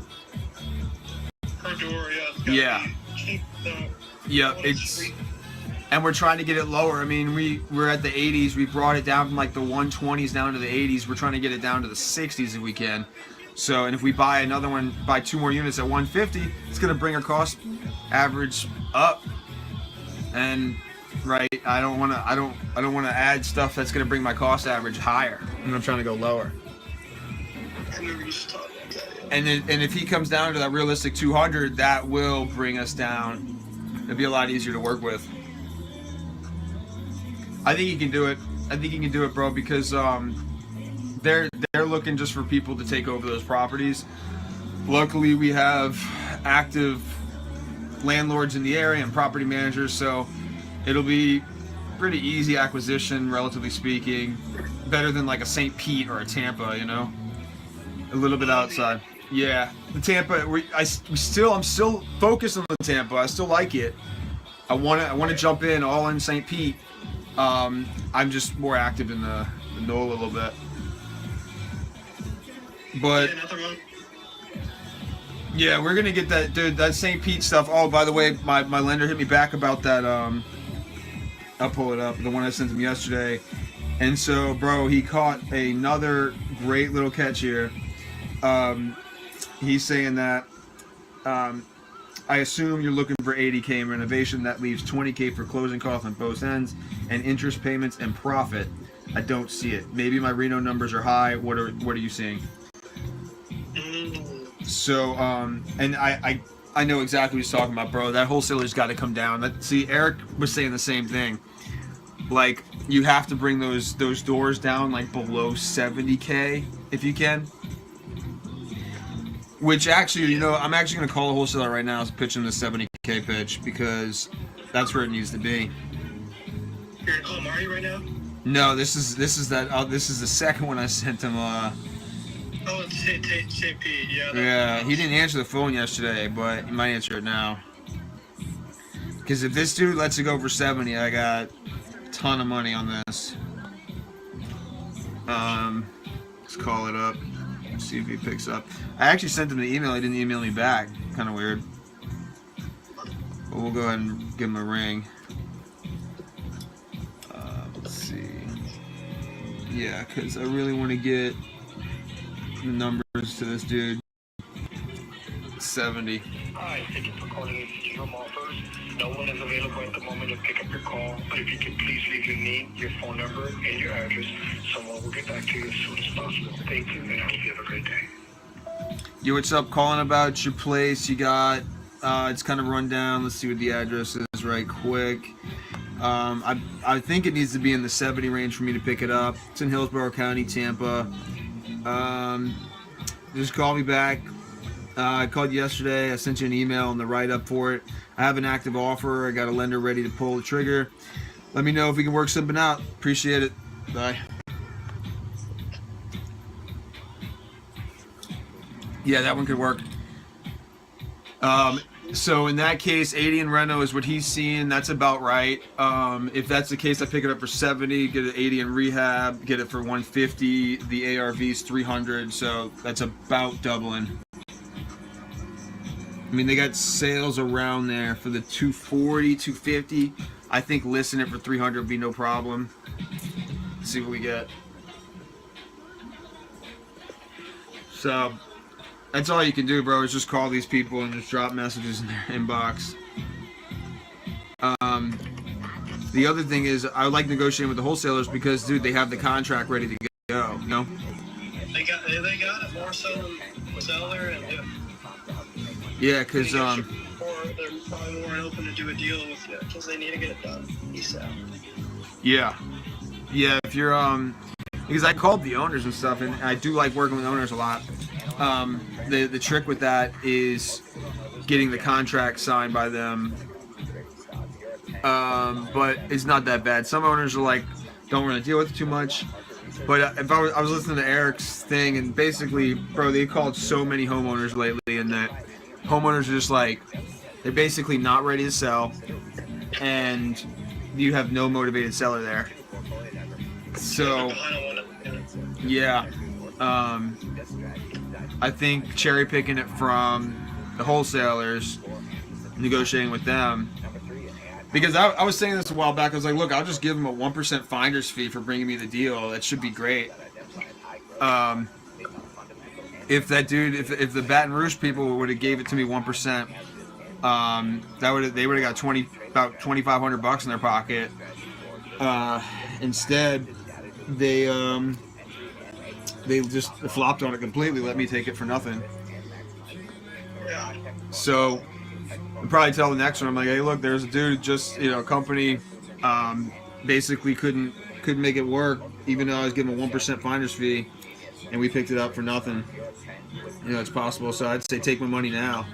Per door, Yeah. Yeah, it's, and we're trying to get it lower. I mean, we're at the 80s. We brought it down from like the 120s down to the 80s. We're trying to get it down to the 60s if we can. So, and if we buy another one, buy 2 more units at 150, it's gonna bring our cost average up. And right, I don't want to add stuff that's gonna bring my cost average higher. And I'm trying to go lower. And if he comes down to that realistic 200, that will bring us down. It'll be a lot easier to work with. I think he can do it. I think he can do it, bro, because they're looking just for people to take over those properties. Luckily, we have active landlords in the area and property managers, so it'll be pretty easy acquisition, relatively speaking. Better than like a St. Pete or a Tampa, you know. A little bit outside. Yeah, the Tampa. I'm still focused on the Tampa. I still like it. I want to jump in all in St. Pete. I'm just more active in the NOLA a little bit. But yeah, we're gonna get that, dude. That St. Pete stuff. Oh, by the way, my lender hit me back about that. I'll pull it up. The one I sent him yesterday. And so, bro, he caught another great little catch here. He's saying that I assume you're looking for 80K in renovation. That leaves 20K for closing costs on both ends and interest payments and profit. I don't see it. Maybe my Reno numbers are high. What are you seeing? So, and I know exactly what he's talking about, bro. That wholesaler's got to come down. See, Eric was saying the same thing. Like, you have to bring those doors down like below 70K if you can. Which actually, you know, I'm actually going to call a wholesaler right now and pitch him the 70K pitch because that's where it needs to be. You're going to call Marty right now? No, this is the second one I sent him. Oh, it's St. Pete, yeah. Yeah, he didn't answer the phone yesterday, but he might answer it now. Because if this dude lets it go for 70, I got a ton of money on this. Let's call it up. See if he picks up. I actually sent him the email. He didn't email me back. Kind of weird. But we'll go ahead and give him a ring. Let's see. Yeah, because I really want to get the numbers to this dude. 70. Hi, thank you for calling Institutional Offers. No one is available at the moment to pick up your call, but if you could please leave your name, your phone number, and your address, someone will get back to you as soon as possible. Thank you, and I hope you have a great day. Yo, what's up? Calling about your place. You got, it's kind of run down. Let's see what the address is right quick. I think it needs to be in the 70 range for me to pick it up. It's in Hillsborough County, Tampa. Just call me back. I called yesterday. I sent you an email on the write-up for it. I have an active offer. I got a lender ready to pull the trigger. Let me know if we can work something out. Appreciate it. Bye. Yeah, that one could work. So in that case, 80 in reno is what he's seeing. That's about right. If that's the case, I pick it up for 70, get it 80 in rehab, get it for 150. The ARV's 300, so that's about doubling. I mean, they got sales around there for the 240, 250. I think listing it for 300 would be no problem. Let's see what we get. So that's all you can do, bro, is just call these people and just drop messages in their inbox. The other thing is, I like negotiating with the wholesalers because, dude, they have the contract ready to go, you know? They got it, more so than seller, and yeah, because they're probably weren't open to do a deal with you because they need to get it done ASAP. Yeah. If you're because I called the owners and stuff, and I do like working with owners a lot. The trick with that is getting the contract signed by them. But it's not that bad. Some owners are like, don't really deal with it too much. But if I was listening to Eric's thing, and basically, bro, they called so many homeowners lately, and that homeowners are just like, they're basically not ready to sell, and you have no motivated seller there. So, yeah, I think cherry picking it from the wholesalers, negotiating with them. Because I was saying this a while back, I was like, look, I'll just give them a 1% finder's fee for bringing me the deal. That should be great. If that dude, if the Baton Rouge people would have gave it to me 1%, they would have got about $2,500 in their pocket. Instead, they just flopped on it completely. Let me take it for nothing. So. I'll probably tell the next one. I'm like, hey, look, there's a dude who just, a company basically couldn't make it work, even though I was giving a 1% finder's fee, and we picked it up for nothing. It's possible. So I'd say take my money now.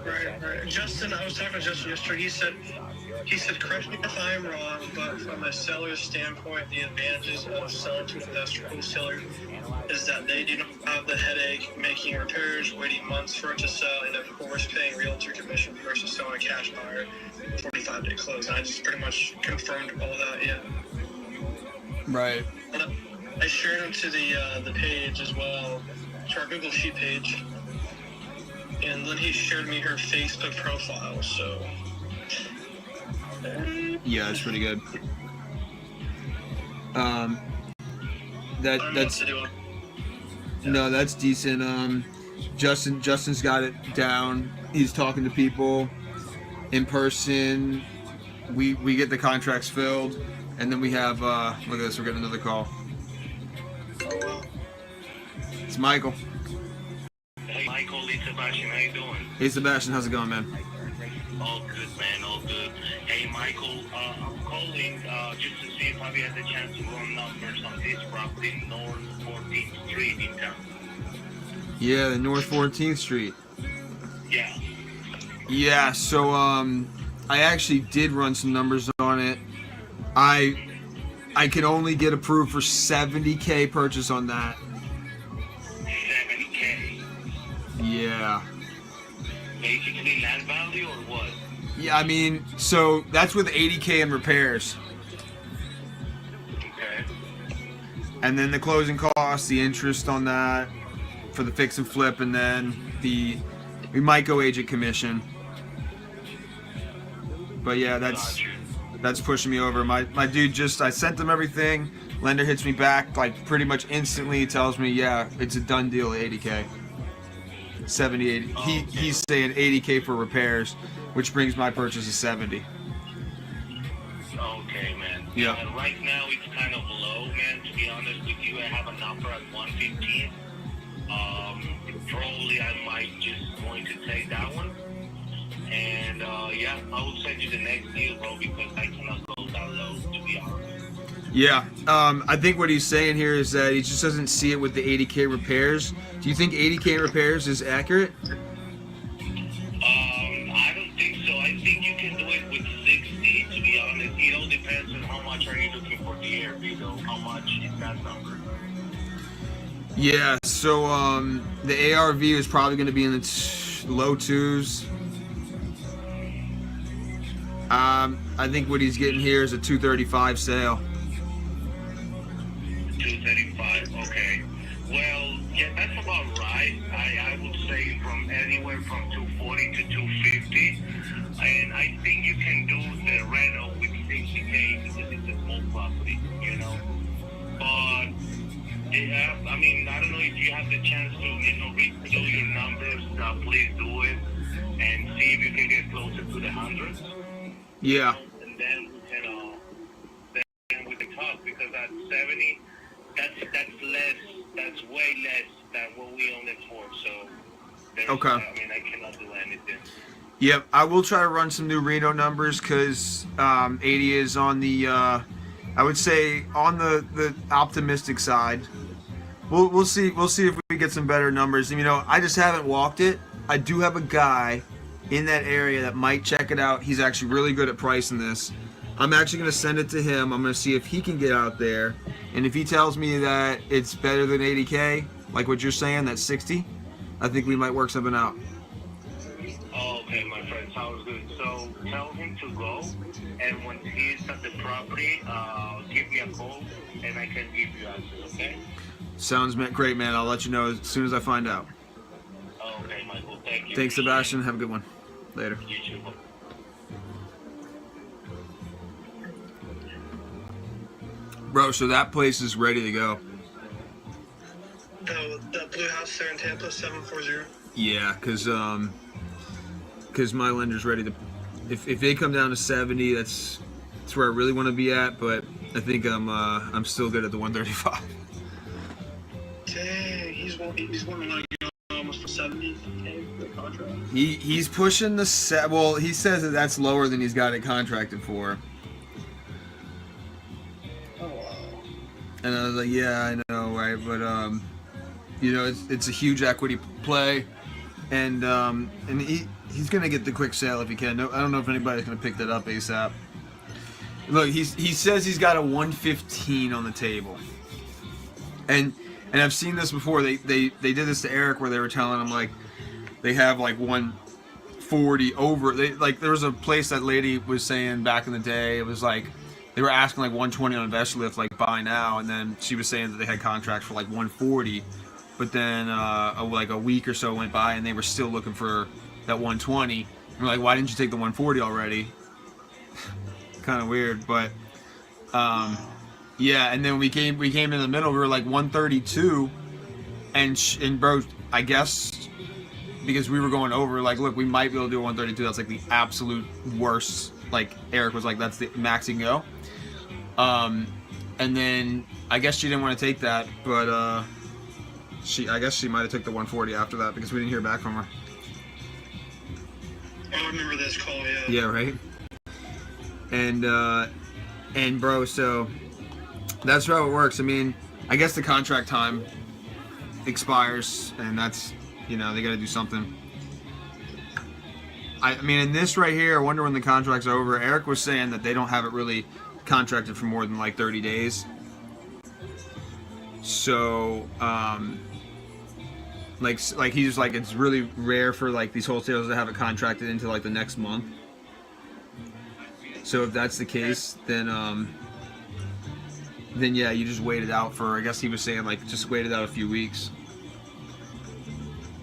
Right. Justin, I was talking to Justin yesterday. He said, correct me if I'm wrong, but from a seller's standpoint, the advantages of selling to an investor wholesaler is that they do not have the headache making repairs, waiting months for it to sell, and of course paying realtor commission versus selling a cash buyer 45-day close. And I just pretty much confirmed all that, yeah. Right. I shared them to the page as well, to our Google Sheet page, and then he shared me her Facebook profile, so... Yeah, that's pretty good. That's decent. Justin's got it down. He's talking to people in person. We get the contracts filled, and then we have look at this. We're getting another call. It's Michael. Hey, Michael, Lee Sebastian, how you doing? Hey, Sebastian, how's it going, man? All good, man, all good. Hey, Michael, I'm calling just to see if I've had the chance to run numbers on this property, North 14th Street in town. Yeah, the North 14th Street. Yeah. Yeah, so I actually did run some numbers on it. I could only get approved for $70K purchase on that. $70K? Yeah. Basically land value or what? Yeah, I mean, so that's with $80K in repairs. Okay. And then the closing costs, the interest on that for the fix and flip, and then we might go agent commission. But yeah, that's pushing me over. My dude I sent him everything. Lender hits me back like pretty much instantly. Tells me, yeah, it's a done deal, $80K. 70, 80. He's saying $80K for repairs, which brings my purchase to 70. Okay, man. Yeah. Right now it's kind of low, man. To be honest with you, I have a number at 115. Probably I might just going to take that one. And yeah, I will send you the next deal, bro, because I cannot go that low, to be honest. Yeah, I think what he's saying here is that he just doesn't see it with the 80K repairs. Do you think 80K repairs is accurate? I don't think so. I think you can do it with 60, to be honest. It all depends on how much are you looking for the ARV, though. How much is that number? Yeah, so the ARV is probably going to be in the low twos. I think what he's getting here is a 235 sale. 235, okay. Well, yeah, that's about right. I would say from anywhere from 240 to 250. And I think you can do the rental with 60K because it's a small property, you know. But, yeah, I mean, I don't know if you have the chance to, redo your numbers. Please do it and see if you can get closer to the hundreds. Yeah. And then we can talk, because at 70, that's less, that's way less than what we own it for. So Okay. I mean, I cannot do anything. Yep, I will try to run some new Reno numbers because 80 is on the, I would say, on the optimistic side. We'll see if we get some better numbers. You know, I just haven't walked it. I do have a guy in that area that might check it out. He's actually really good at pricing this. I'm actually going to send it to him. I'm going to see if he can get out there. And if he tells me that it's better than 80K, like what you're saying, that's 60, I think we might work something out. Oh, okay, my friend, sounds good. So tell him to go, and when he's at the property, give me a call, and I can give you answers, okay? Sounds great, man. I'll let you know as soon as I find out. Okay, Michael, thank you. Thanks, Sebastian. Have a good one. Later. You too. Bro, so that place is ready to go. The blue house there in Tampa, 740. Yeah, because my lender's ready to. If they come down to 70, that's where I really want to be at. But I think I'm still good at the 135. Dang, he's wanting like almost 70K for the contract. He's pushing the set. Well, he says that that's lower than he's got it contracted for. Oh wow. And I was like, yeah, I know, right? But you know, it's a huge equity play, and he's gonna get the quick sale if he can. No, I don't know if anybody's gonna pick that up ASAP. Look, he says he's got a 115 on the table, and I've seen this before. They did this to Eric where they were telling him like they have like 140 over. There was a place that lady was saying back in the day. It was like they were asking like 120 on Investor Lift, like buy now, and then she was saying that they had contracts for like 140. But then like a week or so went by and they were still looking for that 120. And we're like, why didn't you take the 140 already? Kind of weird, but yeah. And then we came in the middle. We were like 132, and bro, I guess because we were going over, like, look, we might be able to do a 132. That's like the absolute worst. Like Eric was like, that's the max you can go. And then I guess she didn't want to take that, but I guess she might have took the 140 after that because we didn't hear back from her. I remember this call, yeah. Yeah, right. And bro, so that's how it works. I mean, I guess the contract time expires, and that's, you know, they got to do something. I mean, in this right here, I wonder when the contract's over. Eric was saying that they don't have it really contracted for more than like 30 days. So, like he's like, it's really rare for like these wholesalers to have it contracted into like the next month. So if that's the case, then yeah, you just wait it out for, I guess he was saying like just wait it out a few weeks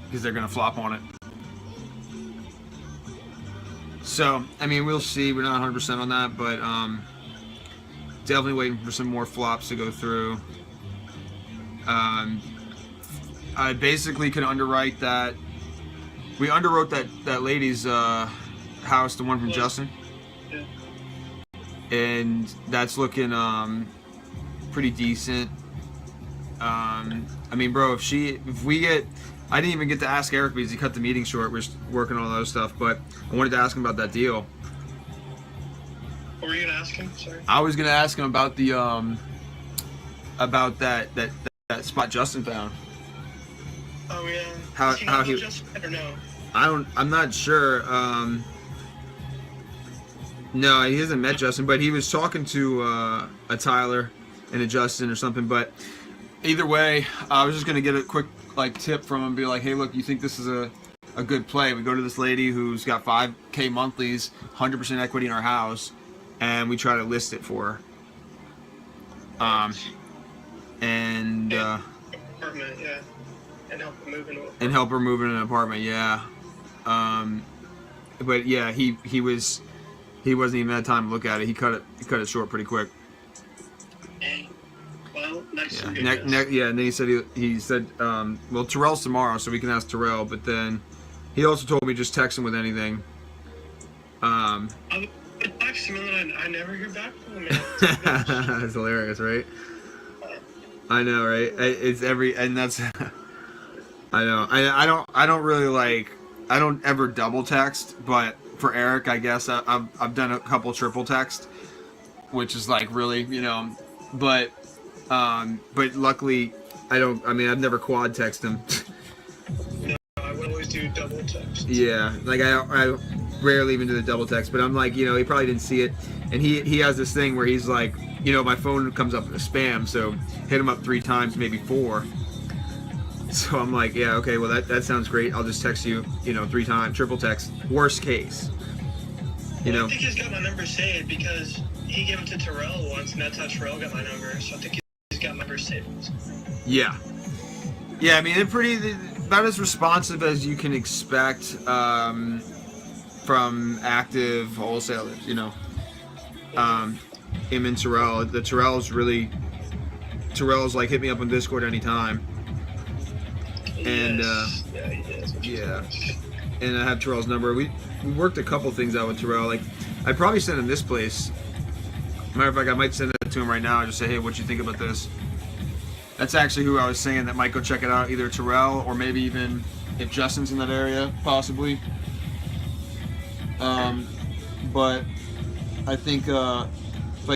because they're gonna flop on it. So I mean, we'll see. We're not 100% on that, but definitely waiting for some more flops to go through. I basically could underwrite that. We underwrote that lady's house, the one from Justin. Yeah. And that's looking pretty decent. I mean, bro, if we get, I didn't even get to ask Eric because he cut the meeting short. We're working on all those stuff, but I wanted to ask him about that deal. What were you gonna ask him? Sorry. I was gonna ask him about the about that spot Justin found. Oh yeah. How he? Justin or no? I'm not sure. No, he hasn't met Justin, but he was talking to a Tyler and a Justin or something. But either way, I was just gonna get a quick like tip from him, be like, hey, look, you think this is a good play? We go to this lady who's got 5K monthlies, 100% equity in our house, and we try to list it for her. And apartment, yeah, and help her move into it. And help her move in an apartment, yeah. But yeah, he wasn't even had time to look at it. He cut it short pretty quick. Well, nice. Yeah, and then he said well, Terrell's tomorrow, so we can ask Terrell. But then he also told me just text him with anything. I text him and I never hear back from him. That's hilarious, right? I know, right? It's and that's I know. I don't really like. I don't ever double text, but for Eric, I guess I've done a couple triple text, which is like really, but luckily I don't. I mean, I've never quad text him. No, I would always do double text. Yeah, like I rarely even do the double text, but I'm like, he probably didn't see it, and he has this thing where he's like, my phone comes up as spam, so hit him up 3 times, maybe 4. So I'm like, yeah, okay, well that sounds great. I'll just text you, 3 times, triple text. Worst case, I think he's got my number saved because he gave it to Terrell once, and that's how Terrell got my number. So I think he's got my number saved. Yeah. Yeah, I mean, they're about as responsive as you can expect from active wholesalers, him and Terrell. Terrell's like, hit me up on Discord anytime. And yeah, and I have Terrell's number. We worked a couple things out with Terrell. Like, I'd probably send him this place. Matter of fact, I might send it to him right now and just say, hey, what you think about this? That's actually who I was saying that might go check it out, either Terrell or maybe even if Justin's in that area, possibly. But I think